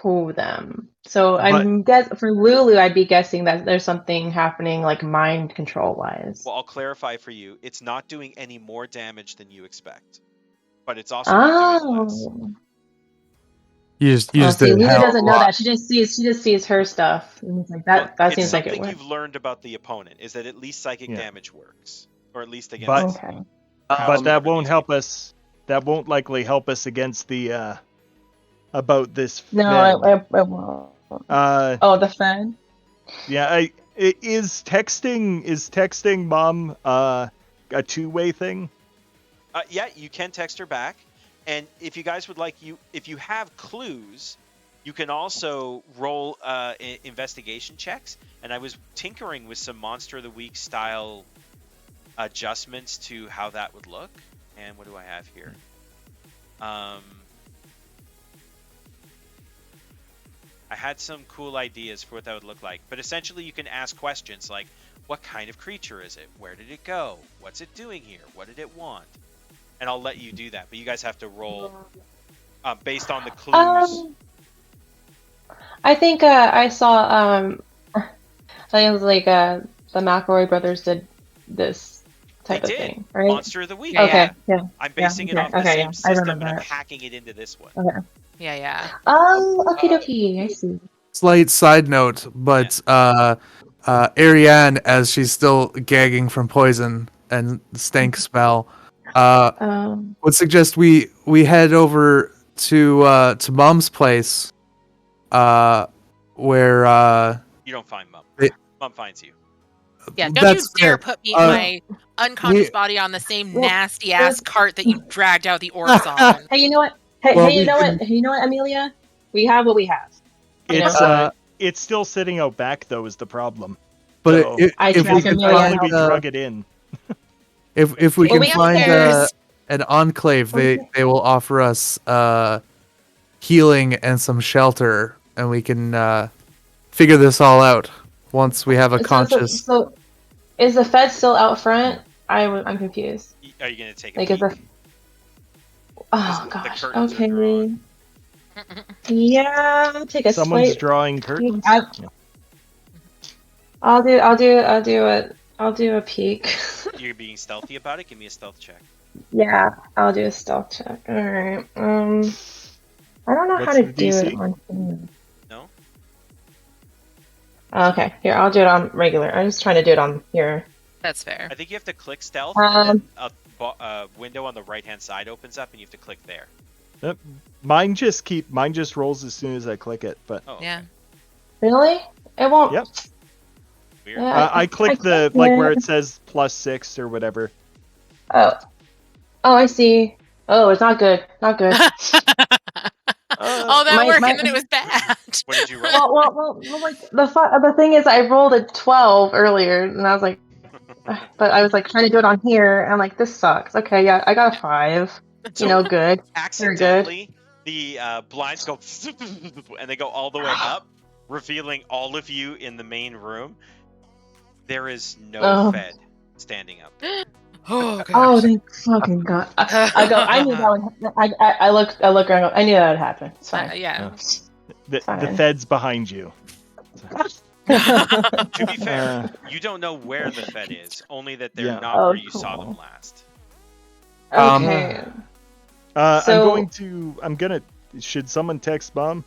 to them. So I'm for Lulu, I'd be guessing that there's something happening like mind control wise. Well, I'll clarify for you. It's not doing any more damage than you expect, but it's also not doing less. You just See, did Lulu hell doesn't a know lot. that. She just sees her stuff. And it's like that. That It's seems like it something works. you've learned about the opponent is that at least psychic damage works, or at least against. But Okay. but that won't help us. That won't likely help us against the about this. No, Fed. it won't. The Fed. Yeah, is texting mom a 2-way thing? Yeah, you can text her back, and if you guys would like, if you have clues, you can also roll investigation checks. And I was tinkering with some Monster of the Week style adjustments to how that would look, And what do I have here? I had some cool ideas for what that would look like, but essentially you can ask questions like, what kind of creature is it? Where did it go? What's it doing here? What did it want? And I'll let you do that, but you guys have to roll based on the clues. I think I saw I think it was like the McElroy brothers did this type of thing, right? Monster of the Week. Okay, yeah. I'm basing it off the same system, and I'm hacking it into this one. Okay. Yeah. Oh, okie dokie. I see. Slight side note, but Ariane, as she's still gagging from poison and the stank spell, would suggest we head over to Mom's place, where you don't find Mom. Mom finds you. Yeah, don't you dare put me my unconscious body on the same nasty ass cart that you dragged out the orcs on. Hey, you know what? Hey, you know what, Amelia? We have what we have. It's still sitting out back though is the problem. But so if we can probably be drug it in. If we can find an enclave, they will offer us healing and some shelter, and we can figure this all out once we have a conscious. So, is the Fed still out front? I'm confused. Are you gonna take a peek? Oh gosh. Okay. Yeah, take a Someone's drawing curtains. I'll do a peek. You're being stealthy about it? Give me a stealth check. Yeah, I'll do a stealth check. Alright. I don't know how to do it on here. No? Okay, here, I'll do it on regular. I'm just trying to do it on here. That's fair. I think you have to click stealth, and then a window on the right-hand side opens up, and you have to click there. Yep. Mine just rolls as soon as I click it, but yeah. Really? It won't. Yep. Weird. I clicked the where it says +6 or whatever. Oh, I see. Oh, it's not good. Not good. That worked, and then it was bad. What did you roll? Well, like the thing is, I rolled a 12 earlier, and I was like, but I was like trying to do it on here, and I'm like, this sucks. Okay, yeah, I got a 5. Good. Accidentally, the blinds go and they go all the way up, revealing all of you in the main room. There is no Fed standing up. Oh, gosh. Oh, thank fucking God. I knew that would I looked around, I knew that would happen. It's fine. Yeah. The Fed's behind you. To be fair, you don't know where the Fed is, only that they're not where you saw them last. Okay. Should someone text Mom?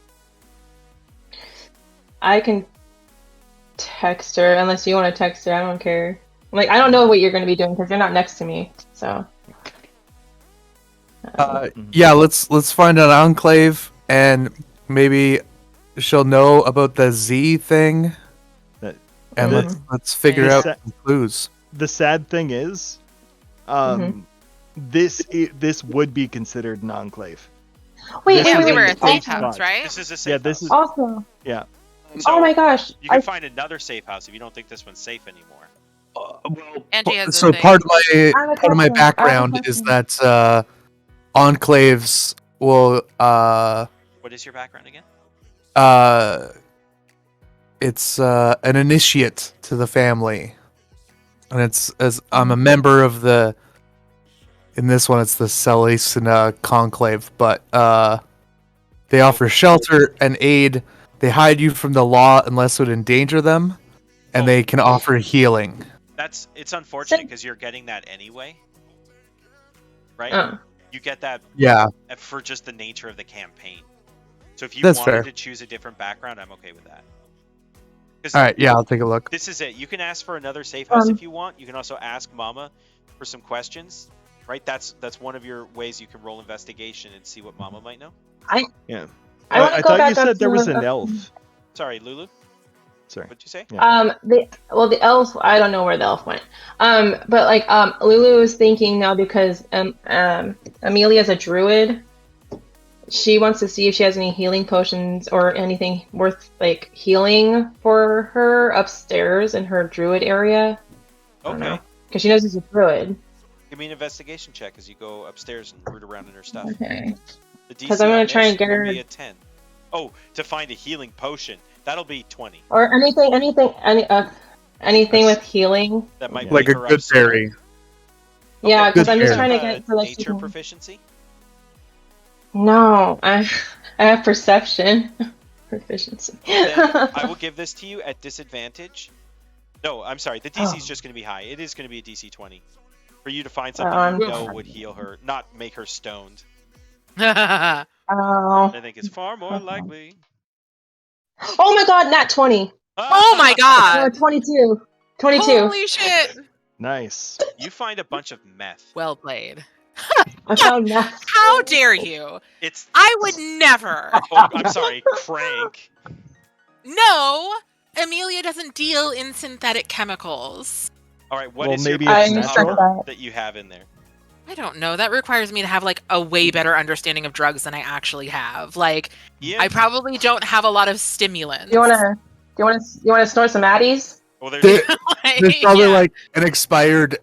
I can text her, unless you want to text her. I don't care. Like, I don't know what you're going to be doing because you're not next to me. So. Yeah, let's find an enclave, and maybe she'll know about the Z thing, and let's figure out the clues. The sad thing is, this would be considered an enclave. Wait, we were a safe house, right? This is a safe house. This is awesome. Yeah. So oh my gosh! You can find another safe house if you don't think this one's safe anymore. So part of my background is that enclaves will. What is your background again? It's an initiate to the family, and it's as I'm a member of the. In this one, it's the Salacina Conclave, but they offer shelter and aid. They hide you from the law unless it would endanger them, and they can offer healing. It's unfortunate because you're getting that anyway, right? You get that for just the nature of the campaign. So if you wanted to choose a different background, I'm okay with that. All right, yeah, I'll take a look. This is it. You can ask for another safe house if you want. You can also ask Mama for some questions. Right, that's one of your ways you can roll investigation and see what Mama might know. I thought you said there was an elf. Sorry, Lulu. Sorry. What'd you say? Yeah. The elf. I don't know where the elf went. But like Lulu is thinking now because Amelia's a druid. She wants to see if she has any healing potions or anything worth like healing for her upstairs in her druid area. Okay. Because she knows he's a druid. Give me an investigation check as you go upstairs and root around in her stuff. Okay. The 'Cause DC I'm gonna on try this and get will her- be a 10. Oh, to find a healing potion. That'll be 20. Or anything with healing. That might Like make a her good upstart. fairy. Yeah, Okay, because do I'm you just have, trying to get so that she nature can... proficiency. No, I have perception proficiency. Then I will give this to you at disadvantage. No, I'm sorry. The DC is Oh. just going to be high. It is going to be a DC 20. For you to find something I'm you just- know would heal her, not make her stoned. Oh. I think it's far more likely. Oh my god, nat 20. Oh my god! 22. 22. Holy shit! Nice. You find a bunch of meth. Well played. I found meth. How dare you? It's. I would never. Oh, I'm sorry, crank. No! Amelia doesn't deal in synthetic chemicals. All right, what Well, is maybe your it's best natural. number that you have in there? I don't know. That requires me to have like a way better understanding of drugs than I actually have. Like, Yeah. I probably don't have a lot of stimulants. You wanna snort some Addies? Well, there's. There- There's probably Yeah. like an expired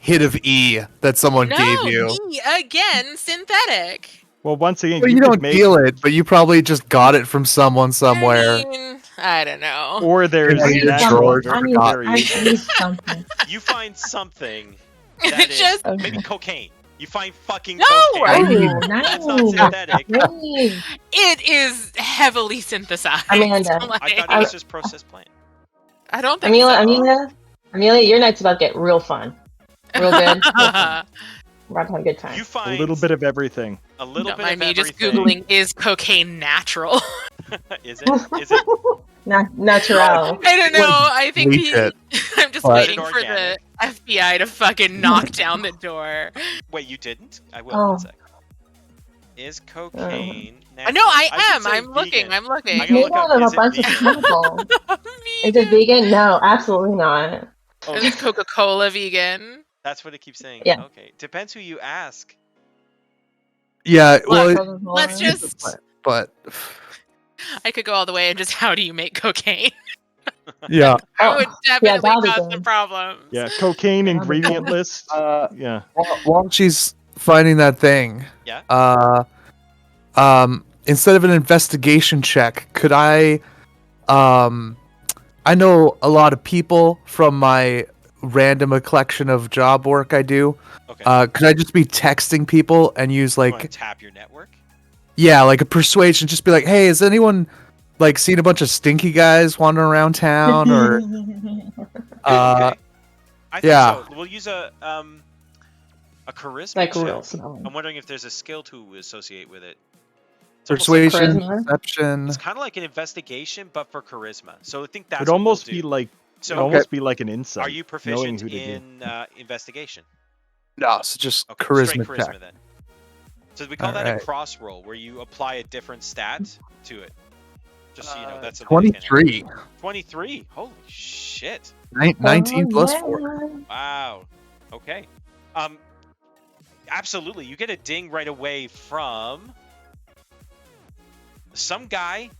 hit of E that someone No, gave you. me again, synthetic. Well, once again, Well, you you could don't make, deal it, but you probably just got it from someone somewhere. I mean, I don't know. or there's I need a natural drawer to drug forgot. variations. something. You find something that is Just maybe cocaine. You find fucking No! cocaine. Oh, That's not nice. synthetic. Nice. it is heavily synthesized. Amanda, Like, I thought it was just processed plant. I don't think so. Amelia, your night's about to get real fun. Real good. Real fun. We're about to have a good time. You A find little bit of everything. a little Don't bit mind of me just everything. googling is cocaine natural. Is it? Is it? Natural. I don't know. I think Bleach it. I'm just But- waiting Is it for the organic? FBI to fucking knock down the door. Wait, you didn't? I will. Oh. One sec. Is cocaine? I know I should am. say I'm looking. vegan. I'm looking. I gotta look Made up, out of is a it bunch of vegan? chemicals. Is it vegan? No, absolutely not. Oh, Is Coca-Cola vegan? that's what it keeps saying. Yeah. Okay. Depends who you ask. Yeah, Look, well, Let's just. but I could go all the way and just how do you make cocaine? yeah. That would definitely that'll be cause good. some problems. Yeah, cocaine Yeah, ingredient but- list. Yeah. While she's finding that thing, Yeah. instead of an investigation check, could I know a lot of people from my random collection of job work I do. Okay. Could I just be texting people and use You wanna like tap your network? yeah, like a persuasion, just be like, hey, has anyone like seen a bunch of stinky guys wandering around town or Okay. I think yeah. so. We'll use a charisma Like check. real smelling. I'm wondering if there's a skill to associate with it. It's almost persuasion, Charisma? perception. It's kind of like an investigation, but for charisma. So I think that's It'd almost what we'll be do. like So almost be like an insight. are you knowing proficient who to do. in investigation? No, so just Okay, charisma, straight check. charisma then. So we call that a Alright. cross roll, where you apply a different stat to it. Just so you know, that's a 23. 23. Holy shit! 19 plus Oh, 4. yeah. Wow. Okay. Absolutely. You get a ding right away from some guy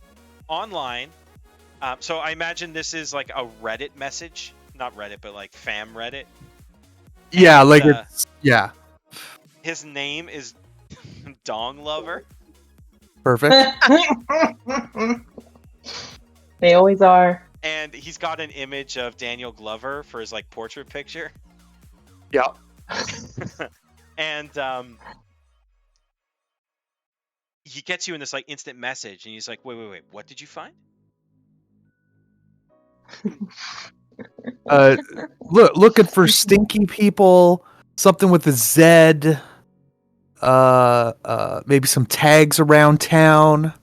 online. So I imagine this is like a Reddit message, not Reddit, but like fam Reddit. Yeah, And, like it's yeah, His name is Dong Lover. perfect. They always are. And he's got an image of Daniel Glover for his like portrait picture. Yeah. And he gets you in this like instant message, and he's like, "Wait, what did you find?" Looking for stinky people, something with a Z. Maybe some tags around town.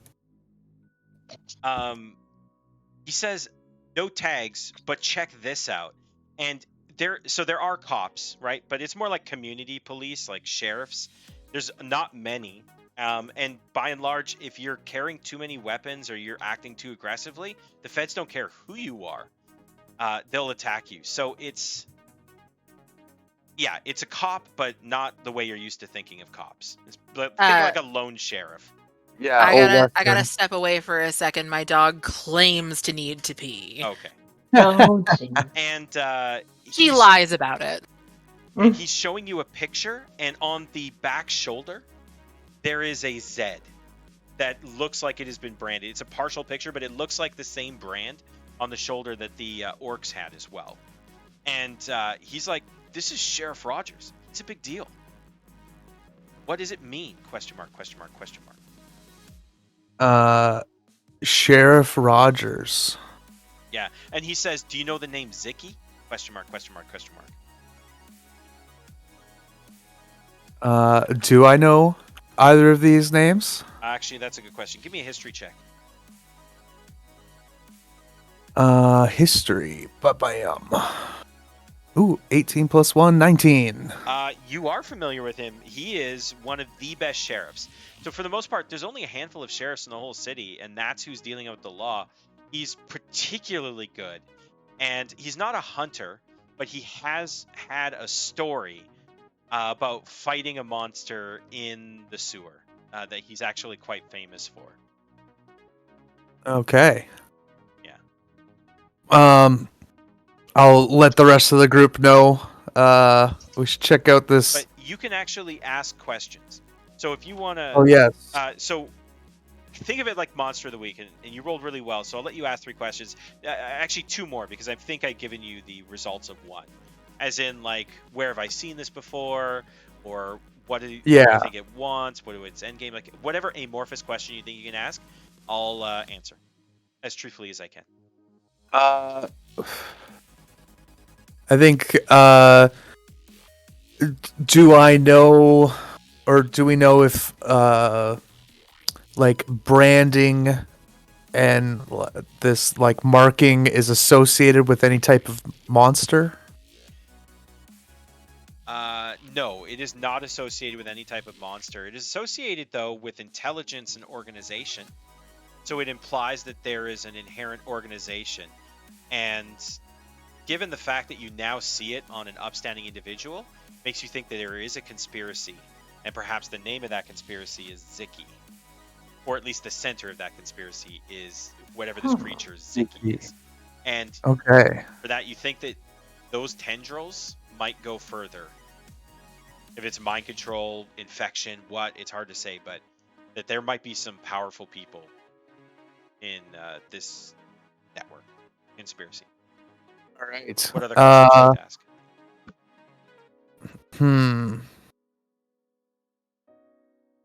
He says no tags, but check this out. And there are cops, right? But it's more like community police, like sheriffs. There's not many. And by and large, if you're carrying too many weapons or you're acting too aggressively, the feds don't care who you are. They'll attack you. So it's a cop, but not the way you're used to thinking of cops. Think like a lone sheriff. Yeah, I gotta step away for a second. My dog claims to need to pee. Okay. Oh, jeez. And He he's- lies about it. And he's showing you a picture, and on the back shoulder, there is a Z that looks like it has been branded. It's a partial picture, but it looks like the same brand on the shoulder that the orcs had as well. And he's like, this is Sheriff Rogers. It's a big deal. What does it mean? Question mark, question mark, question mark. Sheriff Rogers. Yeah. And he says, do you know the name Zicky? Question mark, question mark, question mark. Do I know either of these names? Actually, that's a good question. Give me a history check. History. Ooh, 18 plus 1, 19. You are familiar with him. He is one of the best sheriffs. So for the most part, there's only a handful of sheriffs in the whole city, and that's who's dealing with the law. He's particularly good. And he's not a hunter, but he has had a story about fighting a monster in the sewer that he's actually quite famous for. Okay. Yeah. I'll let the rest of the group know. We should check out this. But you can actually ask questions. So if you want to... Oh, yes. So think of it like Monster of the Week, and you rolled really well, so I'll let you ask 3 questions. Actually, 2 more, because I think I've given you the results of 1. As in, like, where have I seen this before? Or what do you think it wants? What do its endgame? Like, whatever amorphous question you think you can ask, I'll answer as truthfully as I can. I think, do I know, or do we know if, like, branding and this, like, marking is associated with any type of monster? No, it is not associated with any type of monster. It is associated, though, with intelligence and organization. So it implies that there is an inherent organization. And given the fact that you now see it on an upstanding individual, makes you think that there is a conspiracy. And perhaps the name of that conspiracy is Zicky. Or at least the center of that conspiracy is whatever this creature Zicky is. And okay, for that, you think that those tendrils might go further. If it's mind control, infection, it's hard to say, but that there might be some powerful people in this network conspiracy. All right. What other questions would you like to ask?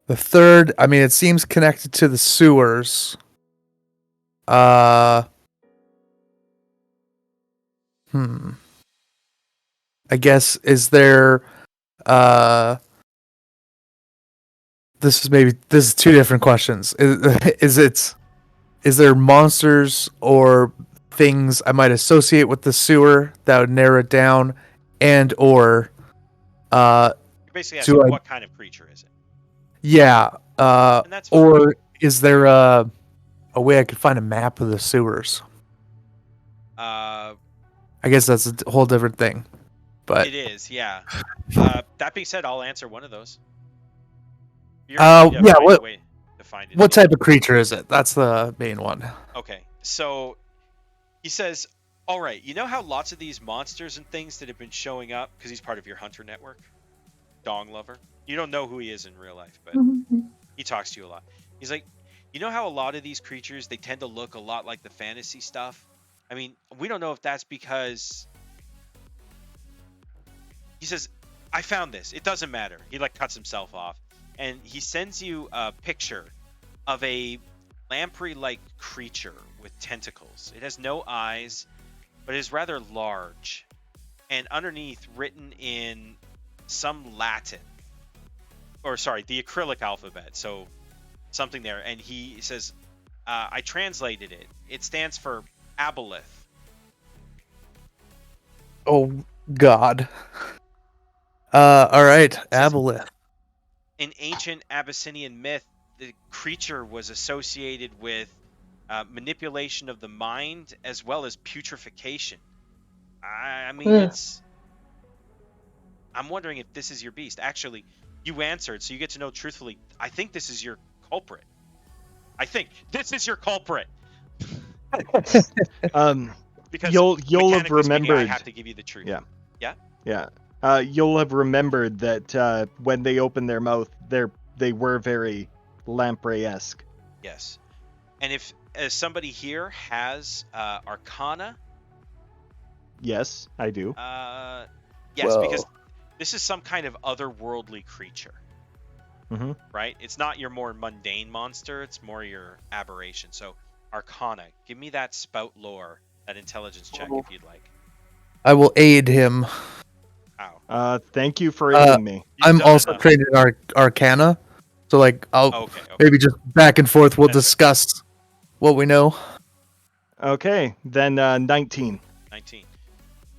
The third, I mean, it seems connected to the sewers. I guess, is there, this is 2 different questions. Is there monsters or things I might associate with the sewer that would narrow it down, and or You're basically asking what kind of creature is it? Yeah. And that's fine. Or is there a way I could find a map of the sewers? I guess that's a whole different thing. But it is, yeah. That being said, I'll answer one of those. What type of creature is it? That's the main one. Okay, so he says, all right, you know how lots of these monsters and things that have been showing up, because he's part of your hunter network, Dong Lover. You don't know who he is in real life, but he talks to you a lot. He's like, you know how a lot of these creatures, they tend to look a lot like the fantasy stuff? I mean, we don't know if that's because... He says, I found this. It doesn't matter. He like cuts himself off. And he sends you a picture of a lamprey-like creature with tentacles. It has no eyes, but it is rather large. And underneath, written in some Latin, or sorry, the acrylic alphabet, so something there. And he says, I translated it. It stands for Aboleth. Oh, God. All right, Aboleth. In ancient Abyssinian myth, the creature was associated with manipulation of the mind as well as putrefaction. I mean, I'm wondering if this is your beast. Actually, you answered, so you get to know truthfully. I think this is your culprit. I think this is your culprit. Because you'll have remembered. I have to give you the truth. Yeah. you'll have remembered that when they opened their mouth, they were very lamprey-esque. Yes. And if somebody here has Arcana, Yes, I do. yes, because Whoa. this is some kind of otherworldly creature, Mm-hmm. right? It's not your more mundane monster, it's more your aberration. So Arcana, give me that spout lore, that intelligence check if you'd like. I will aid him. Ow. Thank you for aiding me. You've I'm done also enough. trained in Arcana, so like I'll Okay. maybe just back and forth. We'll That's it. discuss what we know. Okay, then 19. 19.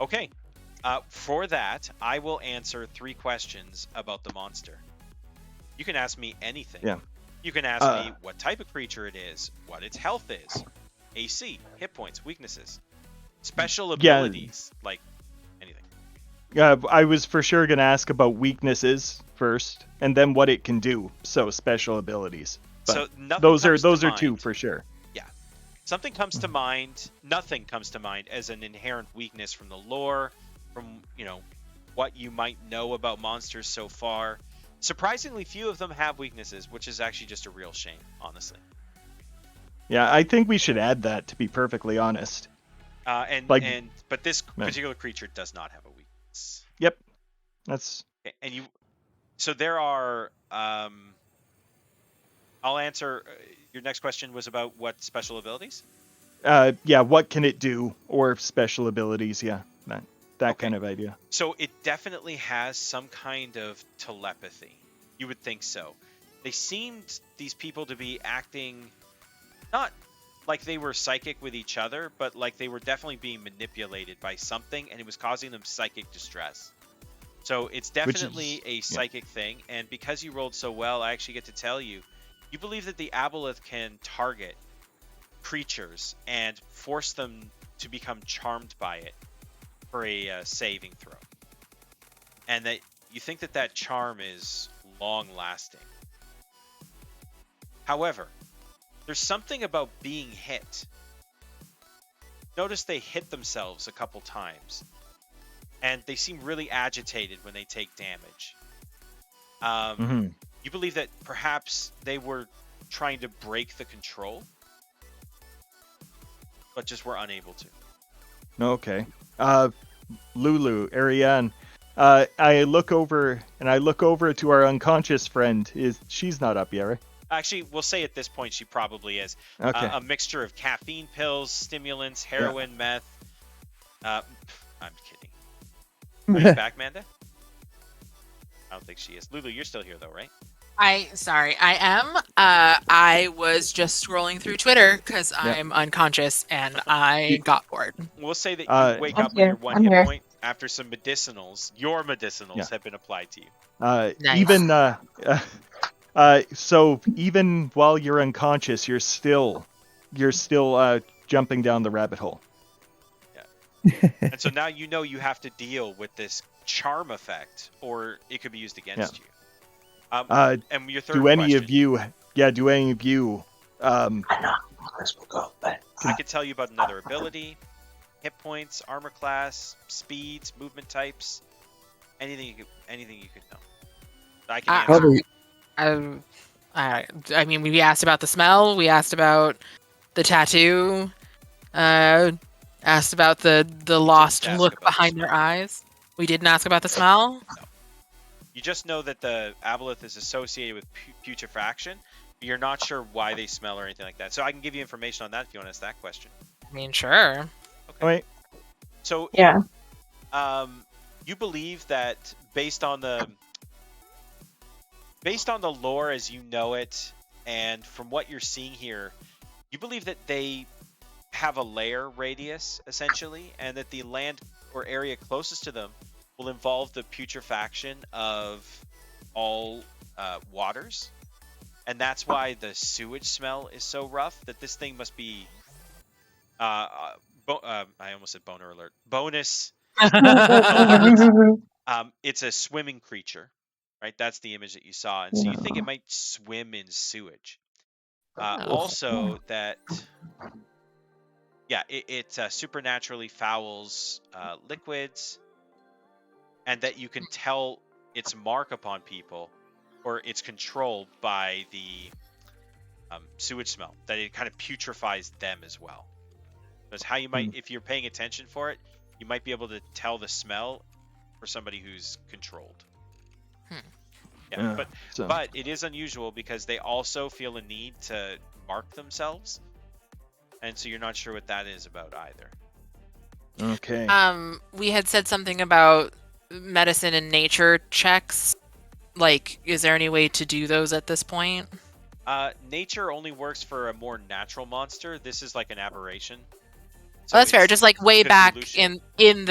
Okay. For that, I will answer 3 questions about the monster. You can ask me anything. Yeah. You can ask me what type of creature it is, what its health is, AC, hit points, weaknesses, special abilities, like anything. I was for sure going to ask about weaknesses first, and then what it can do. So special abilities. But So nothing those comes are to two mind. for sure. Something comes to mind. Nothing comes to mind as an inherent weakness from the lore, from what you might know about monsters so far. Surprisingly, few of them have weaknesses, which is actually just a real shame, honestly. Yeah, I think we should add that, to be perfectly honest. But this particular creature does not have a weakness. Yep, that's. And so there are. I'll answer. Your next question was about what special abilities? Yeah, what can it do, or special abilities? Yeah, that Okay. kind of idea. So it definitely has some kind of telepathy. You would think so. They seemed, these people, to be acting not like they were psychic with each other, but like they were definitely being manipulated by something, and it was causing them psychic distress. So it's definitely a psychic thing, and because you rolled so well, I actually get to tell you, you believe that the aboleth can target creatures and force them to become charmed by it for a saving throw, and that you think that charm is long lasting. However, there's something about being hit. Notice they hit themselves a couple times, and they seem really agitated when they take damage. You believe that perhaps they were trying to break the control, but just were unable to. Okay. Lulu, Ariane, I look over to our unconscious friend. She's not up yet, right? Actually, we'll say at this point she probably is. Okay. A mixture of caffeine pills, stimulants, heroin, meth. I'm kidding. Are you back, Manda? I don't think she is. Lulu, you're still here though, right? I am. I was just scrolling through Twitter because I'm unconscious and I got bored. We'll say that you wake up with your one hit point after some medicinals. Your medicinals have been applied to you. Nice. Even so even while you're unconscious, you're still jumping down the rabbit hole. Yeah. And so now you know you have to deal with this charm effect, or it could be used against you. And your third do any question, of you? Yeah, do any of you? I could tell you about another ability, hit points, armor class, speeds, movement types, anything you could know. I can answer. I mean, we asked about the smell. We asked about the tattoo. Asked about the lost look behind their eyes. We didn't ask about the smell. No. You just know that the aboleth is associated with putrefaction. You're not sure why they smell or anything like that. So I can give you information on that if you want to ask that question. I mean, sure. Okay. Wait. So you believe that based on the lore as you know it, and from what you're seeing here, you believe that they have a lair radius essentially, and that the land or area closest to them will involve the putrefaction of all waters, and that's why the sewage smell is so rough. That this thing must be I almost said boner alert. Bonus alert. It's a swimming creature, right? That's the image that you saw, and so you think it might swim in sewage. Also that it supernaturally fouls liquids. and that you can tell its mark upon people or its control by the sewage smell, that it kind of putrefies them as well. That's how you might, if you're paying attention for it, you might be able to tell the smell for somebody who's controlled. Yeah, but it is unusual because they also feel a need to mark themselves, and so you're not sure what that is about either. Okay. We had said something about medicine and nature checks. Like, is there any way to do those at this point? Nature only works for a more natural monster. This is like an aberration. So that's fair. Just like way back Cthulhu in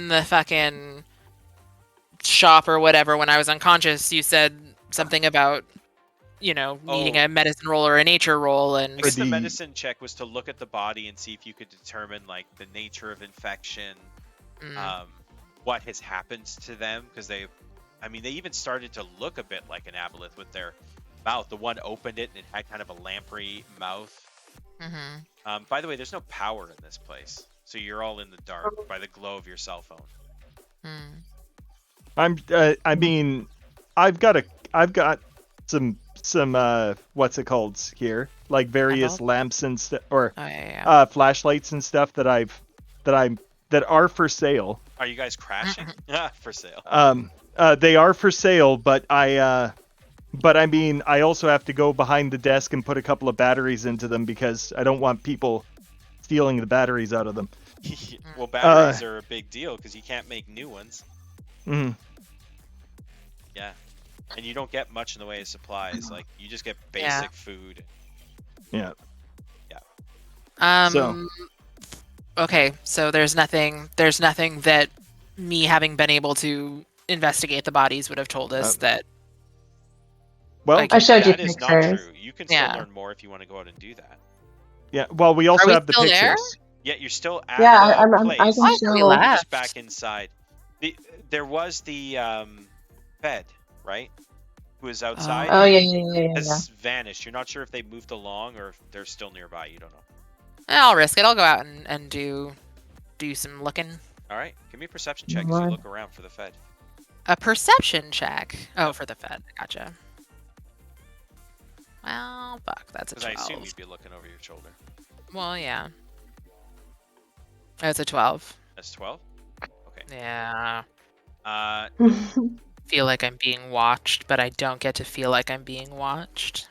the fucking shop or whatever, when I was unconscious, you said something about, you know, needing a medicine roll or a nature roll, and I guess the medicine check was to look at the body and see if you could determine like the nature of infection, what has happened to them, because they even started to look a bit like an aboleth with their mouth. The one opened it and it had kind of a lamprey mouth. By the way, there's no power in this place, so you're all in the dark by the glow of your cell phone. I've got some what's it called here, like various lamps and stuff, or flashlights and stuff that are for sale. Are you guys crashing? For sale. They are for sale, but I also have to go behind the desk and put a couple of batteries into them because I don't want people stealing the batteries out of them. Well, batteries are a big deal because you can't make new ones. Yeah, and you don't get much in the way of supplies. Like, you just get basic food. Yeah. Okay, so there's nothing that me having been able to investigate the bodies would have told us that. Well, I showed you that is pictures. not true. You can still learn more if you want to go out and do that. Yeah. Well, we also have the still pictures. there? Yeah, you're still at Yeah, the place. I can show. We You're left. just back inside. There was the Fed, right? Who was outside. Oh yeah. Has vanished. You're not sure if they moved along or if they're still nearby. You don't know. I'll risk it. I'll go out and do some looking. All right, give me a perception check as you look around for the Fed. A perception check. Oh, for the Fed. Gotcha. Well, fuck. That's a 12. Because I assume you'd be looking over your shoulder. Well, yeah. That's a 12. That's 12. Okay. Yeah. You Feel like I'm being watched, but I don't get to feel like I'm being watched.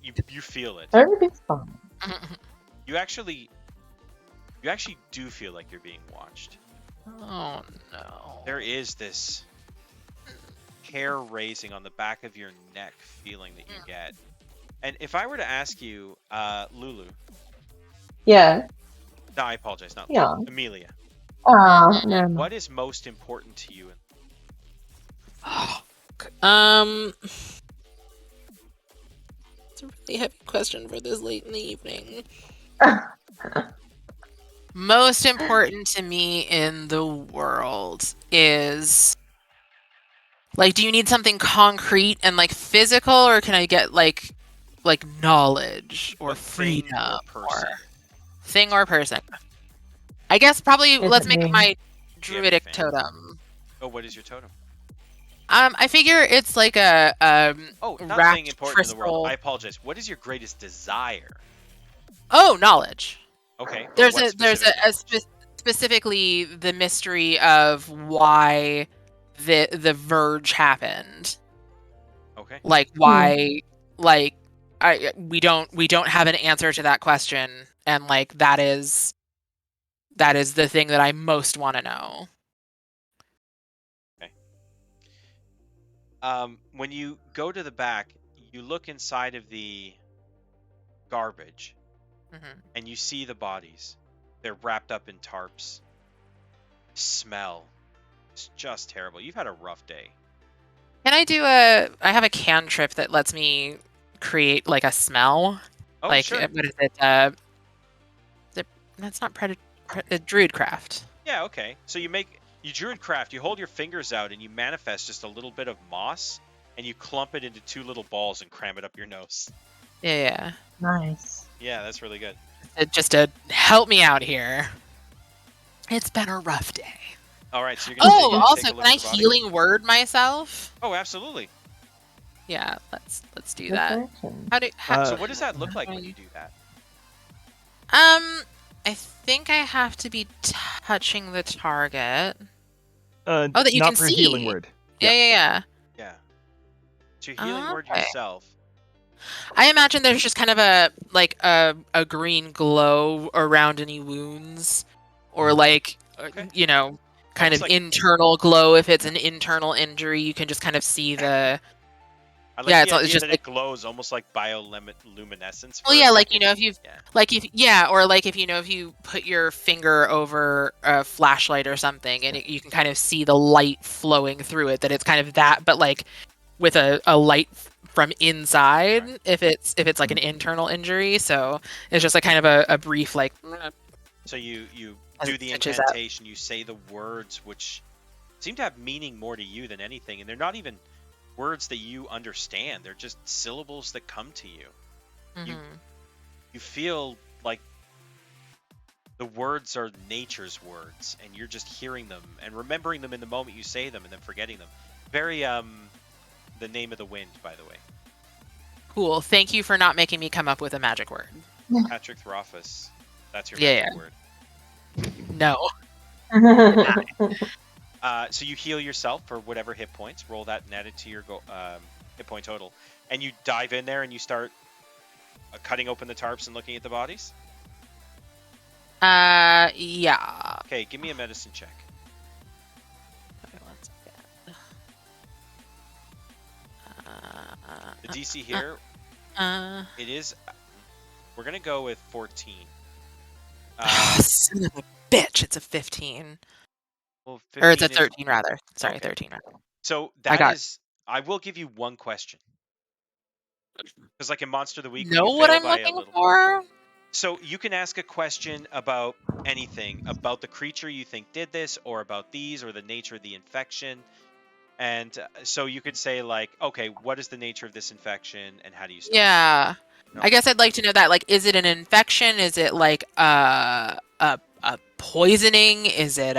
you feel it. Everything's fine. You actually do feel like you're being watched. Oh no. There is this hair raising on the back of your neck feeling that you get. And if I were to ask you, Lulu. Yeah. No, I apologize, not Yeah. Lulu. Amelia. Oh, no. What is most important to you? It's a really heavy question for this late in the evening. Most important to me in the world is, like, do you need something concrete and like physical, or can I get like knowledge or freedom or thing or person? I guess probably let's make it my druidic totem. Oh, what is your totem? I figure it's like a nothing important crystal. in the world. I apologize. What is your greatest desire? Oh, knowledge. Okay. There's specifically the mystery of why the Verge happened. Okay. Like why we don't have an answer to that question, and like that is the thing that I most want to know. When you go to the back, you look inside of the garbage, and you see the bodies. They're wrapped up in tarps. Smell. It's just terrible. You've had a rough day. Can I do I have a cantrip that lets me create like a smell. Oh, like sure. what is it? That's not Druidcraft. Yeah, okay. So you Druidcraft, you hold your fingers out and you manifest just a little bit of moss, and you clump it into two little balls and cram it up your nose. Yeah. Nice. Yeah, that's really good. Just to help me out here. It's been a rough day. All right, so you're gonna take a Also, look can I at the body? healing word myself? Oh, absolutely. Yeah, let's do Good that. direction. So what does that look like when you do that? I think I have to be touching the target. That you not can for see. healing word. Yeah. Yeah. So you're healing word Okay. yourself. I imagine there's just kind of a green glow around any wounds, or like Okay. kind Almost of like- internal glow if it's an internal injury. You can just kind of see the. I like Yeah, the it's idea just that like. it glows almost like bioluminescence. Well, yeah, like if you've if you put your finger over a flashlight or something, and you can kind of see the light flowing through it. That it's kind of that, but like with a light from inside. Right. If it's like an internal injury, so it's just like kind of a brief like. So you As do it the stitches up. incantation, you say the words which seem to have meaning more to you than anything, and they're not even words that you understand. They're just syllables that come to you. Mhm. You feel like the words are nature's words, and you're just hearing them and remembering them in the moment you say them, and then forgetting them. Very the name of the wind, by the way. Cool. Thank you for not making me come up with a magic word. Patrick Throphus. That's your Yeah, magic word. No. So you heal yourself for whatever hit points. Roll that and add it to your hit point total. And you dive in there and you start cutting open the tarps and looking at the bodies. Yeah. Okay, give me a medicine check. Okay, one second. The DC here, it is. We're gonna go with 14. Son of a bitch! It's a 15, Well, or it's a 15 is 13 rather. Sorry, okay. 13 rather. So I got- I will give you one question. Because like in Monster of the Week, when Know you what fail I'm by a looking little. for? So you can ask a question about anything, about the creature you think did this, or about these, or the nature of the infection. And so you could say like, okay, what is the nature of this infection, and how do you stop it? Yeah. No. I guess I'd like to know that. Like, is it an infection? Is it like a poisoning? Is it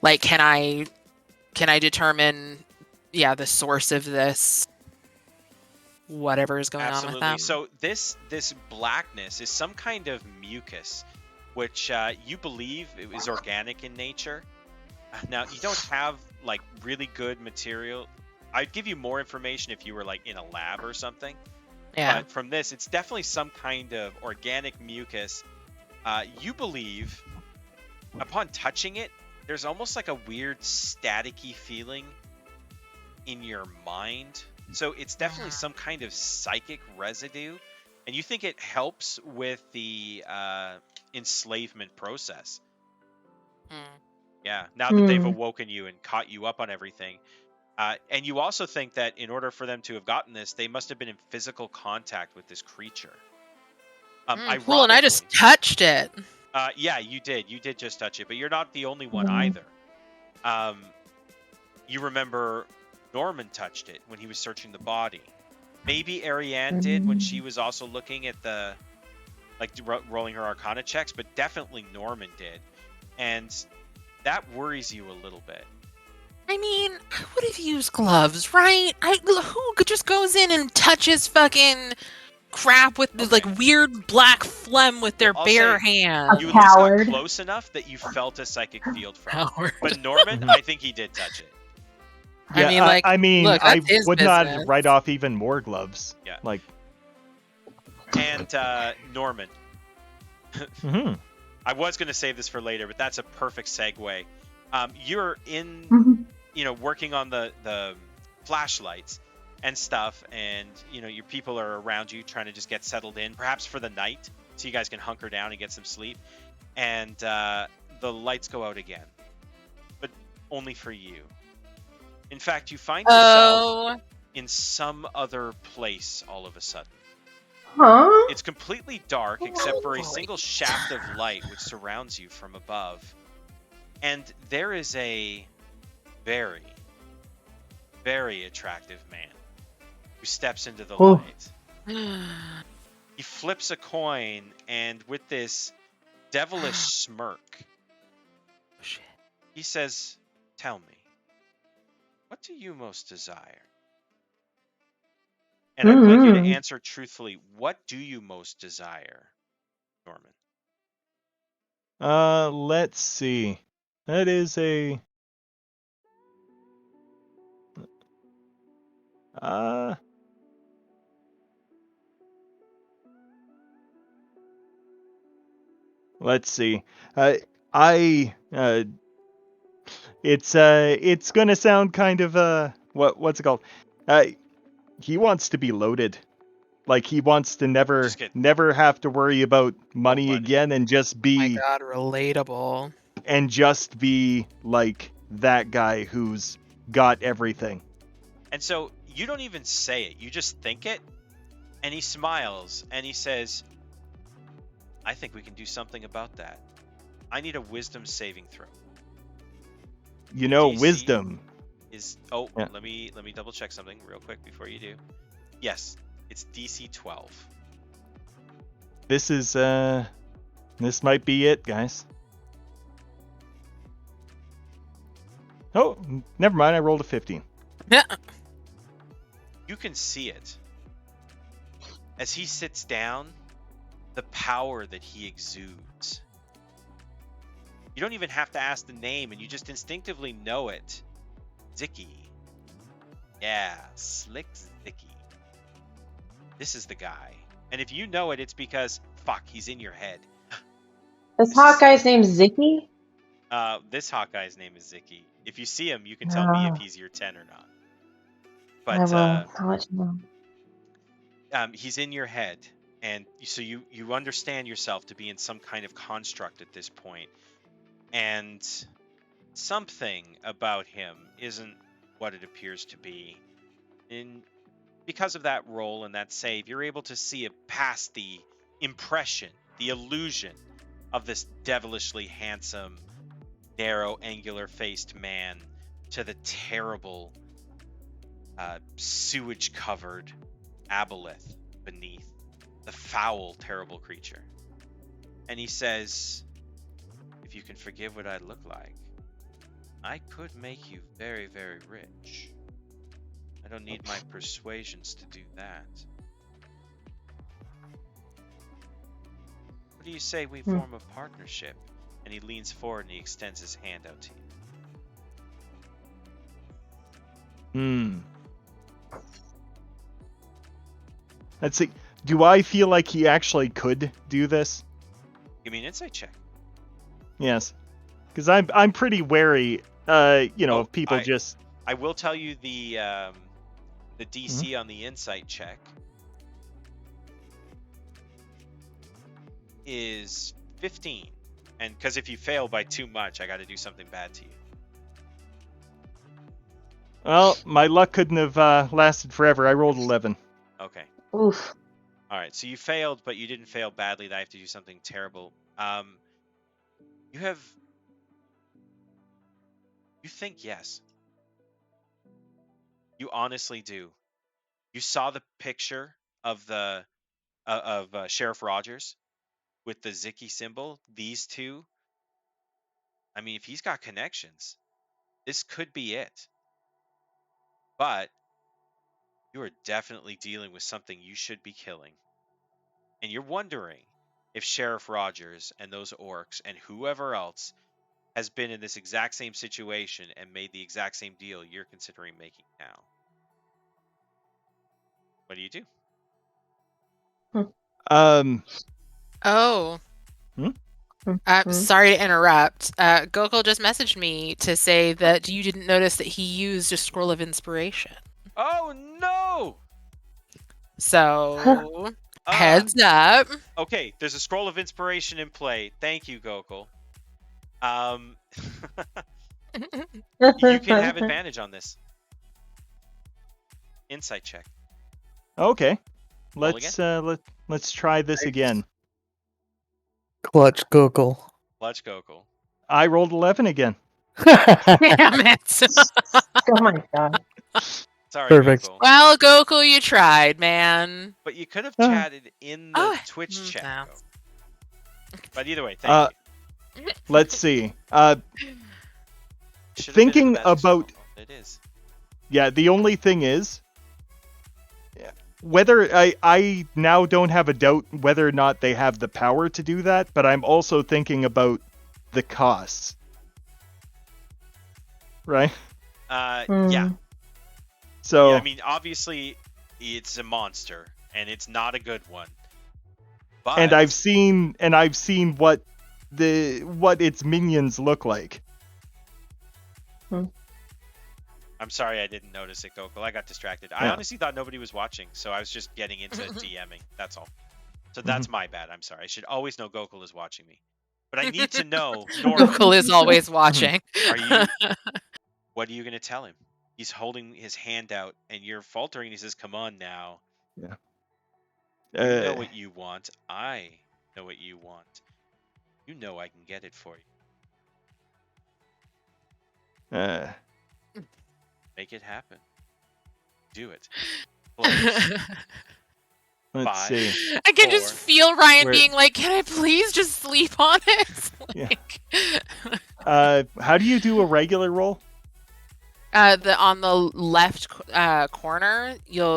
like can I determine the source of this? Whatever is going on with Absolutely. them. So this blackness is some kind of mucus, which you believe is organic in nature. Now you don't have like really good material. I'd give you more information if you were like in a lab or something. Yeah. But from this, it's definitely some kind of organic mucus. You believe upon touching it, there's almost like a weird staticky feeling in your mind. So it's definitely some kind of psychic residue, and you think it helps with the enslavement process. Yeah, now that they've awoken you and caught you up on everything. And you also think that in order for them to have gotten this, they must have been in physical contact with this creature. Cool, and I just touched it. Yeah, you did. You did just touch it, but you're not the only one either. You remember Norman touched it when he was searching the body. Maybe Ariane did when she was also looking at the, like, rolling her Arcana checks, but definitely Norman did. And that worries you a little bit. I mean, I would have used gloves, right? Who just goes in and touches fucking crap with this, like, weird black phlegm with their I'll bare say hands? You at least got Coward. close enough that you felt a psychic field from it. Coward. But Norman, I think he did touch it. Yeah, I mean, like, look, I that's his would business. not write off even more gloves. Yeah. Like, And Norman, mhm. I was going to save this for later, but that's a perfect segue. You're in, working on the flashlights and stuff, and your people are around you trying to just get settled in, perhaps for the night, so you guys can hunker down and get some sleep. And the lights go out again, but only for you. In fact, you find yourself in some other place all of a sudden. Huh? It's completely dark except for a single shaft of light which surrounds you from above. And there is a very, very attractive man who steps into the light. He flips a coin, and with this devilish smirk, Shit. he says, tell me, what do you most desire? And I'd like you to answer truthfully. What do you most desire, Norman? Let's see. That is a let's see. It's gonna sound kind of what's it called? He wants to be loaded. Like he wants to never have to worry about money again, and just be my God, relatable. and just be like that guy who's got everything. And so you don't even say it, you just think it, and he smiles and he says, I think we can do something about that. I need a wisdom saving throw. You know, DC wisdom is Yeah. let me double check something real quick before you do. Yes, it's DC 12. This is this might be it, guys. Oh, never mind. I rolled a 15. You can see it. As he sits down, the power that he exudes. You don't even have to ask the name, and you just instinctively know it. Zicky. Yeah, Slick Zicky. This is the guy. And if you know it, it's because, fuck, he's in your head. This hot guy's name's Zicky? This hot guy's name is Zicky. If you see him, you can tell me if he's your 10 or not. I But will. I'll let you know. he's in your head, and so you understand yourself to be in some kind of construct at this point, and something about him isn't what it appears to be. And because of that roll and that save, you're able to see it past the impression, the illusion of this devilishly handsome, narrow, angular-faced man to the terrible, sewage-covered aboleth beneath, the foul, terrible creature. And he says, if you can forgive what I look like, I could make you very, very rich. I don't need my persuasions to do that. What do you say we form a partnership? And he leans forward and he extends his hand out to you. Let's see. Do I feel like he actually could do this? Give me an insight check. Yes, because I'm pretty wary. Of people just. I will tell you the DC on the insight check is 15, and because if you fail by too much, I got to do something bad to you. Well, my luck couldn't have lasted forever. I rolled 11. Okay. Oof. All right. So you failed, but you didn't fail badly. That I have to do something terrible. You think yes. You honestly do. You saw the picture of the Sheriff Rogers with the Zicky symbol. These two. I mean, if he's got connections, this could be it. But you are definitely dealing with something you should be killing. And you're wondering if Sheriff Rogers and those orcs and whoever else has been in this exact same situation and made the exact same deal you're considering making now. What do you do? Oh. Sorry to interrupt. Gokul just messaged me to say that you didn't notice that he used a scroll of inspiration. Oh no! So heads up. Okay, there's a scroll of inspiration in play. Thank you, Gokul. You can have advantage on this. Insight check. Okay. Roll Let's try this again. Clutch Gokul. Clutch Gokul. I rolled 11 again. Damn it. Oh my god. Sorry, Perfect. Gokul. Well, Gokul, you tried, man. But you could have chatted in the Twitch chat. no. But either way, thank you. Let's see. Should have been in the thinking Magic about Stronghold. It is. yeah, the only thing is whether I now don't have a doubt whether or not they have the power to do that, but I'm also thinking about the costs. Right? Yeah. So Yeah, I mean, obviously, it's a monster, and it's not a good one. But and I've seen what its minions look like. I'm sorry I didn't notice it, Gokul. I got distracted. I Yeah. honestly thought nobody was watching, so I was just getting into DMing. That's all. So that's my bad. I'm sorry. I should always know Gokul is watching me. But I need to know, Norman, Google is always watching. what are you going to tell him? He's holding his hand out, and you're faltering. He says, "Come on now. Yeah. You know what you want. I know what you want. You know I can get it for you. Make it happen. Do it. Please." Let's see. I can just feel Ryan Where- being like, "Can I please just sleep on it?" Yeah. Like, How do you do a regular roll? on the left corner,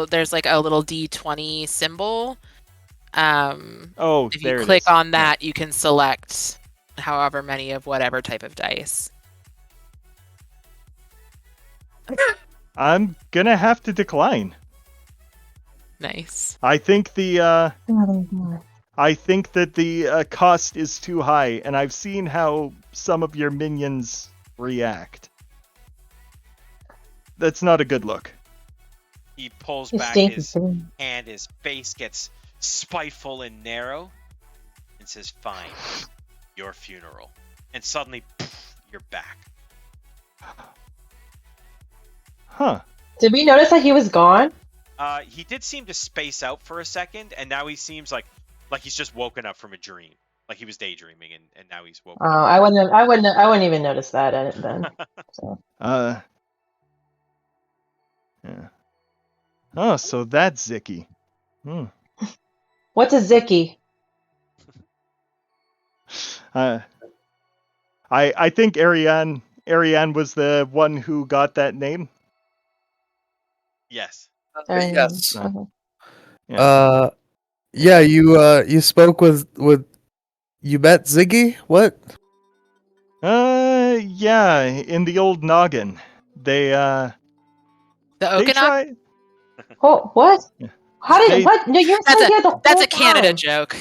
there's like a little D20 symbol. Oh, If there you it click is. on that, you can select however many of whatever type of dice. I'm gonna have to decline. Nice. I think that the cost is too high, and I've seen how some of your minions react. That's not a good look. He pulls You back stink, his you stink. hand. His face gets spiteful and narrow, and says, "Fine, your funeral." And suddenly, you're back. Huh. Did we notice that he was gone? He did seem to space out for a second, and now he seems like he's just woken up from a dream, like he was daydreaming, and now he's woken up. I wouldn't even notice that then. So. Yeah. Oh, so that's Zicky. What's a Zicky? I think Ariane was the one who got that name. Yes. Yes. Okay. Yeah. You spoke with you met Ziggy? What? Yeah, in the old noggin. They The they Okanagan? try. Oh, what? Yeah. How did They- what? No, you're That's here the whole That's a Canada time. joke.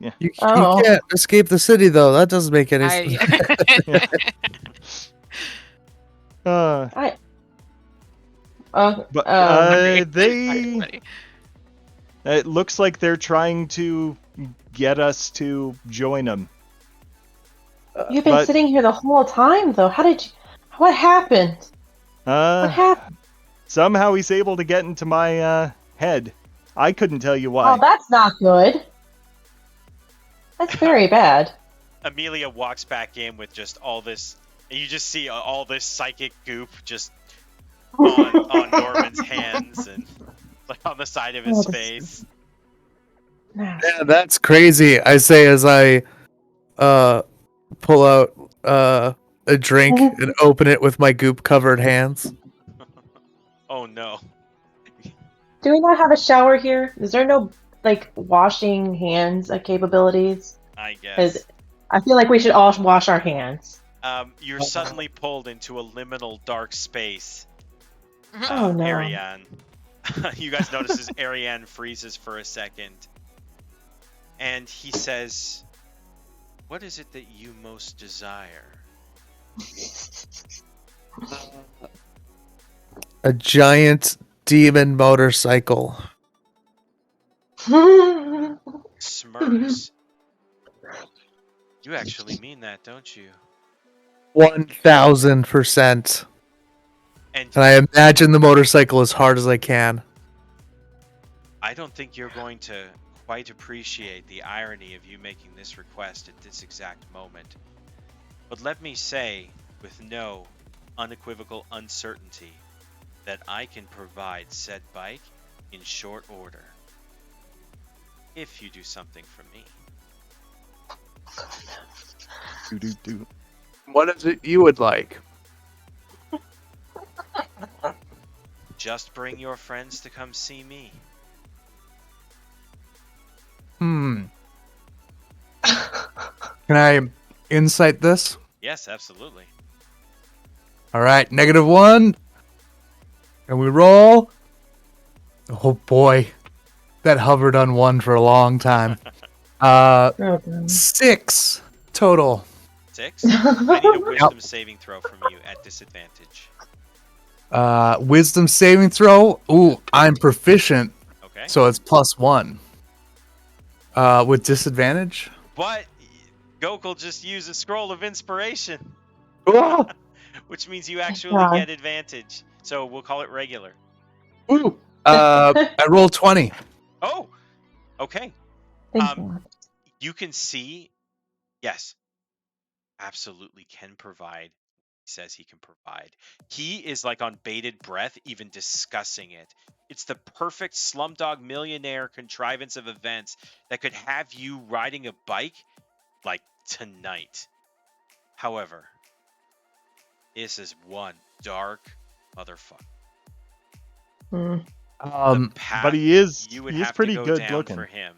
You Oh. can't escape the city though. That doesn't make any sense. They. It looks like they're trying to get us to join them. You've been but- sitting here the whole time, though. What happened? What happened? Somehow he's able to get into my head. I couldn't tell you why. Oh, that's not good. That's very bad. Amelia walks back in with just all this, and you just see all this psychic goop just on Norman's hands and like on the side of his face. Nah. Yeah, that's crazy. I say as I pull out a drink and open it with my goop covered hands. Oh no. Do we not have a shower here? Is there no washing hands capabilities? I guess. Because I feel like we should all wash our hands. You're suddenly pulled into a liminal dark space. Oh, no. Ariane. You guys notice as Ariane freezes for a second. And he says, "What is it that you most desire?" A giant demon motorcycle. Smirks. You actually mean that, don't you? 1000%. And And I imagine the motorcycle as hard as I can. I don't think you're going to quite appreciate the irony of you making this request at this exact moment. But let me say, with no unequivocal uncertainty, that I can provide said bike in short order. If you do something for me. Do-do-do. What is it you would like? Just bring your friends to come see me. Can I insight this? Yes, absolutely. All right, -1. And we roll. Oh boy, that hovered on 1 for a long time. Oh, God. 6 total. 6. I need a wisdom saving throw from you at disadvantage. Wisdom saving throw. Ooh, I'm proficient, Okay. so it's +1. With disadvantage. But Gokul just used a scroll of inspiration, Oh, which means you actually get advantage. So we'll call it regular. ooh. I rolled 20. Oh, okay. Thank God. You can see, yes, absolutely can provide. He says he can provide. He is like on bated breath, even discussing it. It's the perfect Slumdog Millionaire contrivance of events that could have you riding a bike like tonight. However, this is one dark motherfucker. Mm. The path But he is you would he is have pretty to go good down looking. for him.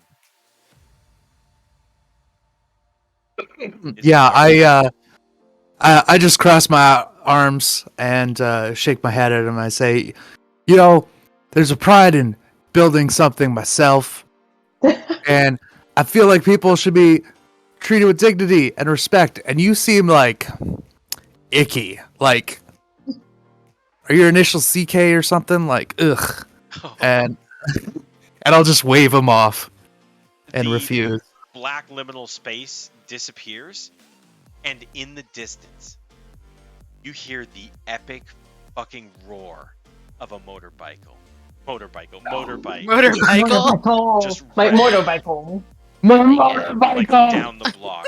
Yeah, I just cross my arms and shake my head at him. I say, there's a pride in building something myself, and I feel like people should be treated with dignity and respect. And you seem like icky. Like, are your initials CK or something? Like, ugh. And I'll just wave him off and The refuse. black liminal space disappears, and in the distance, you hear the epic fucking roar of a motorbike. Motorcycle. Just My right. motorbike. Like down the block.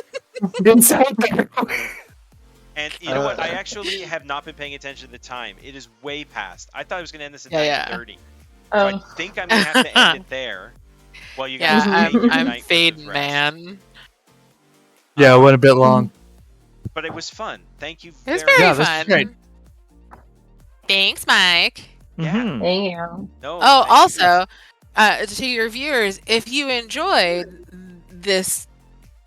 Inside there. And you know what? I actually have not been paying attention to the time. It is way past. I thought I was going to end this at 9:30. So I think I'm going to have to end it there. While you guys take your I'm night fading, rest. man. Yeah, it went a bit long. But it was fun. Thank you It was very very much. this fun. is great. Thanks, Mike. Yeah. Mhm. Thank you. No, Oh, thank you. also, to your viewers, if you enjoyed this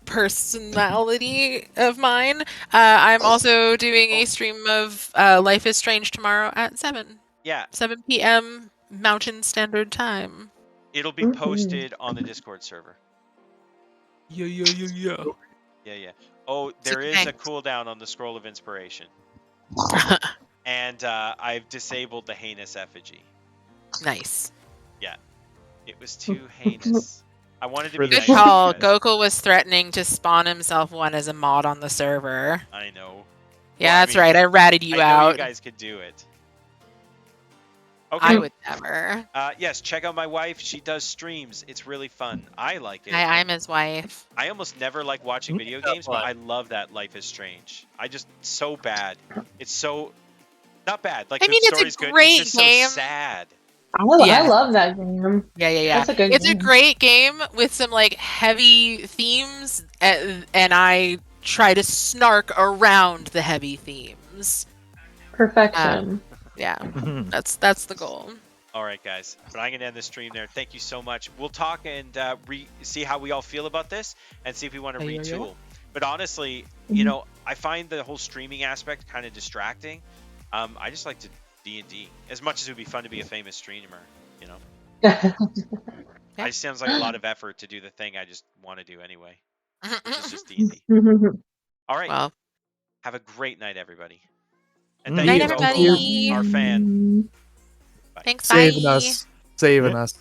personality of mine, I'm also doing a stream of Life is Strange tomorrow at 7 Yeah, p.m. Mountain Standard Time. it'll be posted on the Discord server. Yeah. Yeah. Oh, there is a Thanks. cooldown on the Scroll of Inspiration. And I've disabled the heinous effigy. Nice. It was too heinous. I wanted to For be the Good nice to you call. guys. Gokul was threatening to spawn himself one as a mod on the server. I know. Yeah, Well, I that's mean, right. I ratted you I know out. you guys could do it. Okay. I would never. Yes, check out my wife. She does streams. It's really fun. I like it. I'm his wife. I almost never like watching video games, but I love that Life is Strange. It's so bad. It's so not bad. Like I the mean, it's a story's good. great It's just game. so sad. Yeah. I love that game. Yeah. That's a good It's a game. great game with some like heavy themes, and I try to snark around the heavy themes. Perfection. Yeah, Mhm. that's the goal. All right, guys. But I'm gonna end the stream there. Thank you so much. We'll talk and see how we all feel about this, and see if we want to Yeah. retool. But honestly, you know, I find the whole streaming aspect kind of distracting. I just like to D&D as much as it would be fun to be a famous streamer. You know, Yeah. it sounds like a lot of effort to do the thing I just want to do anyway. It's just D&D. All right. Well, Have a great night, everybody. And Night, thank you, everybody. Gokul, our fan. thanks. Saving Bye. us. Saving us.